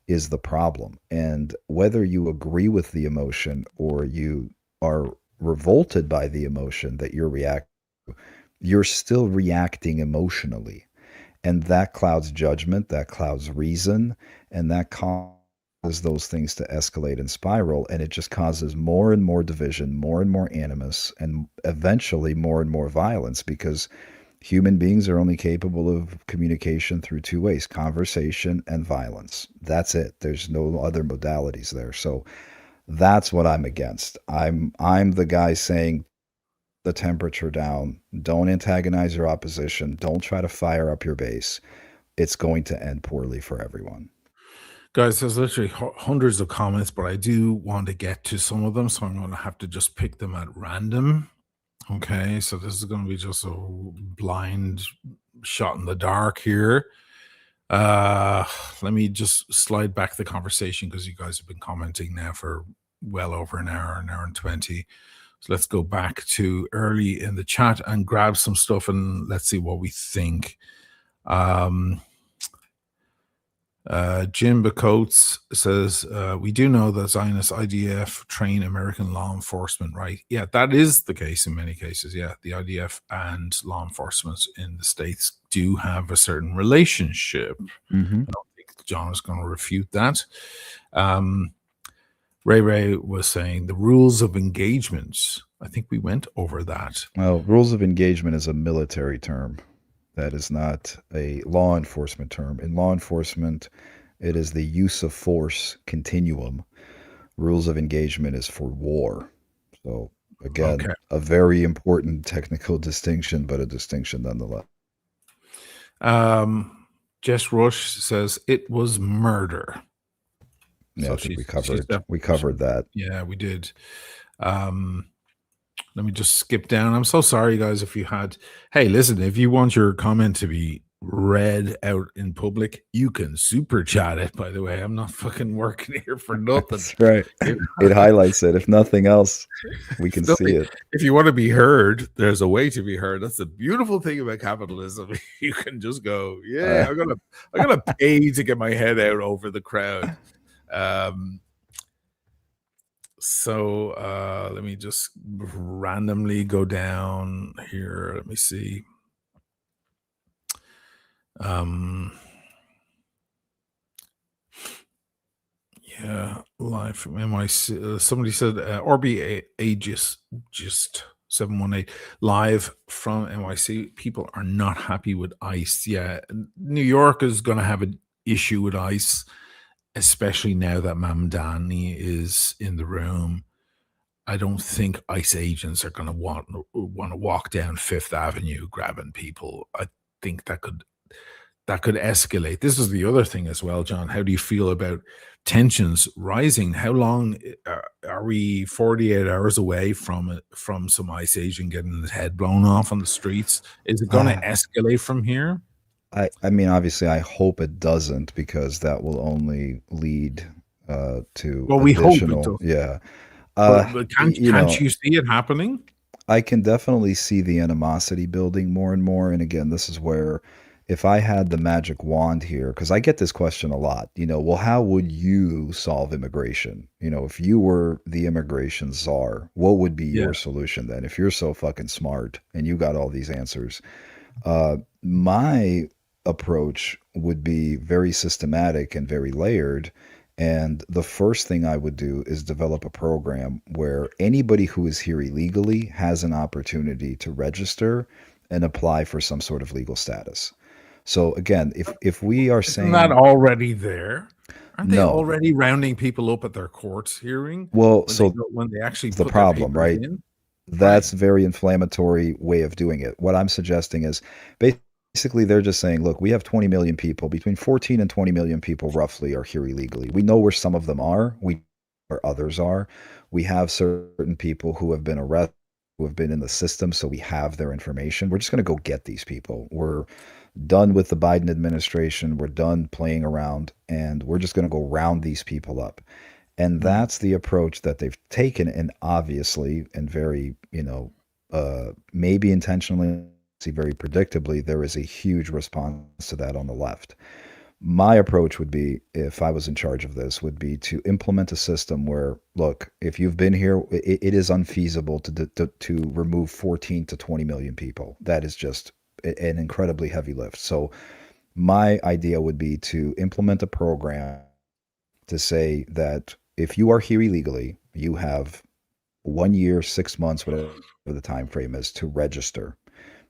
is the problem, and whether you agree with the emotion or you are revolted by the emotion that you're still reacting emotionally, and that clouds judgment, that clouds reason, and that causes those things to escalate and spiral, and it just causes more and more division, more and more animus, and eventually more and more violence, because human beings are only capable of communication through two ways: conversation and violence. That's it. There's no other modalities there. So that's what I'm against. I'm the guy saying the temperature down. Don't antagonize your opposition. Don't try to fire up your base. It's going to end poorly for everyone. Guys, there's literally hundreds of comments, but I do want to get to some of them, so I'm going to have to just pick them at random. Okay, so this is going to be just a blind shot in the dark here. Let me just slide back the conversation because you guys have been commenting now for well over an hour and 20. So let's go back to early in the chat and grab some stuff and let's see what we think. Jim Bacotes says, we do know that Zionist IDF train American law enforcement, right? Yeah, that is the case in many cases. Yeah, the IDF and law enforcement in the States do have a certain relationship. Mm-hmm. I don't think John is going to refute that. Ray was saying the rules of engagements. I think we went over that. Well, rules of engagement is a military term. That is not a law enforcement term. In law enforcement, it is the use of force continuum. Rules of engagement is for war. So again, a very important technical distinction, but a distinction nonetheless. Jess Rush says it was murder. Yeah, So I think we covered that. Yeah, we did. Let me just skip down. I'm so sorry, guys, if you had... Hey, listen, if you want your comment to be read out in public, you can super chat it, by the way. I'm not fucking working here for nothing. That's right. It highlights it. If nothing else, we can see it. If you want to be heard, there's a way to be heard. That's the beautiful thing about capitalism. You can just go, yeah, I'm gonna pay to get my head out over the crowd. So let me just randomly go down here. Let me see. Yeah, live from NYC. Somebody said Orby Aegis just 718 live from NYC. People are not happy with ICE. Yeah, New York is going to have an issue with ICE, especially now that Mamdani is in the room. I don't think ICE agents are going to want to walk down Fifth Avenue grabbing people. I think that could escalate. This is the other thing as well, John. How do you feel about tensions rising? How long are we? 48 hours away from some ICE agent getting his head blown off on the streets? Is it going to escalate from here? I mean, obviously, I hope it doesn't, because that will only lead to we hope it additional. does. Yeah. But can't you see it happening? I can definitely see the animosity building more and more. And again, this is where if I had the magic wand here, because I get this question a lot, well, how would you solve immigration? If you were the immigration czar, what would be Yeah. your solution then? If you're so fucking smart and you got all these answers, my approach would be very systematic and very layered. And the first thing I would do is develop a program where anybody who is here illegally has an opportunity to register and apply for some sort of legal status. So again, if we are Isn't that saying already there? Aren't they no, already rounding people up at their courts hearing well, when they so go, when they actually the put their problem, papers right? in? Right. That's a very inflammatory way of doing it. What I'm suggesting is basically they're just saying, look, we have 20 million people, between 14 and 20 million people roughly are here illegally. We know where some of them are, we know where others are. We have certain people who have been arrested, who have been in the system, so we have their information. We're just going to go get these people. We're done with the Biden administration. We're done playing around, and we're just going to go round these people up. And Mm. that's the approach that they've taken. And obviously, and very, maybe intentionally, very predictably, there is a huge response to that on the left. My approach would be, if I was in charge of this, would be to implement a system where, look, if you've been here, it is unfeasible to remove 14 to 20 million people. That is just an incredibly heavy lift. So my idea would be to implement a program to say that if you are here illegally, you have 1 year, 6 months, whatever the time frame is, to register.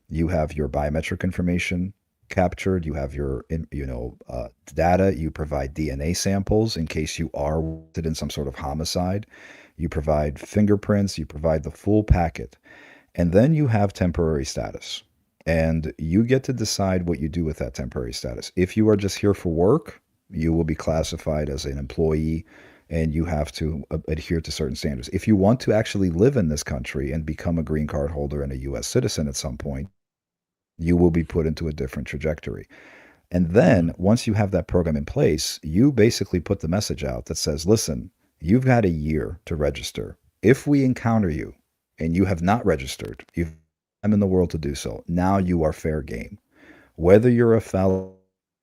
You have your biometric information captured. You have your, data. You provide DNA samples in case you are wanted in some sort of homicide. You provide fingerprints. You provide the full packet, and then you have temporary status. And you get to decide what you do with that temporary status. If you are just here for work, you will be classified as an employee and you have to adhere to certain standards. If you want to actually live in this country and become a green card holder and a US citizen at some point, you will be put into a different trajectory. And then once you have that program in place, you basically put the message out that says, listen, you've got a year to register. If we encounter you and you have not registered, you've time in the world to do so. Now you are fair game. Whether you're a fellow,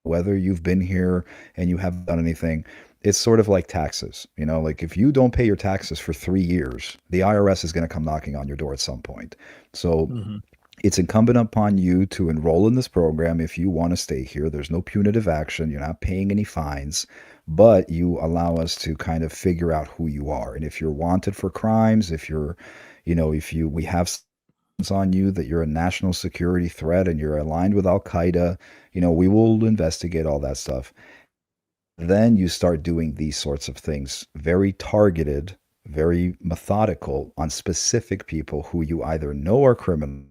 whether you've been here and you haven't done anything, it's sort of like taxes. Like if you don't pay your taxes for 3 years, the IRS is going to come knocking on your door at some point. So Mhm. it's incumbent upon you to enroll in this program if you want to stay here. There's no punitive action. You're not paying any fines, but you allow us to kind of figure out who you are. And if you're wanted for crimes, if you're, we have on you that you're a national security threat and you're aligned with Al Qaeda, we will investigate all that stuff. Then you start doing these sorts of things, very targeted, very methodical on specific people who you either know are criminal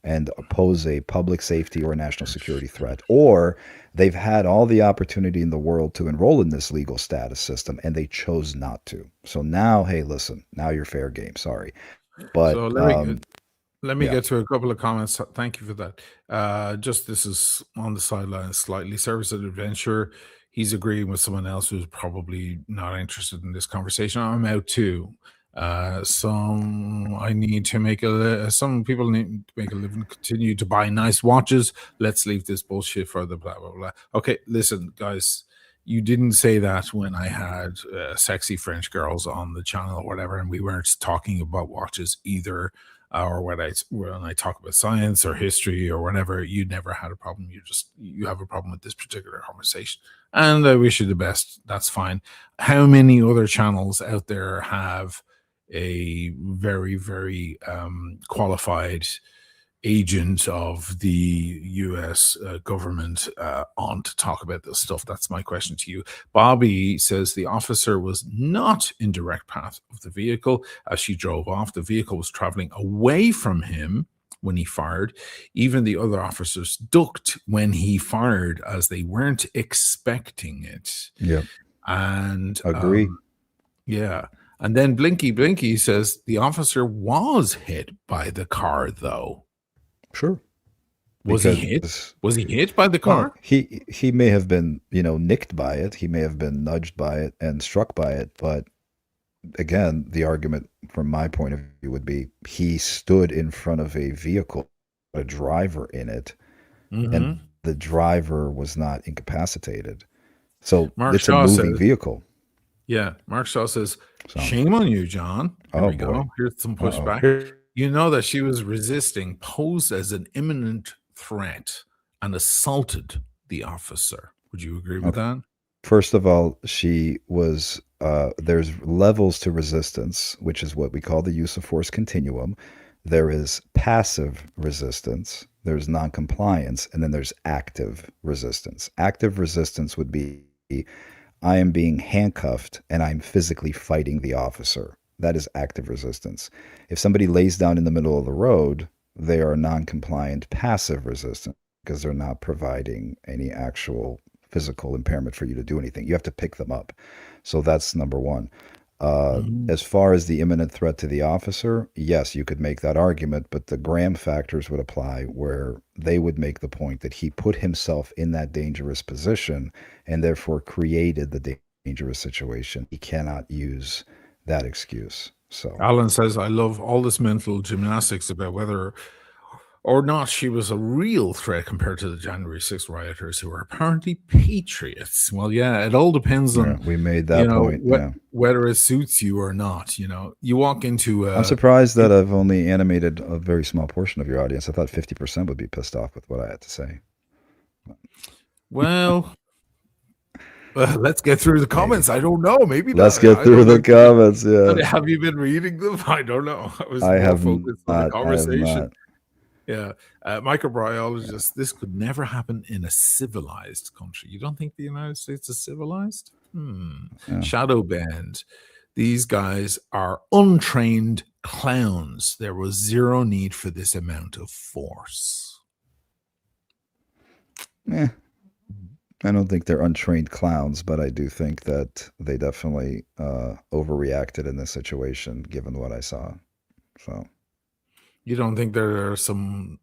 and pose a public safety or a national security threat, or they've had all the opportunity in the world to enroll in this legal status system and they chose not to. So now, hey, listen, now you're fair game. Sorry. But So let me yeah. get to a couple of comments. Thank you for that. Just this is on the sidelines slightly. Service and adventure. He's agreeing with someone else who's probably not interested in this conversation. I'm out too. Some people need to make a living, continue to buy nice watches. Let's leave this bullshit further. Blah blah blah. Okay, listen, guys. You didn't say that when I had sexy French girls on the channel or whatever, and we weren't talking about watches either, or when I talk about science or history or whatever. You never had a problem. You have a problem with this particular conversation, and I wish you the best. That's fine. How many other channels out there have a very very qualified agent of the US government on to talk about this stuff? That's my question to you. Bobby says the officer was not in direct path of the vehicle as she drove off. The vehicle was traveling away from him when he fired. Even the other officers ducked when he fired as they weren't expecting it. Yeah. And Agree. yeah. And then Blinky says the officer was hit by the car, though. Sure. Was he hit? Was he hit by the car? Well, he may have been, nicked by it. He may have been nudged by it and struck by it. But again, the argument from my point of view would be he stood in front of a vehicle, a driver in it, and the driver was not incapacitated. So Mark it's Shaw a moving says, vehicle. yeah, Mark Shaw says, So, shame on you, John. Here oh we boy. go. Here's some pushback. You know that she was resisting, posed as an imminent threat, and assaulted the officer. Would you agree with that? First of all, she was, there's levels to resistance, which is what we call the use of force continuum. There is passive resistance, there's noncompliance, and then there's active resistance. Active resistance would be I am being handcuffed and I'm physically fighting the officer. That is active resistance. If somebody lays down in the middle of the road, they are non-compliant passive resistance because they're not providing any actual physical impairment for you to do anything. You have to pick them up. So that's number one. As far as the imminent threat to the officer, yes, you could make that argument, but the Graham factors would apply where they would make the point that he put himself in that dangerous position and therefore created the dangerous situation. He cannot use that excuse. So Alan says, I love all this mental gymnastics about whether or not she was a real threat compared to the January 6th rioters who are apparently patriots. Well, yeah, it all depends on, we made that point. Whether it suits you or not. You walk into I'm surprised that I've only animated a very small portion of your audience. I thought 50% would be pissed off with what I had to say. Well, let's get through the comments. Maybe. I don't know. Maybe let's get through the comments. Yeah. Have you been reading them? I don't know. I have focused on the conversation. I have not. Yeah. Microbiologist, this could never happen in a civilized country. You don't think the United States is civilized? Yeah. Shadow Band. These guys are untrained clowns. There was zero need for this amount of force. Yeah. I don't think they're untrained clowns, but I do think that they definitely overreacted in this situation, given what I saw. So, you don't think there are some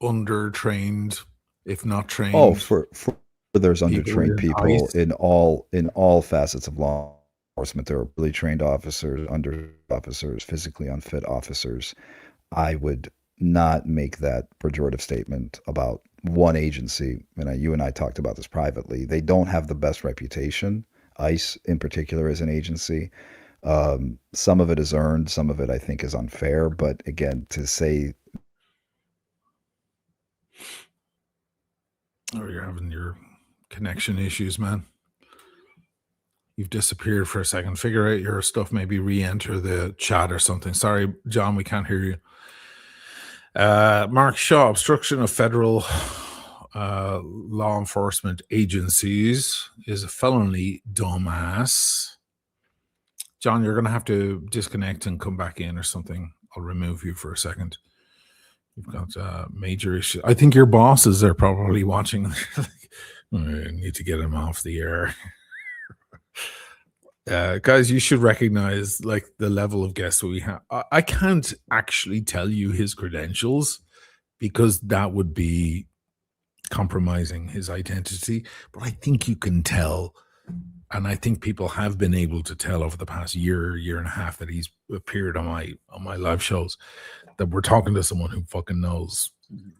undertrained, if not trained? Oh, for there's undertrained people in all facets of law enforcement. There are really trained officers, under officers, physically unfit officers. I would not make that pejorative statement about one agency. And you and I talked about this privately. They don't have the best reputation. ICE, in particular, as an agency. Some of it is earned. Some of it, I think, is unfair. But again, to say, oh, you're having your connection issues, man. You've disappeared for a second. Figure out your stuff. Maybe re-enter the chat or something. Sorry, John, we can't hear you. Mark Shaw, obstruction of federal law enforcement agencies is a felony, dumbass. John, you're going to have to disconnect and come back in or something. I'll remove you for a second. You've got major issues. I think your bosses are probably watching. I need to get him off the air. Guys, you should recognize like the level of guests we have. I can't actually tell you his credentials because that would be compromising his identity. But I think you can tell, and I think people have been able to tell over the past year and a half that he's appeared on my live shows, that we're talking to someone who fucking knows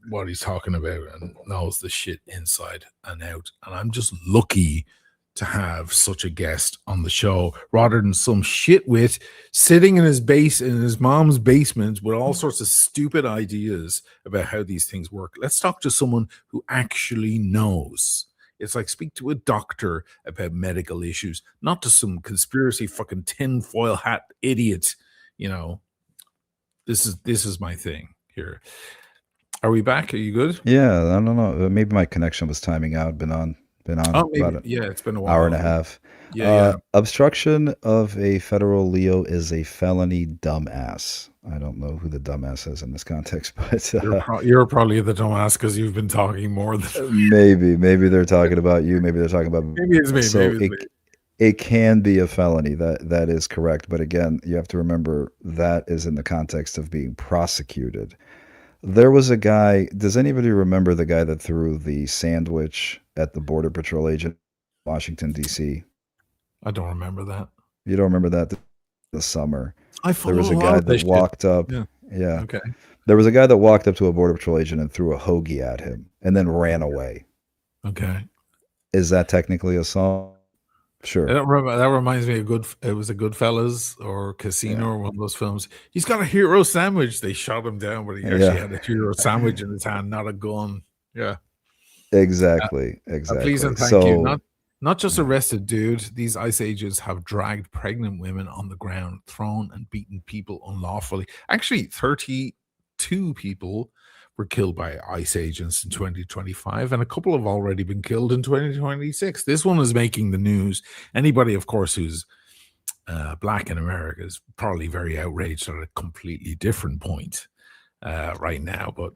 what he's talking about and knows the shit inside and out. And I'm just lucky to have such a guest on the show rather than some shitwit sitting in his mom's basement with all sorts of stupid ideas about how these things work. Let's talk to someone who actually knows. It's like speak to a doctor about medical issues, not to some conspiracy fucking tinfoil hat idiot. This is my thing here. Are we back? Are you good? Yeah, I don't know. Maybe my connection was timing out. Been on about it's been a while. Hour and a half. Obstruction of a federal Leo is a felony, dumbass. I don't know who the dumbass is in this context, but you're probably the dumbass because you've been talking more than maybe they're talking about you. Maybe they're talking about maybe it's me. So it can be a felony. That is correct. But again, you have to remember that is in the context of being prosecuted. There was a guy. Does anybody remember the guy that threw the sandwich at the Border Patrol agent in Washington, D.C.? I don't remember that. You don't remember that? The summer. There was a guy that walked up. Yeah. Okay. There was a guy that walked up to a Border Patrol agent and threw a hoagie at him and then ran away. Okay. Is that technically assault? Sure. That reminds me of it was a Goodfellas or Casino Yeah. or one of those films. He's got a hero sandwich. They shot him down, but he actually Yeah. had a hero sandwich in his hand, not a gun. Yeah. Exactly. Please Exactly. and thank you. So Not just yeah. arrested, dude. These ICE agents have dragged pregnant women on the ground, thrown and beaten people unlawfully. Actually, 32 people were killed by ICE agents in 2025, and a couple have already been killed in 2026. This one is making the news. Anybody, of course, who's black in America is probably very outraged at a completely different point right now. But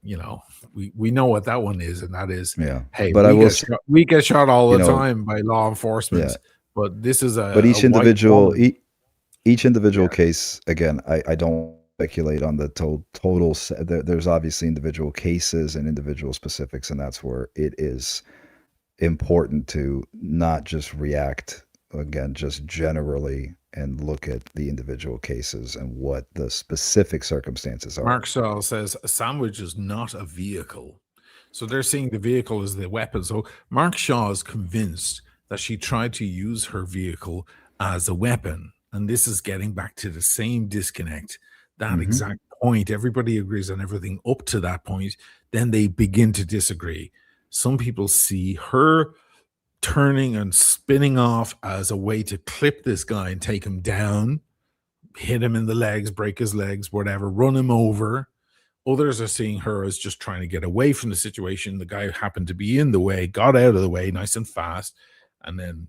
we know what that one is, and that is, Yeah. hey, But I will say, we get shot all you the know, time by law enforcement. yeah. But this is But a each white individual woman. each individual Yeah. case, again, I don't speculate on the total there's obviously individual cases and individual specifics, and that's where it is important to not just react again just generally and look at the individual cases and what the specific circumstances are. Mark Shaw says a sandwich is not a vehicle. So they're seeing the vehicle as the weapon. So Mark Shaw is convinced that she tried to use her vehicle as a weapon. And this is getting back to the same disconnect, that Mhm. exact point. Everybody agrees on everything up to that point. Then they begin to disagree. Some people see her turning and spinning off as a way to clip this guy and take him down, hit him in the legs, break his legs, whatever, run him over. Others are seeing her as just trying to get away from the situation. The guy happened to be in the way, got out of the way nice and fast, and then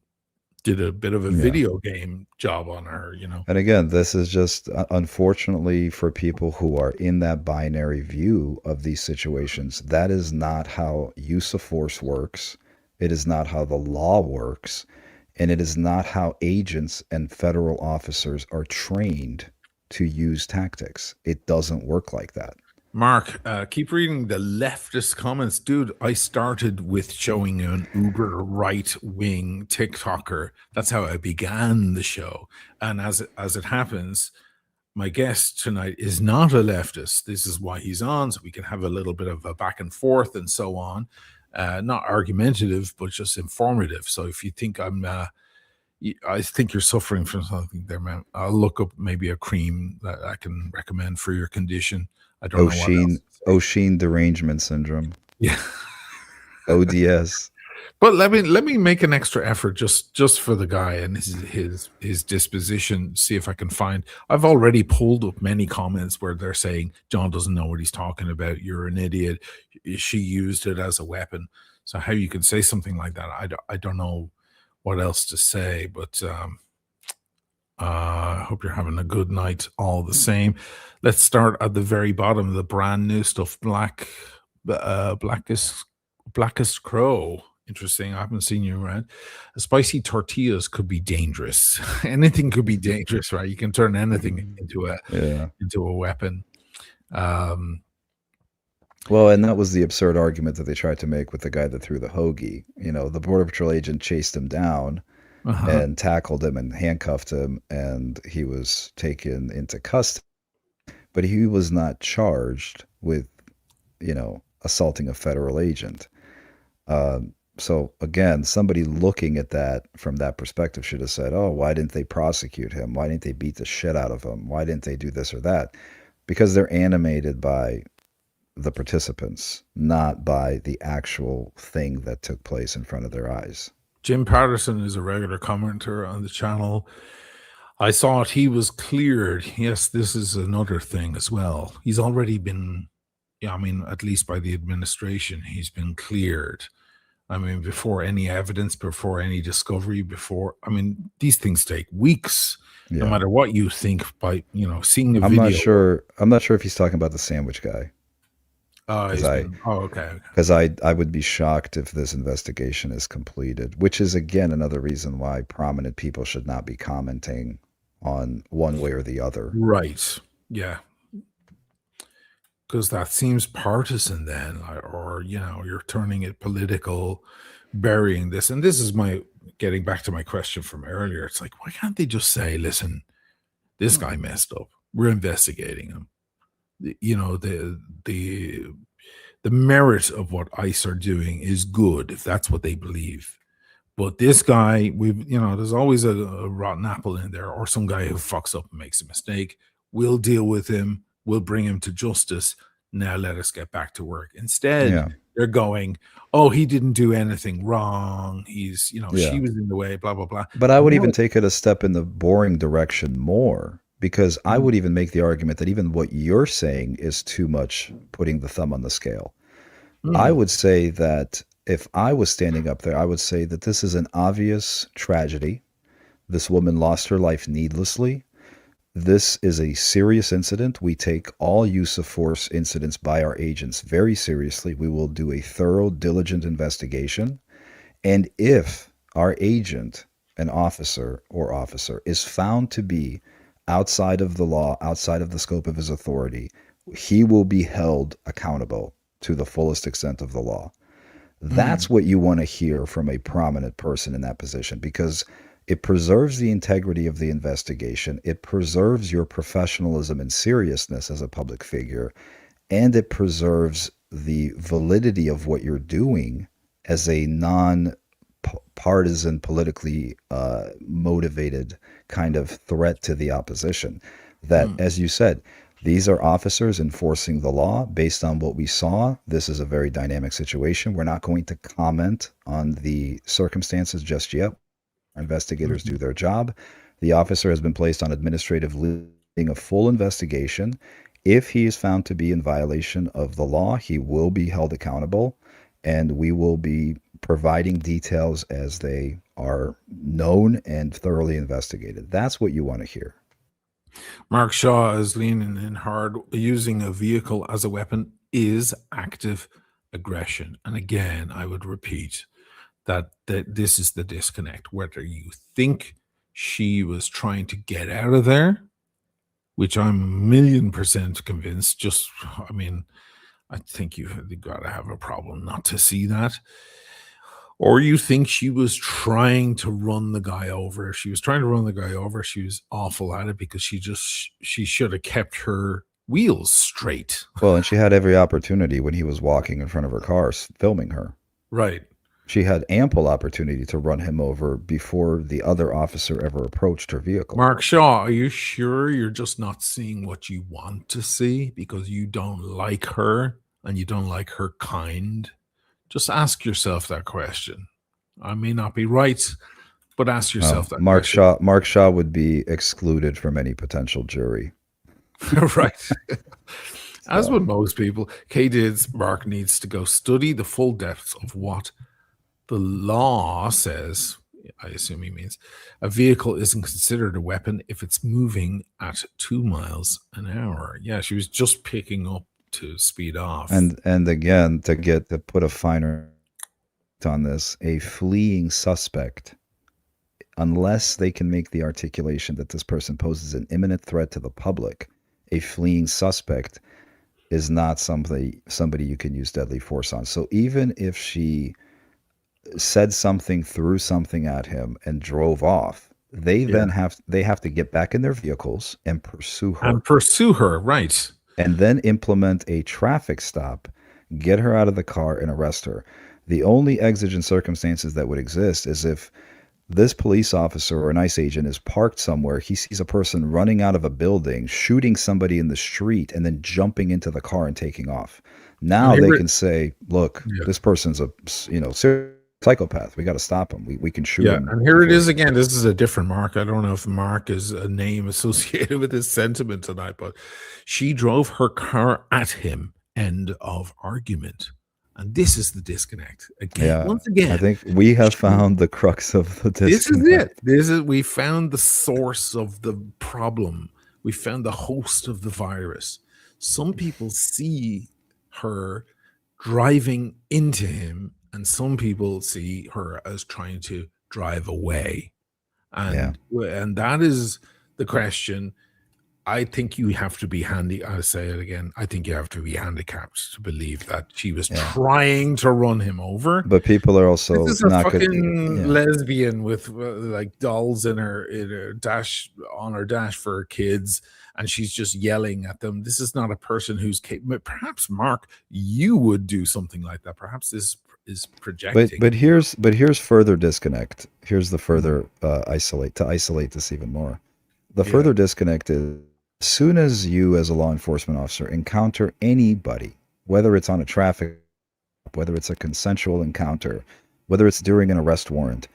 did a bit of a Yeah. video game job on her, And again, this is just unfortunately for people who are in that binary view of these situations, that is not how use of force works. It is not how the law works. And it is not how agents and federal officers are trained to use tactics. It doesn't work like that. Mark, keep reading the leftist comments. Dude, I started with showing an uber right-wing TikToker. That's how I began the show. And as it happens, my guest tonight is not a leftist. This is why he's on, so we can have a little bit of a back and forth and so on. Not argumentative, but just informative. So if you think I think you're suffering from something there, man, I'll look up maybe a cream that I can recommend for your condition. I don't know what else. Osheen derangement syndrome. Yeah. ODS. But let me make an extra effort just for the guy and his disposition. See if I can find. I've already pulled up many comments where they're saying John doesn't know what he's talking about. You're an idiot. She used it as a weapon. So how you can say something like that? I don't know what else to say. But I hope you're having a good night all the same. Let's start at the very bottom. The brand new stuff. Blackest Crow. Interesting. I haven't seen you around. Spicy tortillas could be dangerous. Anything could be dangerous, right? You can turn anything into a weapon. Well, and that was the absurd argument that they tried to make with the guy that threw the hoagie. The Border Patrol agent chased him down and tackled him and handcuffed him, and he was taken into custody. But he was not charged with, assaulting a federal agent. So again, somebody looking at that from that perspective should have said, oh, why didn't they prosecute him? Why didn't they beat the shit out of him? Why didn't they do this or that? Because they're animated by the participants, not by the actual thing that took place in front of their eyes. Jim Patterson is a regular commenter on the channel. I thought he was cleared. Yes, this is another thing as well. He's already been, at least by the administration, he's been cleared. Before any evidence, before any discovery, these things take weeks, no matter what you think by, seeing a video. I'm not sure if he's talking about the sandwich guy. Okay. Because I would be shocked if this investigation is completed, which is, again, another reason why prominent people should not be commenting on one way or the other. Right. Yeah. Because that seems partisan then, or, you're turning it political, burying this. And this is getting back to my question from earlier. It's like, why can't they just say, listen, this guy messed up. We're investigating him. the merit of what ICE are doing is good if that's what they believe. But this guy, there's always a rotten apple in there, or some guy who fucks up and makes a mistake. We'll deal with him. We'll bring him to justice. Now let us get back to work. Instead, Yeah. they're going, oh, he didn't do anything wrong. He's, Yeah. she was in the way, blah, blah, blah. But I would even No. take it a step in the boring direction more, because I would even make the argument that even what you're saying is too much putting the thumb on the scale. I would say that if I was standing up there, I would say that this is an obvious tragedy. This woman lost her life needlessly. This is a serious incident. We take all use of force incidents by our agents very seriously. We will do a thorough, diligent investigation. And if our agent, an officer or officer, is found to be outside of the law, outside of the scope of his authority, he will be held accountable to the fullest extent of the law. That's what you want to hear from a prominent person in that position, because it preserves the integrity of the investigation. It preserves your professionalism and seriousness as a public figure, and it preserves the validity of what you're doing as a non-partisan, politically motivated kind of threat to the opposition. That, as you said, these are officers enforcing the law based on what we saw. This is a very dynamic situation. We're not going to comment on the circumstances just yet. Our investigators do their job. The officer has been placed on administrative leave, a full investigation. If he is found to be in violation of the law, he will be held accountable, and we will be providing details as they are known and thoroughly investigated. That's what you want to hear. Mark Shaw is leaning in hard. Using a vehicle as a weapon is active aggression. And again, I would repeat that this is the disconnect. Whether you think she was trying to get out of there, which I'm 1,000,000% convinced, I think you've got to have a problem not to see that. Or you think she was trying to run the guy over. If she was trying to run the guy over, she was awful at it, because she should have kept her wheels straight. Well, and she had every opportunity when he was walking in front of her car, filming her. Right. She had ample opportunity to run him over before the other officer ever approached her vehicle. Mark Shaw, are you sure you're just not seeing what you want to see because you don't like her and you don't like her kind? Just ask yourself that question. I may not be right, but ask yourself that question. Mark Shaw would be excluded from any potential jury. Right. As would most people. Mark needs to go study the full depths of what the law says. I assume he means a vehicle isn't considered a weapon if it's moving at 2 miles an hour. Yeah, she was just picking up to speed off. And again, to put a finer on this, a fleeing suspect, unless they can make the articulation that this person poses an imminent threat to the public, a fleeing suspect is not somebody you can use deadly force on. So even if she said something, threw something at him, and drove off, they have to get back in their vehicles and pursue her. Right. And then implement a traffic stop, get her out of the car, and arrest her. The only exigent circumstances that would exist is if this police officer or an ICE agent is parked somewhere, he sees a person running out of a building, shooting somebody in the street, and then jumping into the car and taking off. Now they can say, look, this person's a psychopath. We got to stop him. We can shoot him. And here it is again. This is a different Mark. I don't know if Mark is a name associated with his sentiment tonight, but she drove her car at him. End of argument. And this is the disconnect. Again, once again, I think we have found the crux of the disconnect. This is it. We found the source of the problem. We found the host of the virus. Some people see her driving into him, and some people see her as trying to drive away. And that is the question. I think you have to be handy. I'll say it again. I think you have to be handicapped to believe that she was trying to run him over. But people are also This is a not fucking good. lesbian with like dolls in her dash on her dash for her kids, and she's just yelling at them. This is not a person who's capable. Perhaps Mark, you would do something like that. Perhaps this is projecting. But here's further disconnect. Here's the further isolate this even more. The further disconnect is, as soon as you as a law enforcement officer encounter anybody, whether it's on a traffic, whether it's a consensual encounter, whether it's during an arrest warrant,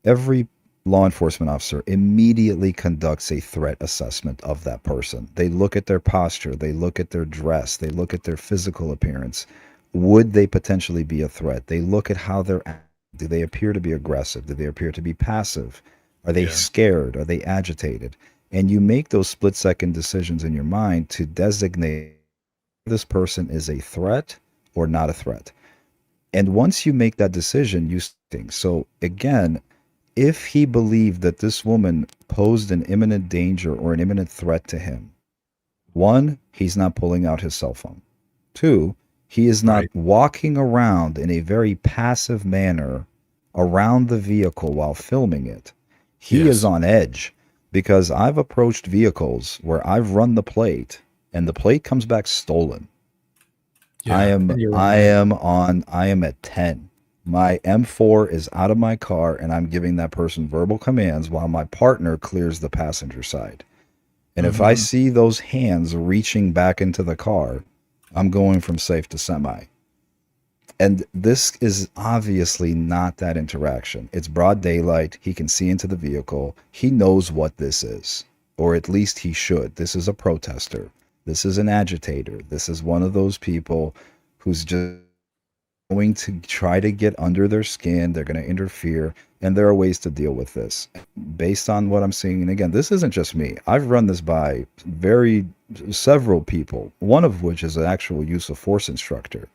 every law enforcement officer immediately conducts a threat assessment of that person. They look at their posture, they look at their dress, they look at their physical appearance. Would they potentially be a threat? They look at how they're acting. Do they appear to be aggressive? Do they appear to be passive? Are they scared? Are they agitated? And you make those split-second decisions in your mind to designate this person is a threat or not a threat. And once you make that decision, you think. So again, if he believed that this woman posed an imminent danger or an imminent threat to him, one, he's not pulling out his cell phone. Two, he is not walking around in a very passive manner around the vehicle while filming it. He is on edge, because I've approached vehicles where I've run the plate and the plate comes back stolen. I am at 10. My M4 is out of my car and I'm giving that person verbal commands while my partner clears the passenger side. And if I see those hands reaching back into the car, I'm going from safe to semi. And this is obviously not that interaction. It's broad daylight. He can see into the vehicle. He knows what this is, or at least he should. This is a protester. This is an agitator. This is one of those people who's just going to try to get under their skin. They're going to interfere. And there are ways to deal with this. Based on what I'm seeing, and again, this isn't just me. I've run this by several people, one of which is an actual use of force instructor,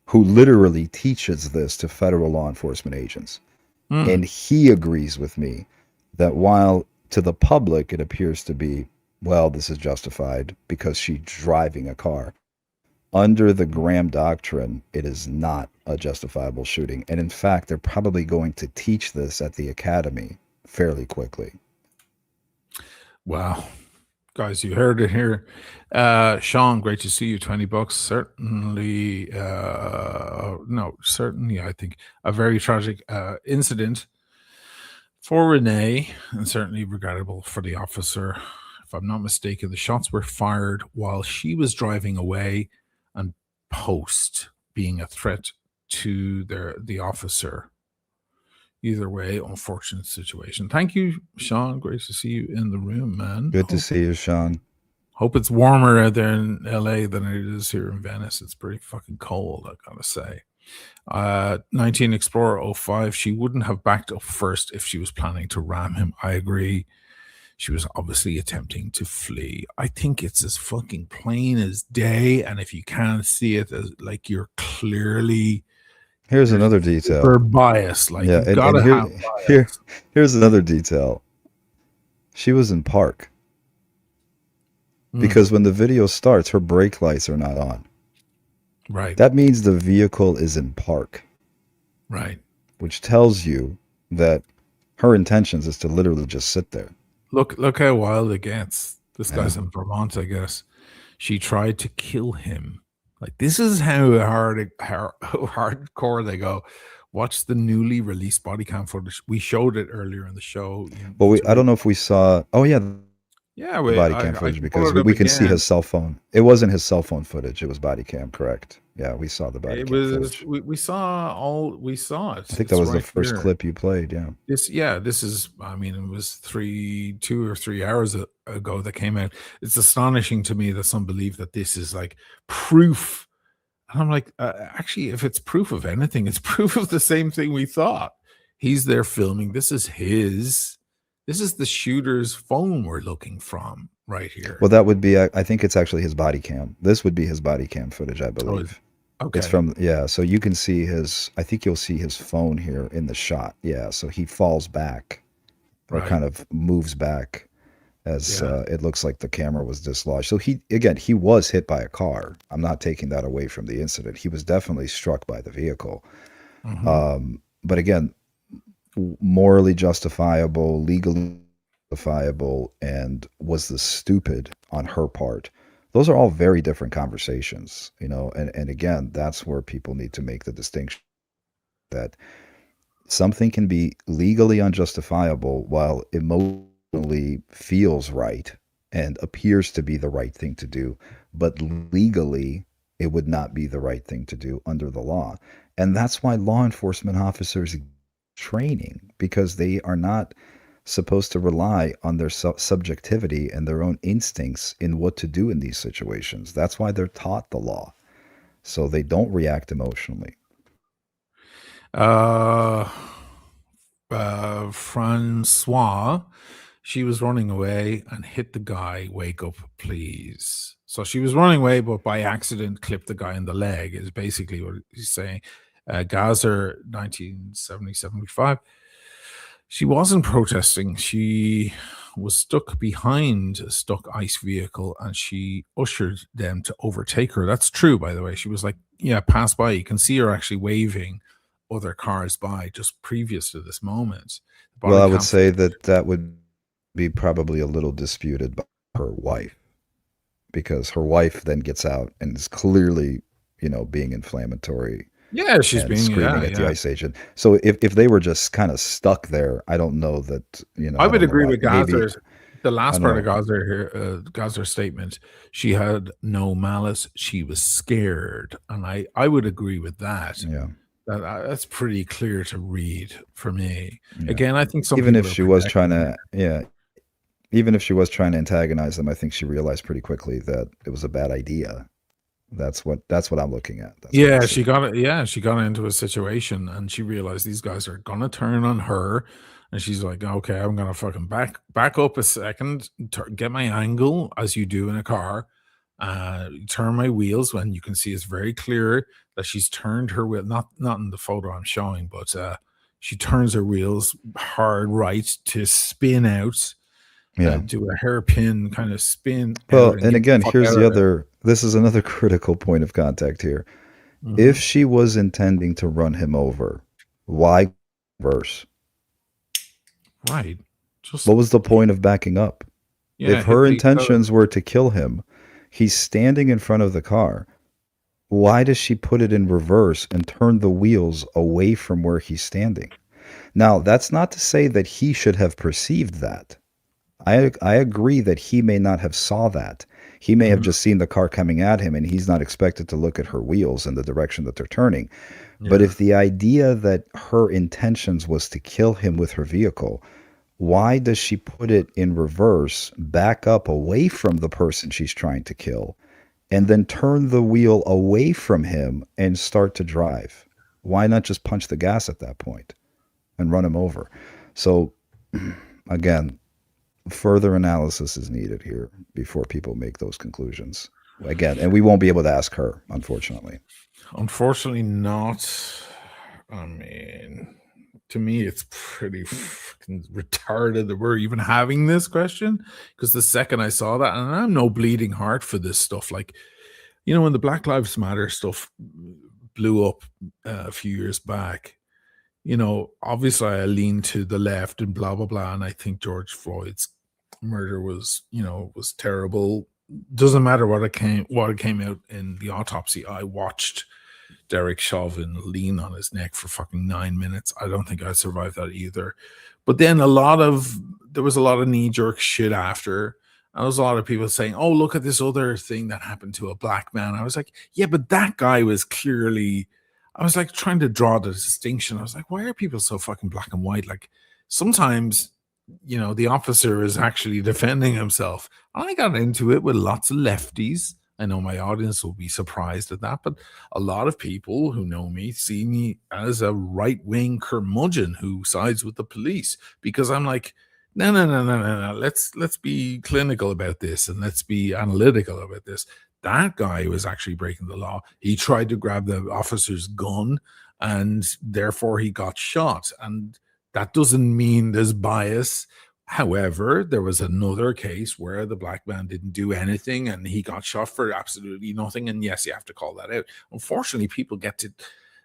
who literally teaches this to federal law enforcement agents. And he agrees with me that while to the public it appears to be, well, this is justified because she's driving a car, under the Graham doctrine, it is not a justifiable shooting. And in fact, they're probably going to teach this at the academy fairly quickly. Wow. Guys, you heard it here. Sean, great to see you. $20. Certainly, I think a very tragic incident for Renee, and certainly regrettable for the officer. If I'm not mistaken, the shots were fired while she was driving away and post being a threat to the officer. Either way, unfortunate situation. Thank you, Sean. Great to see you in the room, man. Good to see you, Sean. Hope it's warmer out there in LA than it is here in Venice. It's pretty fucking cold, I gotta say. 19 Explorer 05, she wouldn't have backed up first if she was planning to ram him. I agree. She was obviously attempting to flee. I think it's as fucking plain as day, and if you can't see it, as like you're clearly... Here's another detail. For bias, like you gotta have bias. Here's another detail. She was in park. Because when the video starts, her brake lights are not on. Right. That means the vehicle is in park. Right. Which tells you that her intentions is to literally just sit there. Look how wild it gets. This guy's in Vermont, I guess. She tried to kill him. Like, this is how hardcore they go. Watch the newly released body cam footage. We showed it earlier in the show. But I don't know if we saw. Oh yeah, body cam I footage, because we can see his cell phone. It wasn't his cell phone footage. It was body cam. Correct. Yeah, we saw the body cam footage. We saw it. I think that was the first clip you played. Yeah. This is. I mean, it was 2 or 3 hours ago that came out. It's astonishing to me that some believe that this is like proof. And I'm like, actually, if it's proof of anything, it's proof of the same thing we thought. He's there filming. This is the shooter's phone we're looking from right here. Well, that would be, I think it's actually his body cam. This would be his body cam footage, I believe. Okay. It's from, so you can see I think you'll see his phone here in the shot. Yeah, so he falls back or kind of moves back. as Yeah. it looks like the camera was dislodged. So he was hit by a car. I'm not taking that away from the incident. He was definitely struck by the vehicle. But again, morally justifiable, legally justifiable, and was this stupid on her part? Those are all very different conversations, and again, that's where people need to make the distinction that something can be legally unjustifiable while emotionally feels right and appears to be the right thing to do, but legally it would not be the right thing to do under the law. And that's why law enforcement officers training, because they are not supposed to rely on their subjectivity and their own instincts in what to do in these situations. That's why they're taught the law, so they don't react emotionally. Francois, she was running away and hit the guy. Wake up, please. So she was running away, but by accident clipped the guy in the leg, is basically what he's saying. Gazer, 1970-75. She wasn't protesting. She was stuck behind a stuck ICE vehicle and she ushered them to overtake her. That's true, by the way. She was like, yeah, pass by. You can see her actually waving other cars by just previous to this moment. Well, I would say that would be probably a little disputed by her wife, because her wife then gets out and is clearly, being inflammatory. Yeah, she's being screaming at the ICE agent. So if they were just kind of stuck there, I don't know that, I would agree with Gazer. The last part of Gazer here, Gazer's statement, she had no malice. She was scared. And I would agree with that. Yeah. That's pretty clear to read for me. Yeah. Again, I think even if she was trying to, even if she was trying to antagonize them, I think she realized pretty quickly that it was a bad idea. That's what I'm looking at. She got it. She got into a situation and she realized these guys are gonna turn on her, and she's like, "Okay, I'm gonna fucking back up a second, get my angle as you do in a car, turn my wheels." When you can see it's very clear that she's turned her wheel, not in the photo I'm showing, but she turns her wheels hard right to spin out. Do a hairpin kind of spin. Well, and again, here's this is another critical point of contact here. Mm-hmm. If she was intending to run him over, why reverse? Right. What was the point of backing up? If her intentions were to kill him, he's standing in front of the car. Why does she put it in reverse and turn the wheels away from where he's standing? Now, that's not to say that he should have perceived that. I agree that he may not have saw that. He may have just seen the car coming at him and he's not expected to look at her wheels in the direction that they're turning. Yeah. But if the idea that her intentions was to kill him with her vehicle, why does she put it in reverse, back up away from the person she's trying to kill, and then turn the wheel away from him and start to drive? Why not just punch the gas at that point and run him over? So, again, further analysis is needed here before people make those conclusions. Again, and we won't be able to ask her, unfortunately. Unfortunately not. I mean, to me, it's pretty fucking retarded that we're even having this question, because the second I saw that, and I'm no bleeding heart for this stuff, like, when the Black Lives Matter stuff blew up a few years back, obviously I lean to the left and blah, blah, blah. And I think George Floyd's murder was terrible. Doesn't matter what it came out in the autopsy. I watched Derek Chauvin lean on his neck for fucking 9 minutes. I don't think I'd survive that either. But then there was a lot of knee-jerk shit after. And there was a lot of people saying, oh, look at this other thing that happened to a black man. I was like, yeah, but that guy was clearly... I was like trying to draw the distinction. I was like, why are people so fucking black and white? Like, sometimes, the officer is actually defending himself. I got into it with lots of lefties. I know my audience will be surprised at that, but a lot of people who know me see me as a right-wing curmudgeon who sides with the police, because I'm like, no. Let's be clinical about this and let's be analytical about this. That guy was actually breaking the law. He tried to grab the officer's gun and therefore he got shot. And that doesn't mean there's bias. However, there was another case where the black man didn't do anything and he got shot for absolutely nothing. And yes, you have to call that out. Unfortunately, people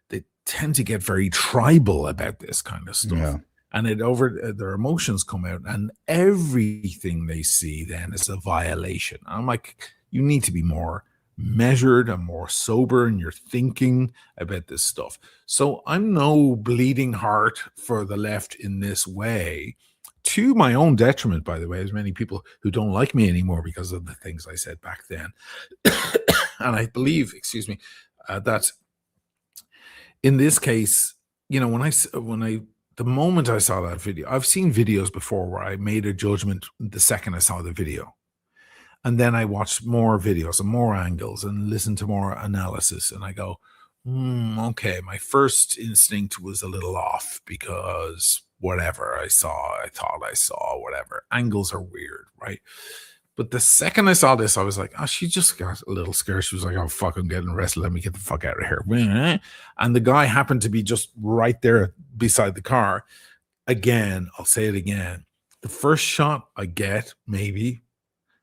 they tend to get very tribal about this kind of stuff. Yeah. And their emotions come out, and everything they see then is a violation. I'm like, you need to be more measured and more sober in your thinking about this stuff. So I'm no bleeding heart for the left in this way, to my own detriment, by the way. There's many people who don't like me anymore because of the things I said back then. And I believe, that in this case, the moment I saw that video, I've seen videos before where I made a judgment the second I saw the video. And then I watched more videos and more angles and listened to more analysis. And I go, okay, my first instinct was a little off because whatever I thought I saw, whatever. Angles are weird, right? But the second I saw this, I was like, she just got a little scared. She was like, oh, fuck, I'm getting arrested. Let me get the fuck out of here. And the guy happened to be just right there beside the car. Again, I'll say it again. The first shot I get, maybe.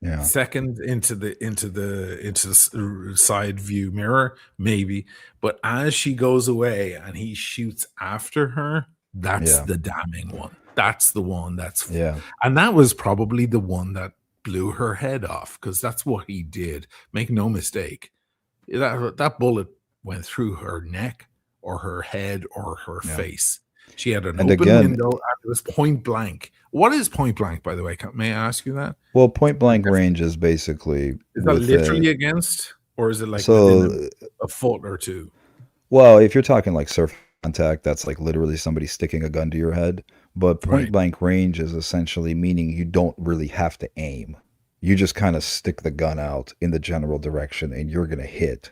Yeah. Second into the side view mirror, maybe. But as she goes away and he shoots after her, that's the damning one. That's the one and that was probably the one that blew her head off, because that's what he did. Make no mistake. That bullet went through her neck or her head or her face. She had an open window, and it was point blank. What is point blank, by the way? May I ask you that? Well, point blank range is basically... Is that literally against, or is it like within a foot or two? Well, if you're talking like surf contact, that's like literally somebody sticking a gun to your head. But point blank range is essentially meaning you don't really have to aim. You just kind of stick the gun out in the general direction and you're going to hit.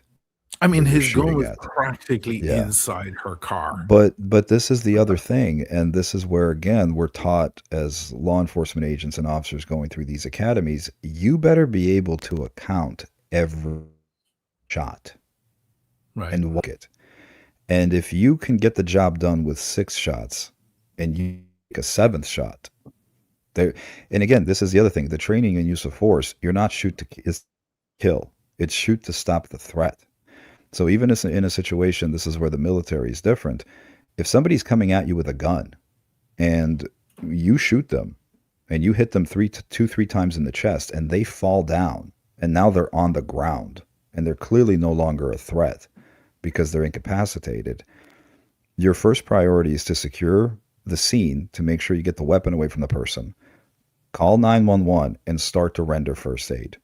I mean, his gun was practically inside her car. But this is the other thing. And this is where, again, we're taught as law enforcement agents and officers going through these academies, you better be able to account every shot and walk it. And if you can get the job done with 6 shots and you take a 7th shot, there, and again, this is the other thing, the training and use of force, you're not shoot to kill, it's shoot to stop the threat. So even in a situation, this is where the military is different. If somebody's coming at you with a gun and you shoot them and you hit them 3 times in the chest and they fall down and now they're on the ground and they're clearly no longer a threat because they're incapacitated, your first priority is to secure the scene to make sure you get the weapon away from the person. Call 911 and start to render first aid.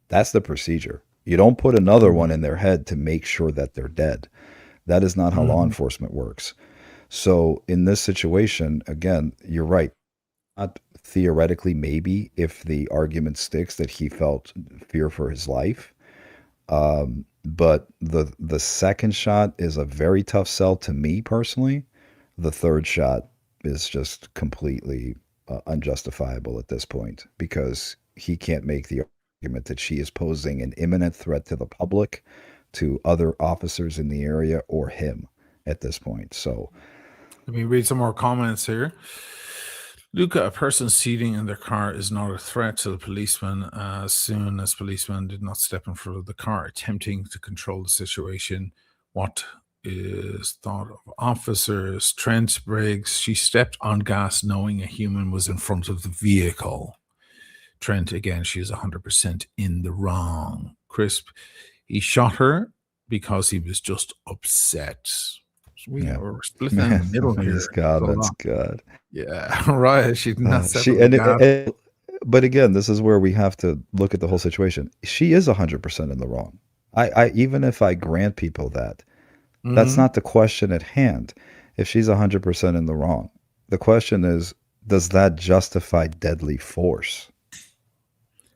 That's the procedure. You don't put another one in their head to make sure that they're dead. That is not how law enforcement works. So in this situation, again, you're right. Not theoretically, maybe if the argument sticks that he felt fear for his life. But the second shot is a very tough sell to me personally. The third shot is just completely unjustifiable at this point because he can't make the argument that she is posing an imminent threat to the public, to other officers in the area, or him at this point. So let me read some more comments here. Luca, a person seating in their car is not a threat to the policeman as soon as policeman did not step in front of the car, attempting to control the situation. What is thought of officers? Trent Briggs, she stepped on gas knowing a human was in front of the vehicle. Trent, again, she is 100% in the wrong. Crisp, he shot her because he was just upset. We were split in the middle here. That's God. Yeah, right. She did not but again, this is where we have to look at the whole situation. She is 100% in the wrong. I even if I grant people that, that's not the question at hand. If she's 100% in the wrong, the question is, does that justify deadly force?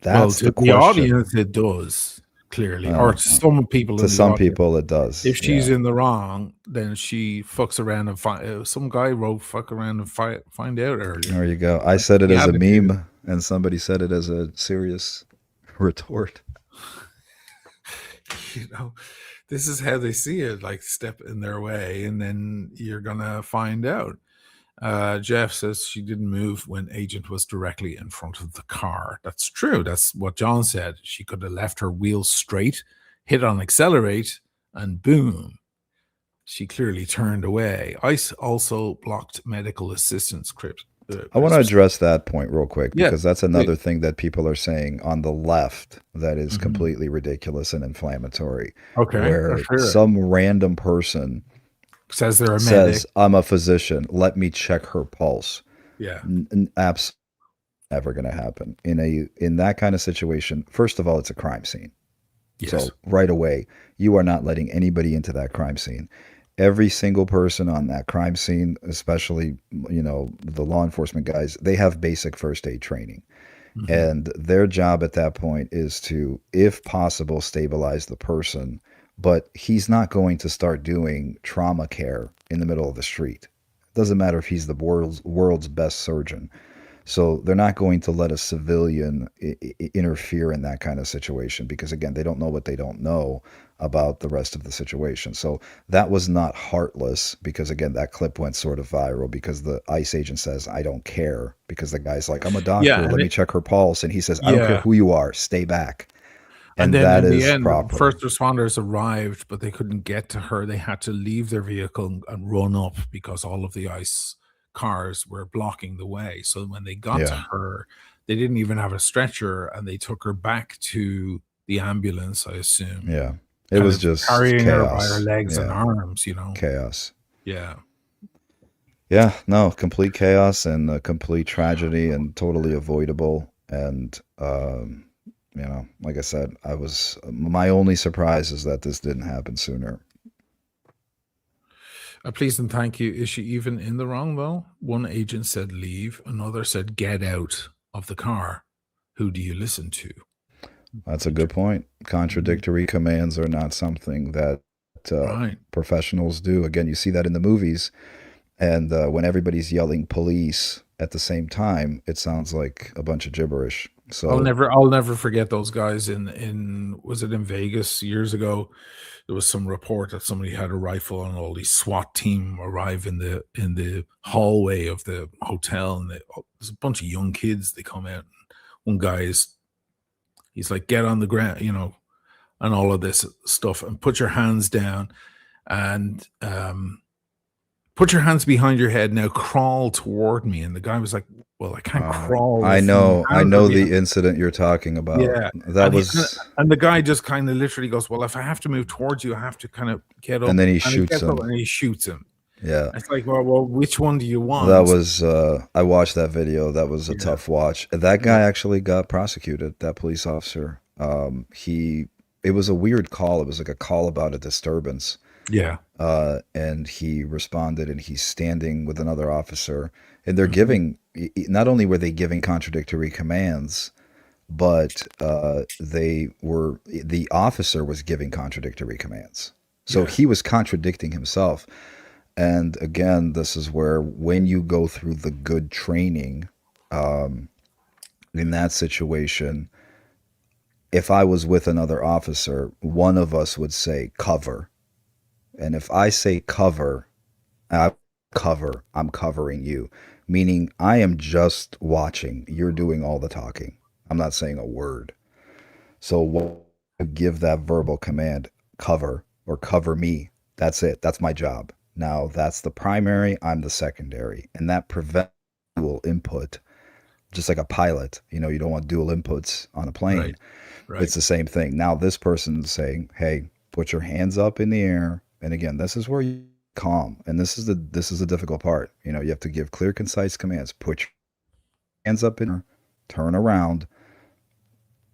That's the question. The audience, it does. Clearly, or to some people. To some people, it does. If she's in the wrong, then she fucks around and find. Some guy wrote "fuck around and find out" earlier. There you go. I said it as a meme, and somebody said it as a serious retort. You know, this is how they see it. Like, step in their way, and then you're gonna find out. Jeff says she didn't move when agent was directly in front of the car. That's true. That's what John said. She could have left her wheels straight, hit on accelerate, and boom. She clearly turned away. ICE also blocked medical assistance. I want to address that point real quick Yeah, because that's another please. thing that people are saying on the left that is completely ridiculous and inflammatory. Okay, Where let's hear it. some random person Says they're a medic. says, "I'm a physician. Let me check her pulse." Yeah. Absolutely never going to happen in that kind of situation. First of all, it's a crime scene. Yes. So right away, you are not letting anybody into that crime scene. Every single person on that crime scene, especially, the law enforcement guys, they have basic first aid training. And their job at that point is to, if possible, stabilize the person. But he's not going to start doing trauma care in the middle of the street. It doesn't matter if he's the world's best surgeon. So they're not going to let a civilian interfere in that kind of situation because, again, they don't know what they don't know about the rest of the situation. So that was not heartless because, again, that clip went sort of viral because the ICE agent says, "I don't care," because the guy's like, "I'm a doctor. Yeah, Let me check her pulse." And he says, "I don't care yeah. who you are. Stay back." And And then that in the is end, proper. first responders arrived, but they couldn't get to her. They had to leave their vehicle and run up because all of the ICE cars were blocking the way. So when they got to Yeah. her, they didn't even have a stretcher, and they took her back to the ambulance, I assume. Yeah. It Kind was of just carrying her by her chaos. legs and Yeah. arms, Chaos. Yeah. Yeah, no, complete chaos and a complete tragedy and totally avoidable. And, like I said, my only surprise is that this didn't happen sooner. Please and thank you. Is she even in the wrong, though? One agent said leave. Another said get out of the car. Who do you listen to? That's a good point. Contradictory commands are not something that Right. professionals do. Again, you see that in the movies. And when everybody's yelling police at the same time, it sounds like a bunch of gibberish. So I'll never forget those guys in was it in Vegas years ago? There was some report that somebody had a rifle and all these SWAT team arrive in the hallway of the hotel, and there's a bunch of young kids. They come out. One guy he's like, get on the ground, and all of this stuff, and put your hands down, and put your hands behind your head. Now crawl toward me. And the guy was like, well, I can't crawl. I with know my hands on me." the incident you're talking about. Yeah. That was, And the guy just kind of literally goes, well, if I have to move towards you, I have to kind of get up. And then he he shoots gets up him. and he shoots him. yeah. It's like, well, which one do you want? That was, I watched that video. That was a tough watch. That guy actually got prosecuted, that police officer. It was a weird call. It was like a call about a disturbance. Yeah. And he responded, and he's standing with another officer, and they're giving, not only were they giving contradictory commands, but the officer was giving contradictory commands. So he was contradicting himself. And again, this is where when you go through the good training, in that situation, if I was with another officer, one of us would say cover. And if I say cover, I'm covering you, meaning I am just watching. You're doing all the talking. I'm not saying a word. So we'll give that verbal command, cover or cover me. That's it. That's my job. Now that's the primary. I'm the secondary. And that prevents dual input, just like a pilot. You don't want dual inputs on a plane. Right. It's the same thing. Now this person's saying, hey, put your hands up in the air. And again, this is where you calm. And this is the difficult part. You have to give clear, concise commands. Put your hands up in, turn around.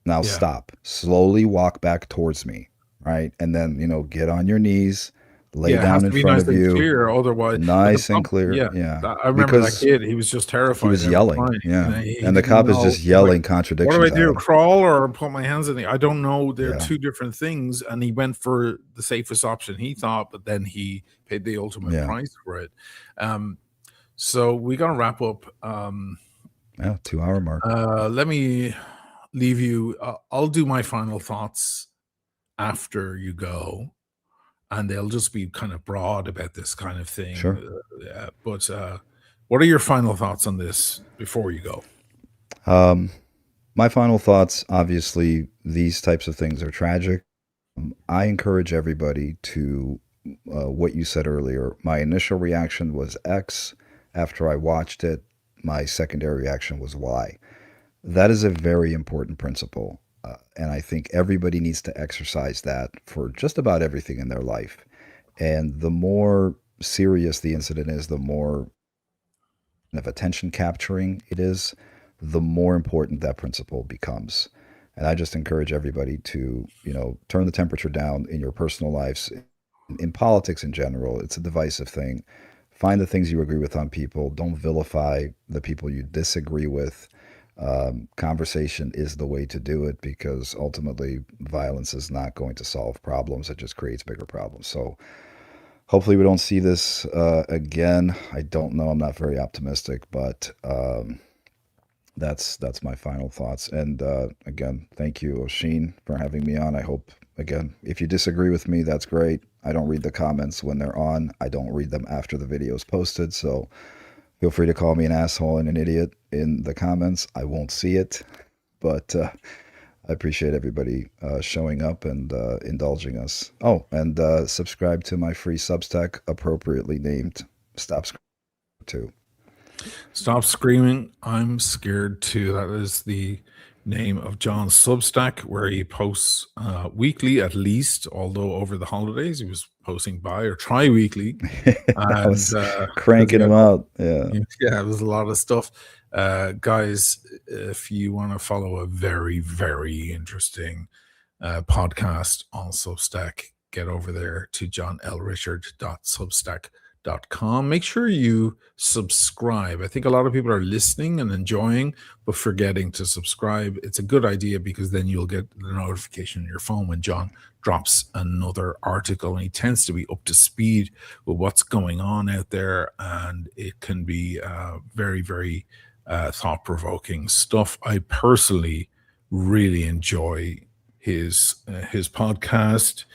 Now stop. Slowly walk back towards me. Right. And then, get on your knees, lay down in front of you. Clear, otherwise, nice and clear. Yeah. I remember that kid. He was just terrified. He was yelling. Time. And the cop is just yelling contradictions. What do I do? Crawl or put my hands in the? I don't know. They're Yeah. two different things. And he went for the safest option, he thought, but then he paid the ultimate price for it. So we got to wrap up. 2-hour mark. Let me leave you. I'll do my final thoughts after you go, and they'll just be kind of broad about this kind of thing. Sure. But What are your final thoughts on this before you go? My final thoughts, obviously, these types of things are tragic. I encourage everybody to, what you said earlier, my initial reaction was X. After I watched it, my secondary reaction was Y. That is a very important principle. And I think everybody needs to exercise that for just about everything in their life. And the more serious the incident is, the more of attention capturing it is, the more important that principle becomes. And I just encourage everybody to, turn the temperature down in your personal lives, in politics in general. It's a divisive thing. Find the things you agree with on people. Don't vilify the people you disagree with. Conversation is the way to do it, because ultimately violence is not going to solve problems. It just creates bigger problems. So hopefully we don't see this again. I don't know. I'm not very optimistic, but that's my final thoughts. And again, thank you, Oshin, for having me on. I hope, again, if you disagree with me, that's great. I don't read the comments when they're on. I don't read them after the video is posted. So feel free to call me an asshole and an idiot in the comments. I won't see it, but I appreciate everybody showing up and indulging us. Oh, and subscribe to my free Substack, appropriately named Stop Screaming too. Stop Screaming, I'm Scared Too. That is the name of John's Substack, where he posts weekly at least, although over the holidays he was posting tri-weekly. I was cranking them out. Yeah, it was a lot of stuff. Guys, if you want to follow a very, very interesting podcast on Substack, get over there to johnlrichard.substack.com. Make sure you subscribe. I think a lot of people are listening and enjoying, but forgetting to subscribe. It's a good idea, because then you'll get the notification on your phone when John drops another article, and he tends to be up to speed with what's going on out there, and it can be very, very thought-provoking stuff. I personally really enjoy his podcast.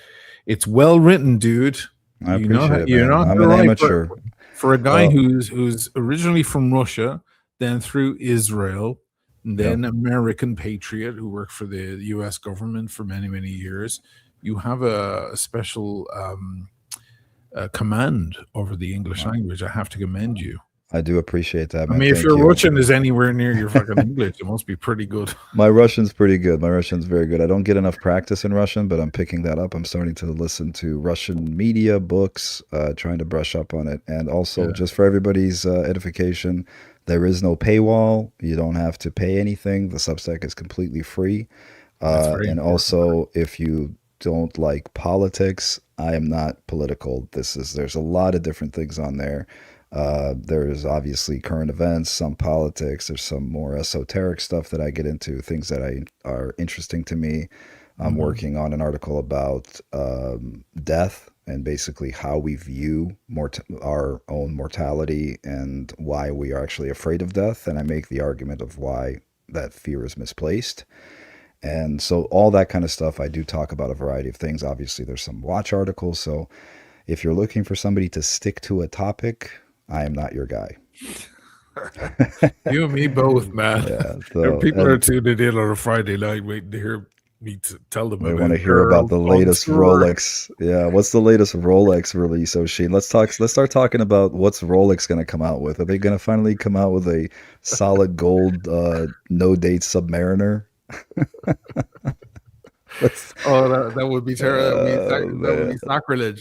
It's well written, dude. I appreciate it, man. I'm an amateur. For a guy who's originally from Russia, then through Israel, and then American patriot who worked for the U.S. government for many, many years, you have a special command over the English language. I have to commend you. I do appreciate that, man. I mean, if your Russian is anywhere near your fucking English, it must be pretty good. My Russian's pretty good. My Russian's very good. I don't get enough practice in Russian, but I'm picking that up. I'm starting to listen to Russian media, books, trying to brush up on it. And also, just for everybody's edification, there is no paywall. You don't have to pay anything. The Substack is completely free. And also, if you don't like politics, I am not political. There's a lot of different things on there. There's obviously current events, some politics, there's some more esoteric stuff that I get into, things that are interesting to me. I'm working on an article about death, and basically how we view our own mortality and why we are actually afraid of death. And I make the argument of why that fear is misplaced. And so all that kind of stuff, I do talk about a variety of things. Obviously, there's some watch articles. So if you're looking for somebody to stick to a topic, I am not your guy. You and me both, man. Yeah, people are tuning in on a Friday night waiting to hear me to tell them. They want to hear about the latest Rolex. Yeah, what's the latest Rolex release, Oshin? Let's start talking about what's Rolex going to come out with. Are they going to finally come out with a solid gold no date Submariner? That would be terrible. That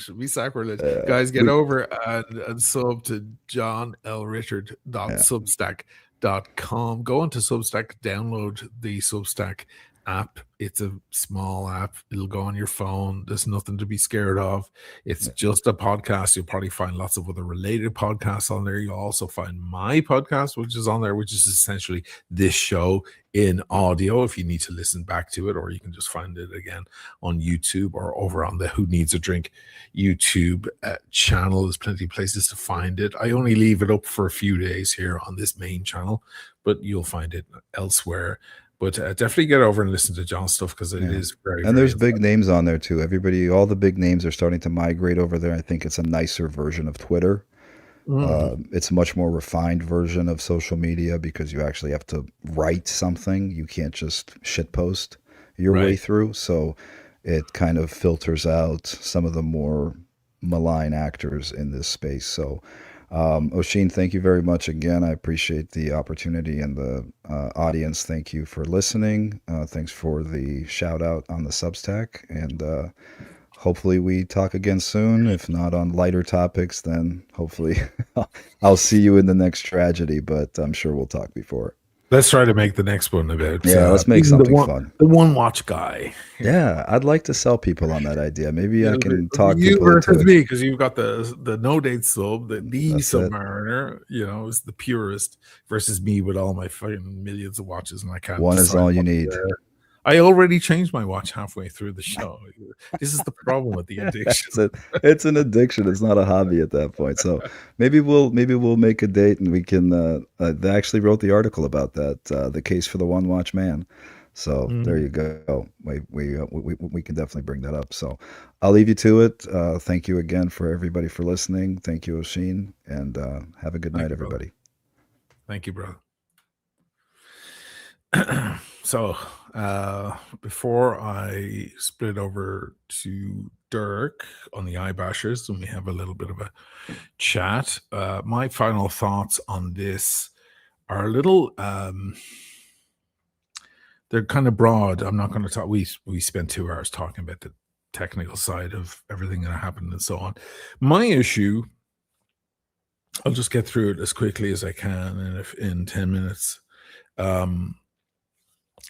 would be sacrilege. Guys, get over and sub to johnlrichard.substack.com. Go onto Substack, download the Substack app. It's a small app. It'll go on your phone. There's nothing to be scared of. It's just a podcast. You'll probably find lots of other related podcasts on there. You'll also find my podcast, which is on there, which is essentially this show in audio if you need to listen back to it, or you can just find it again on YouTube or over on the Who Needs a Drink YouTube channel. There's plenty of places to find it. I only leave it up for a few days here on this main channel, but you'll find it elsewhere. But definitely get over and listen to John's stuff, because it is very, and there's big names on there too. All the big names are starting to migrate over there. I think it's a nicer version of Twitter. It's a much more refined version of social media because you actually have to write something. You can't just shitpost your way Right. through. So it kind of filters out some of the more malign actors in this space. So, Oshin, thank you very much again. I appreciate the opportunity, and the audience, thank you for listening. Thanks for the shout out on the Substack. And hopefully we talk again soon. If not on lighter topics, then hopefully I'll see you in the next tragedy, but I'm sure we'll talk before. Let's try to make the next one about Let's make being something fun. the one watch guy. Yeah, I'd like to sell people on that idea. Maybe I can It'll be talk you people into versus it. me, because you've got the no date sub, the That's it. Submariner, is the purist, versus me with all my fucking millions of watches, and I can't. One is decide all you what to need. wear. I already changed my watch halfway through the show. This is the problem with the addiction. It's an addiction. It's not a hobby at that point. So maybe we'll make a date, and we can. They actually wrote the article about that, the case for the one watch man. So there you go. We can definitely bring that up. So I'll leave you to it. Thank you again for everybody for listening. Thank you, Oshin, and have a good night, everybody. Thank you, brother. So before I split over to Dirk on the iBashers, and we have a little bit of a chat, my final thoughts on this are a little they're kind of broad. I'm not going to talk. We spent 2 hours talking about the technical side of everything that happened and so on. My issue, I'll just get through it as quickly as I can, and if in 10 minutes,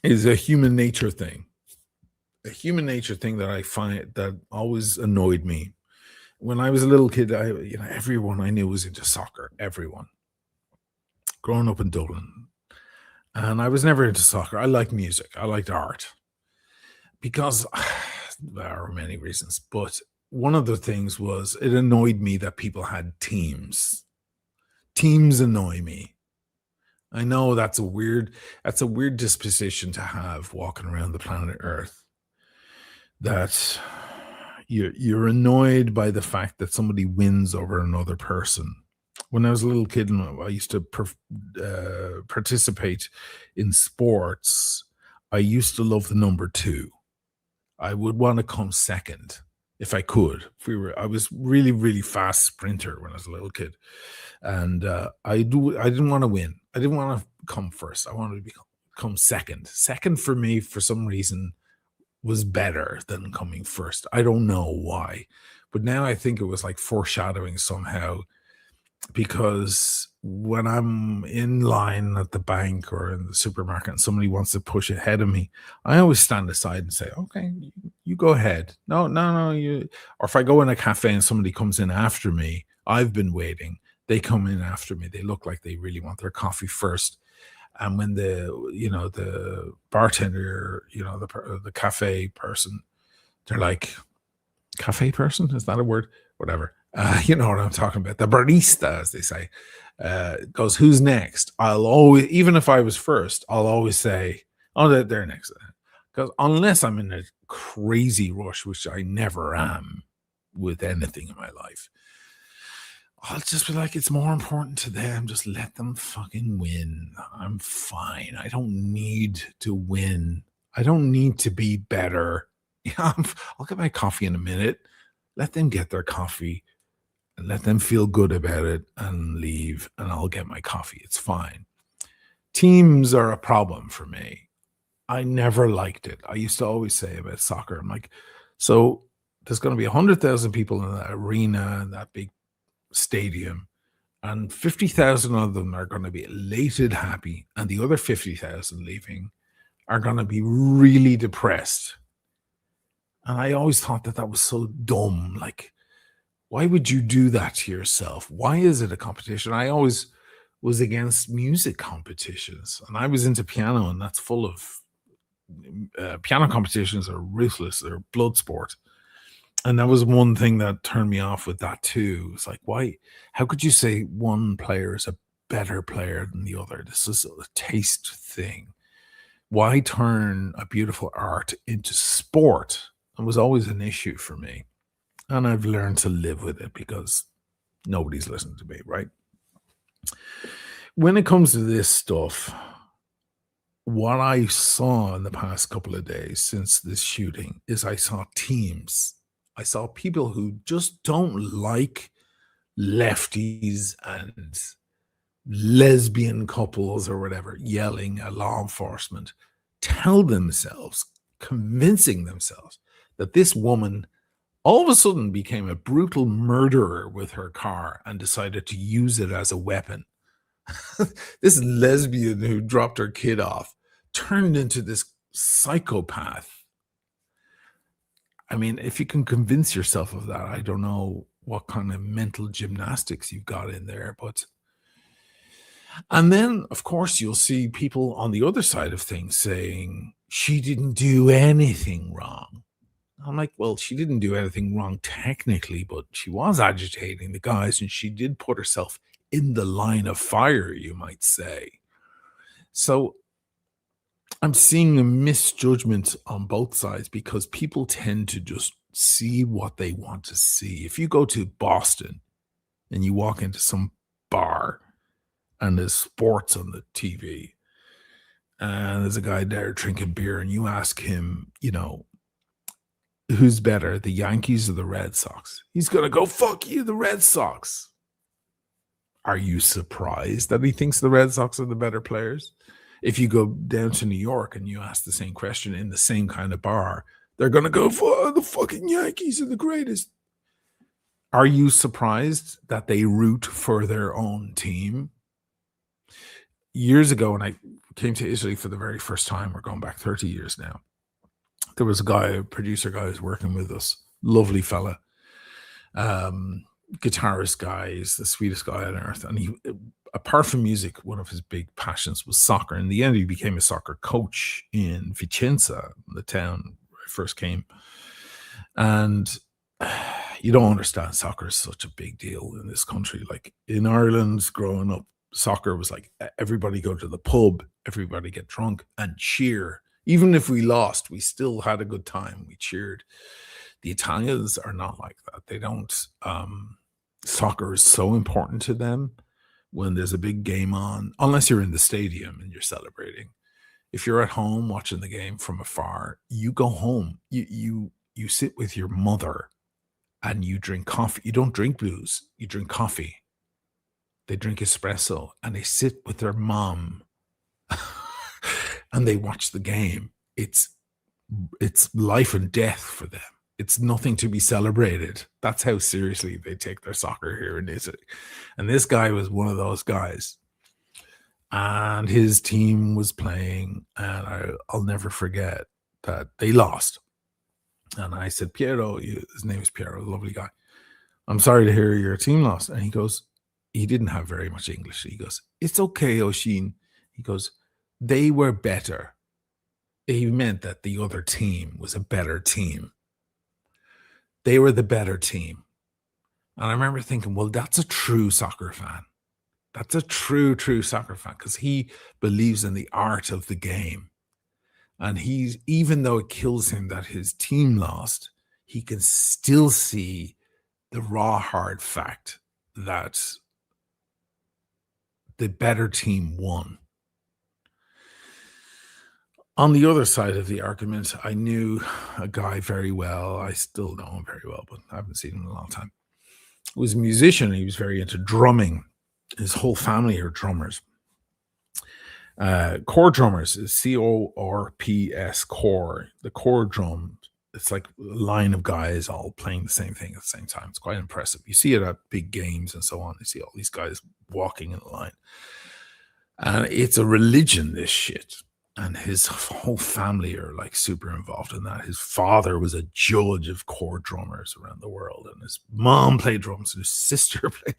is a human nature thing. A human nature thing that I find that always annoyed me. When I was a little kid, everyone I knew was into soccer. Everyone. Growing up in Dublin. And I was never into soccer. I liked music. I liked art. Because there are many reasons. But one of the things was it annoyed me that people had teams. Teams annoy me. I know that's a weird disposition to have walking around the planet Earth. That you're annoyed by the fact that somebody wins over another person. When I was a little kid, and I used to participate in sports, I used to love the number 2. I would want to come second if I could. I was really, really fast sprinter when I was a little kid, and I didn't want to win. I didn't want to come first. I wanted to become second. Second for me, for some reason, was better than coming first. I don't know why, but now I think it was like foreshadowing somehow, because when I'm in line at the bank or in the supermarket and somebody wants to push ahead of me, I always stand aside and say, okay, you go ahead. No, you. Or if I go in a cafe and somebody comes in after me, I've been waiting. They come in after me. They look like they really want their coffee first. And when the bartender, the cafe person, they're like, cafe person? Is that a word? Whatever. You know what I'm talking about. The barista, as they say, goes, who's next? I'll always, even if I was first, I'll always say, oh, they're next. Because unless I'm in a crazy rush, which I never am with anything in my life, I'll just be like, it's more important to them. Just let them fucking win. I'm fine. I don't need to win. I don't need to be better. Yeah, I'll get my coffee in a minute. Let them get their coffee and let them feel good about it and leave, and I'll get my coffee. It's fine. Teams are a problem for me. I never liked it. I used to always say about soccer, I'm like, so there's going to be 100,000 people in that arena, in that big stadium, and 50,000 of them are going to be elated, happy, and the other 50,000 leaving are going to be really depressed. And I always thought that was so dumb. Like, why would you do that to yourself? Why is it a competition? I always was against music competitions, and I was into piano, and that's full of piano competitions are ruthless. They're blood sport. And that was one thing that turned me off with that too. It's like, why? How could you say one player is a better player than the other? This is a taste thing. Why turn a beautiful art into sport? It was always an issue for me. And I've learned to live with it because Nobody's listening to me, right? When it comes to this stuff, what I saw in the past couple of days since this shooting is I saw teams. I saw people who just don't like lefties and lesbian couples or whatever yelling at law enforcement, tell themselves, convincing themselves that this woman all of a sudden became a brutal murderer with her car and decided to use it as a weapon. This lesbian who dropped her kid off turned into this psychopath. I mean, if you can convince yourself of that, I don't know what kind of mental gymnastics you've got in there, but and then of course you'll see people on the other side of things saying she didn't do anything wrong. I'm like, well, she didn't do anything wrong technically, but she was agitating the guys and she did put herself in the line of fire, you might say. So I'm seeing a misjudgment on both sides because people tend to just see what they want to see. If you go to Boston and you walk into some bar and there's sports on the TV and there's a guy there drinking beer and you ask him, you know, who's better, the Yankees or the Red Sox? He's going to go, fuck you, the Red Sox. Are you surprised that he thinks the Red Sox are the better players? If you go down to New York and you ask the same question in the same kind of bar, they're going to go, the fucking Yankees are the greatest. Are you surprised that they root for their own team? Years ago, when I came to Italy for the very first time, we're going back 30 years now, there was a producer guy who's working with us, lovely fella, guitarist guy, he's the sweetest guy on earth. And he, apart from music, one of his big passions was soccer. In the end, he became a soccer coach in Vicenza, the town where I first came. And you don't understand, soccer is such a big deal in this country. Like in Ireland, growing up, soccer was like everybody go to the pub, everybody get drunk and cheer. Even if we lost, we still had a good time. We cheered. The Italians are not like that. They don't. Soccer is so important to them when there's a big game on, unless you're in the stadium and you're celebrating. If you're at home watching the game from afar, you go home. You sit with your mother and you drink coffee. You don't drink booze. You drink coffee. They drink espresso and they sit with their mom and they watch the game. It's life and death for them. It's nothing to be celebrated. That's how seriously they take their soccer here in Italy. And this guy was one of those guys. And his team was playing, and I'll never forget that they lost. And I said, Piero, his name is Piero, a lovely guy. I'm sorry to hear your team lost. And he goes, he didn't have very much English. He goes, it's okay, Oshin. He goes, they were better. He meant that the other team was a better team. They were the better team. And I remember thinking, well, that's a true soccer fan. That's a true soccer fan because he believes in the art of the game. And he's, even though it kills him that his team lost, he can still see the raw, hard fact that the better team won. On the other side of the argument, I knew a guy very well. I still know him very well, but I haven't seen him in a long time. He was a musician. He was very into drumming. His whole family are drummers. Core drummers is CORPS, core. The core drum, it's like a line of guys all playing the same thing at the same time. It's quite impressive. You see it at big games and so on. You see all these guys walking in a line. And it's a religion, this shit. And his whole family are like super involved in that. His father was a judge of core drummers around the world, and his mom played drums, and his sister played,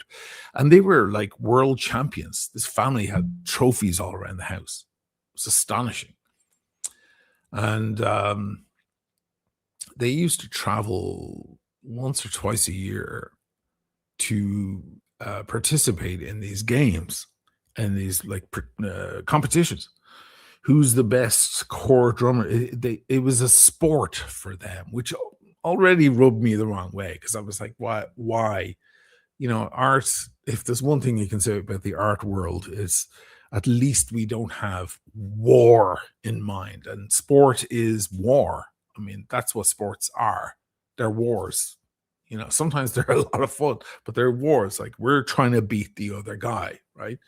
and they were like world champions. This family had trophies all around the house. It was astonishing. And they used to travel once or twice a year to participate in these games and these like competitions. Who's the best core drummer? It was a sport for them, which already rubbed me the wrong way because I was like, why art, if there's one thing you can say about the art world, is at least we don't have war in mind. And sport is war. I mean, that's what sports are. They're wars. Sometimes they're a lot of fun, but they're wars. Like, we're trying to beat the other guy, right?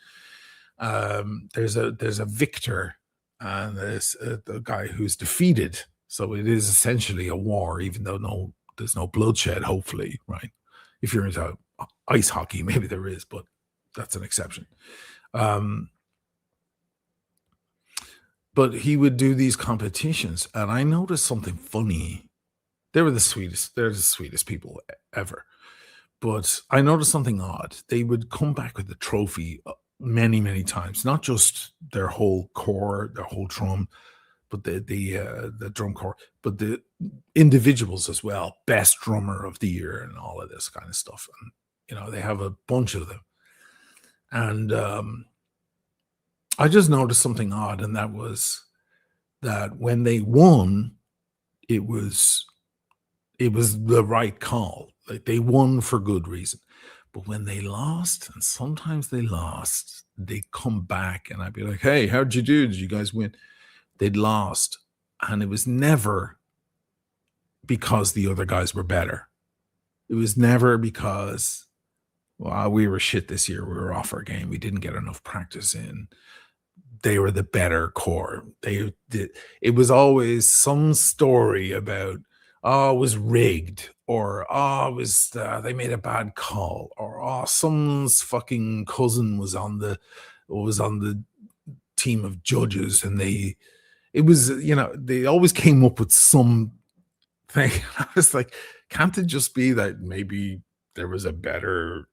There's a victor, and there's the guy who's defeated. So it is essentially a war, even though there's no bloodshed, hopefully, right? If you're into ice hockey, maybe there is, but that's an exception. But he would do these competitions, and I noticed something funny. They're the sweetest people ever. But I noticed something odd. They would come back with the trophy many, many times, not just their whole core, their whole drum, but the drum corps, but the individuals as well. Best drummer of the year and all of this kind of stuff. And, they have a bunch of them. And I just noticed something odd, and that was that when they won, it was the right call. Like, they won for good reason. But when they lost, and sometimes they lost, they'd come back and I'd be like, hey, how'd you do? Did you guys win? They'd lost. And it was never because the other guys were better. It was never because, well, we were shit this year. We were off our game. We didn't get enough practice in. They were the better core. It was always some story about, it was rigged, or it was they made a bad call, or someone's fucking cousin was on the team of judges, and they always came up with some thing. I was like, can't it just be that maybe there was a better,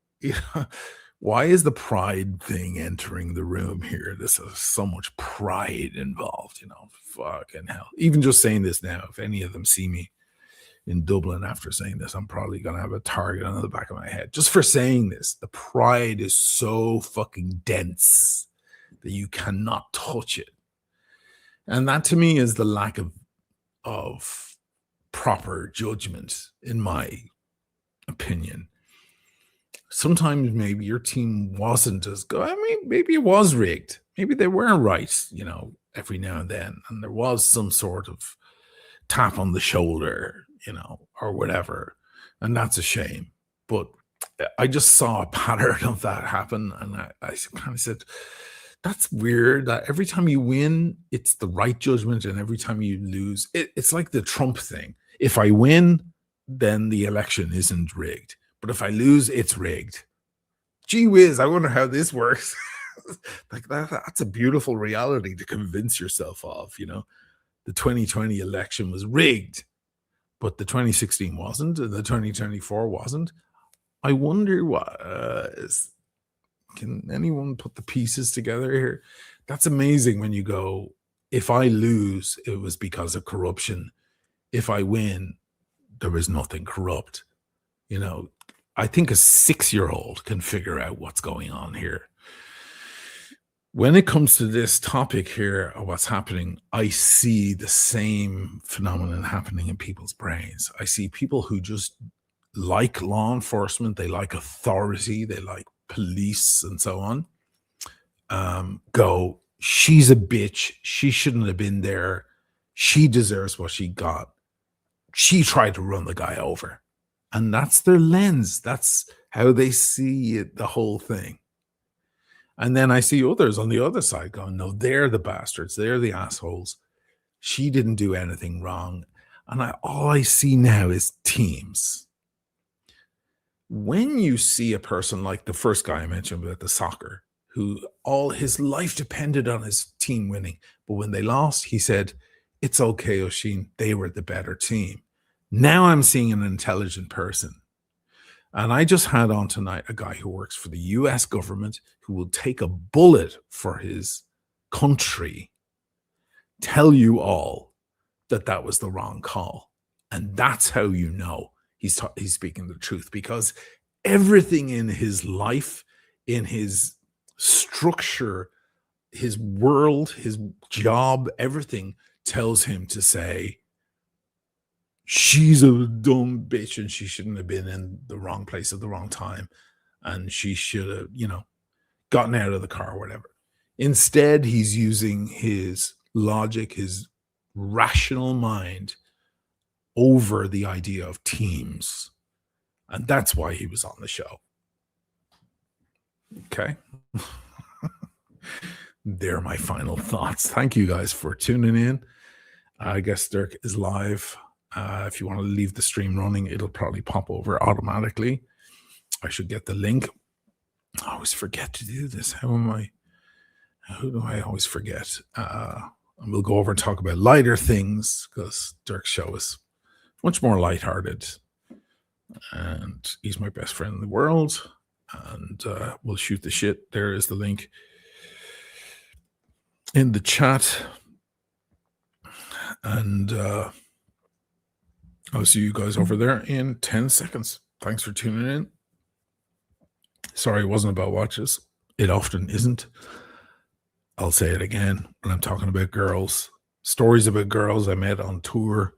why is the pride thing entering the room here? There's so much pride involved, fucking hell. Even just saying this now, if any of them see me in Dublin after saying this, I'm probably going to have a target on the back of my head just for saying this. The pride is so fucking dense that you cannot touch it. And that, to me, is the lack of proper judgment, in my opinion. Sometimes maybe your team wasn't as good. I mean, maybe it was rigged. Maybe they were right, every now and then. And there was some sort of tap on the shoulder, or whatever. And that's a shame. But I just saw a pattern of that happen. And I kind of said, that's weird that every time you win, it's the right judgment. And every time you lose, it's like the Trump thing. If I win, then the election isn't rigged. But if I lose, it's rigged. Gee whiz, I wonder how this works. Like that's a beautiful reality to convince yourself of, The 2020 election was rigged, but the 2016 wasn't, and the 2024 wasn't. I wonder can anyone put the pieces together here? That's amazing when you go, if I lose, it was because of corruption. If I win, there was nothing corrupt. I think a 6-year-old can figure out what's going on here. When it comes to this topic here, of what's happening, I see the same phenomenon happening in people's brains. I see people who just like law enforcement, they like authority, they like police and so on, go, she's a bitch, she shouldn't have been there, she deserves what she got, she tried to run the guy over. And that's their lens. That's how they see it, the whole thing. And then I see others on the other side going, no, they're the bastards. They're the assholes. She didn't do anything wrong. And all I see now is teams. When you see a person like the first guy I mentioned about the soccer, who all his life depended on his team winning, but when they lost, he said, it's okay, Oisín, they were the better team. Now I'm seeing an intelligent person. And I just had on tonight a guy who works for the US government who will take a bullet for his country, tell you all that was the wrong call. And that's how you know he's speaking the truth, because everything in his life, in his structure, his world, his job, everything tells him to say, she's a dumb bitch and she shouldn't have been in the wrong place at the wrong time. and she should have, gotten out of the car or whatever. Instead, he's using his logic, his rational mind over the idea of teams. And that's why he was on the show. Okay. They're my final thoughts. Thank you guys for tuning in. I guess Dirk is live. If you want to leave the stream running, it'll probably pop over automatically. I should get the link. I always forget to do this. Who do I always forget? And we'll go over and talk about lighter things because Dirk's show is much more lighthearted. And he's my best friend in the world. And we'll shoot the shit. There is the link in the chat. And I'll see you guys over there in 10 seconds. Thanks for tuning in. Sorry, it wasn't about watches. It often isn't. I'll say it again when I'm talking about girls. Stories about girls I met on tour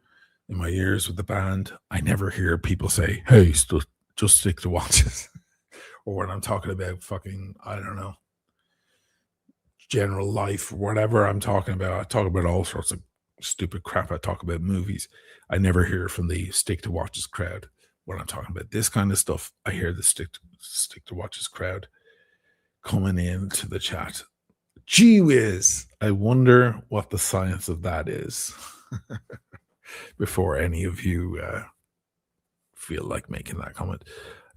in my years with the band. I never hear people say, hey, just stick to watches. Or when I'm talking about fucking, I don't know, general life, whatever I'm talking about. I talk about all sorts of stupid crap. I talk about movies. I never hear from the stick to watches crowd. When I'm talking about this kind of stuff, I hear the stick to watches crowd coming into the chat. Gee whiz, I wonder what the science of that is. Before any of you feel like making that comment.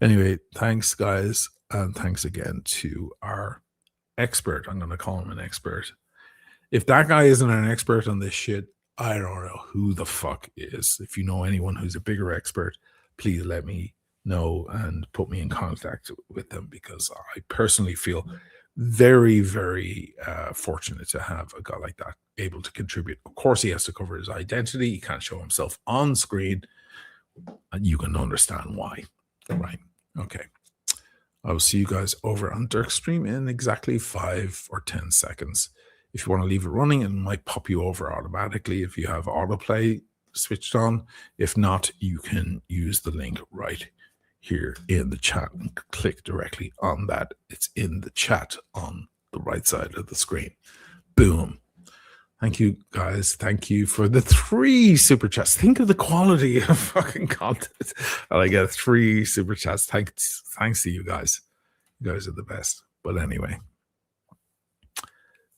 Anyway, thanks guys, and thanks again to our expert. I'm going to call him an expert. If that guy isn't an expert on this shit, I don't know who the fuck is. If you know anyone who's a bigger expert, please let me know and put me in contact with them, because I personally feel very, very fortunate to have a guy like that able to contribute. Of course, he has to cover his identity. He can't show himself on screen, and you can understand why, right? Okay. I will see you guys over on Dirk's stream in exactly 5 or 10 seconds. If you want to leave it running, it might pop you over automatically if you have autoplay switched on. If not, you can use the link right here in the chat and click directly on that. It's in the chat on the right side of the screen. Boom. Thank you guys. Thank you for the 3 super chats. Think of the quality of fucking content. And I get 3 super chats. Thanks to you guys. You guys are the best. But anyway,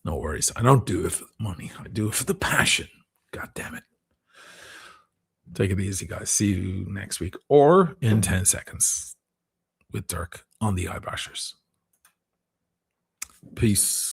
no worries. I don't do it for the money. I do it for the passion. God damn it. Take it easy, guys. See you next week or in 10 seconds with Dirk on the iBashers. Peace.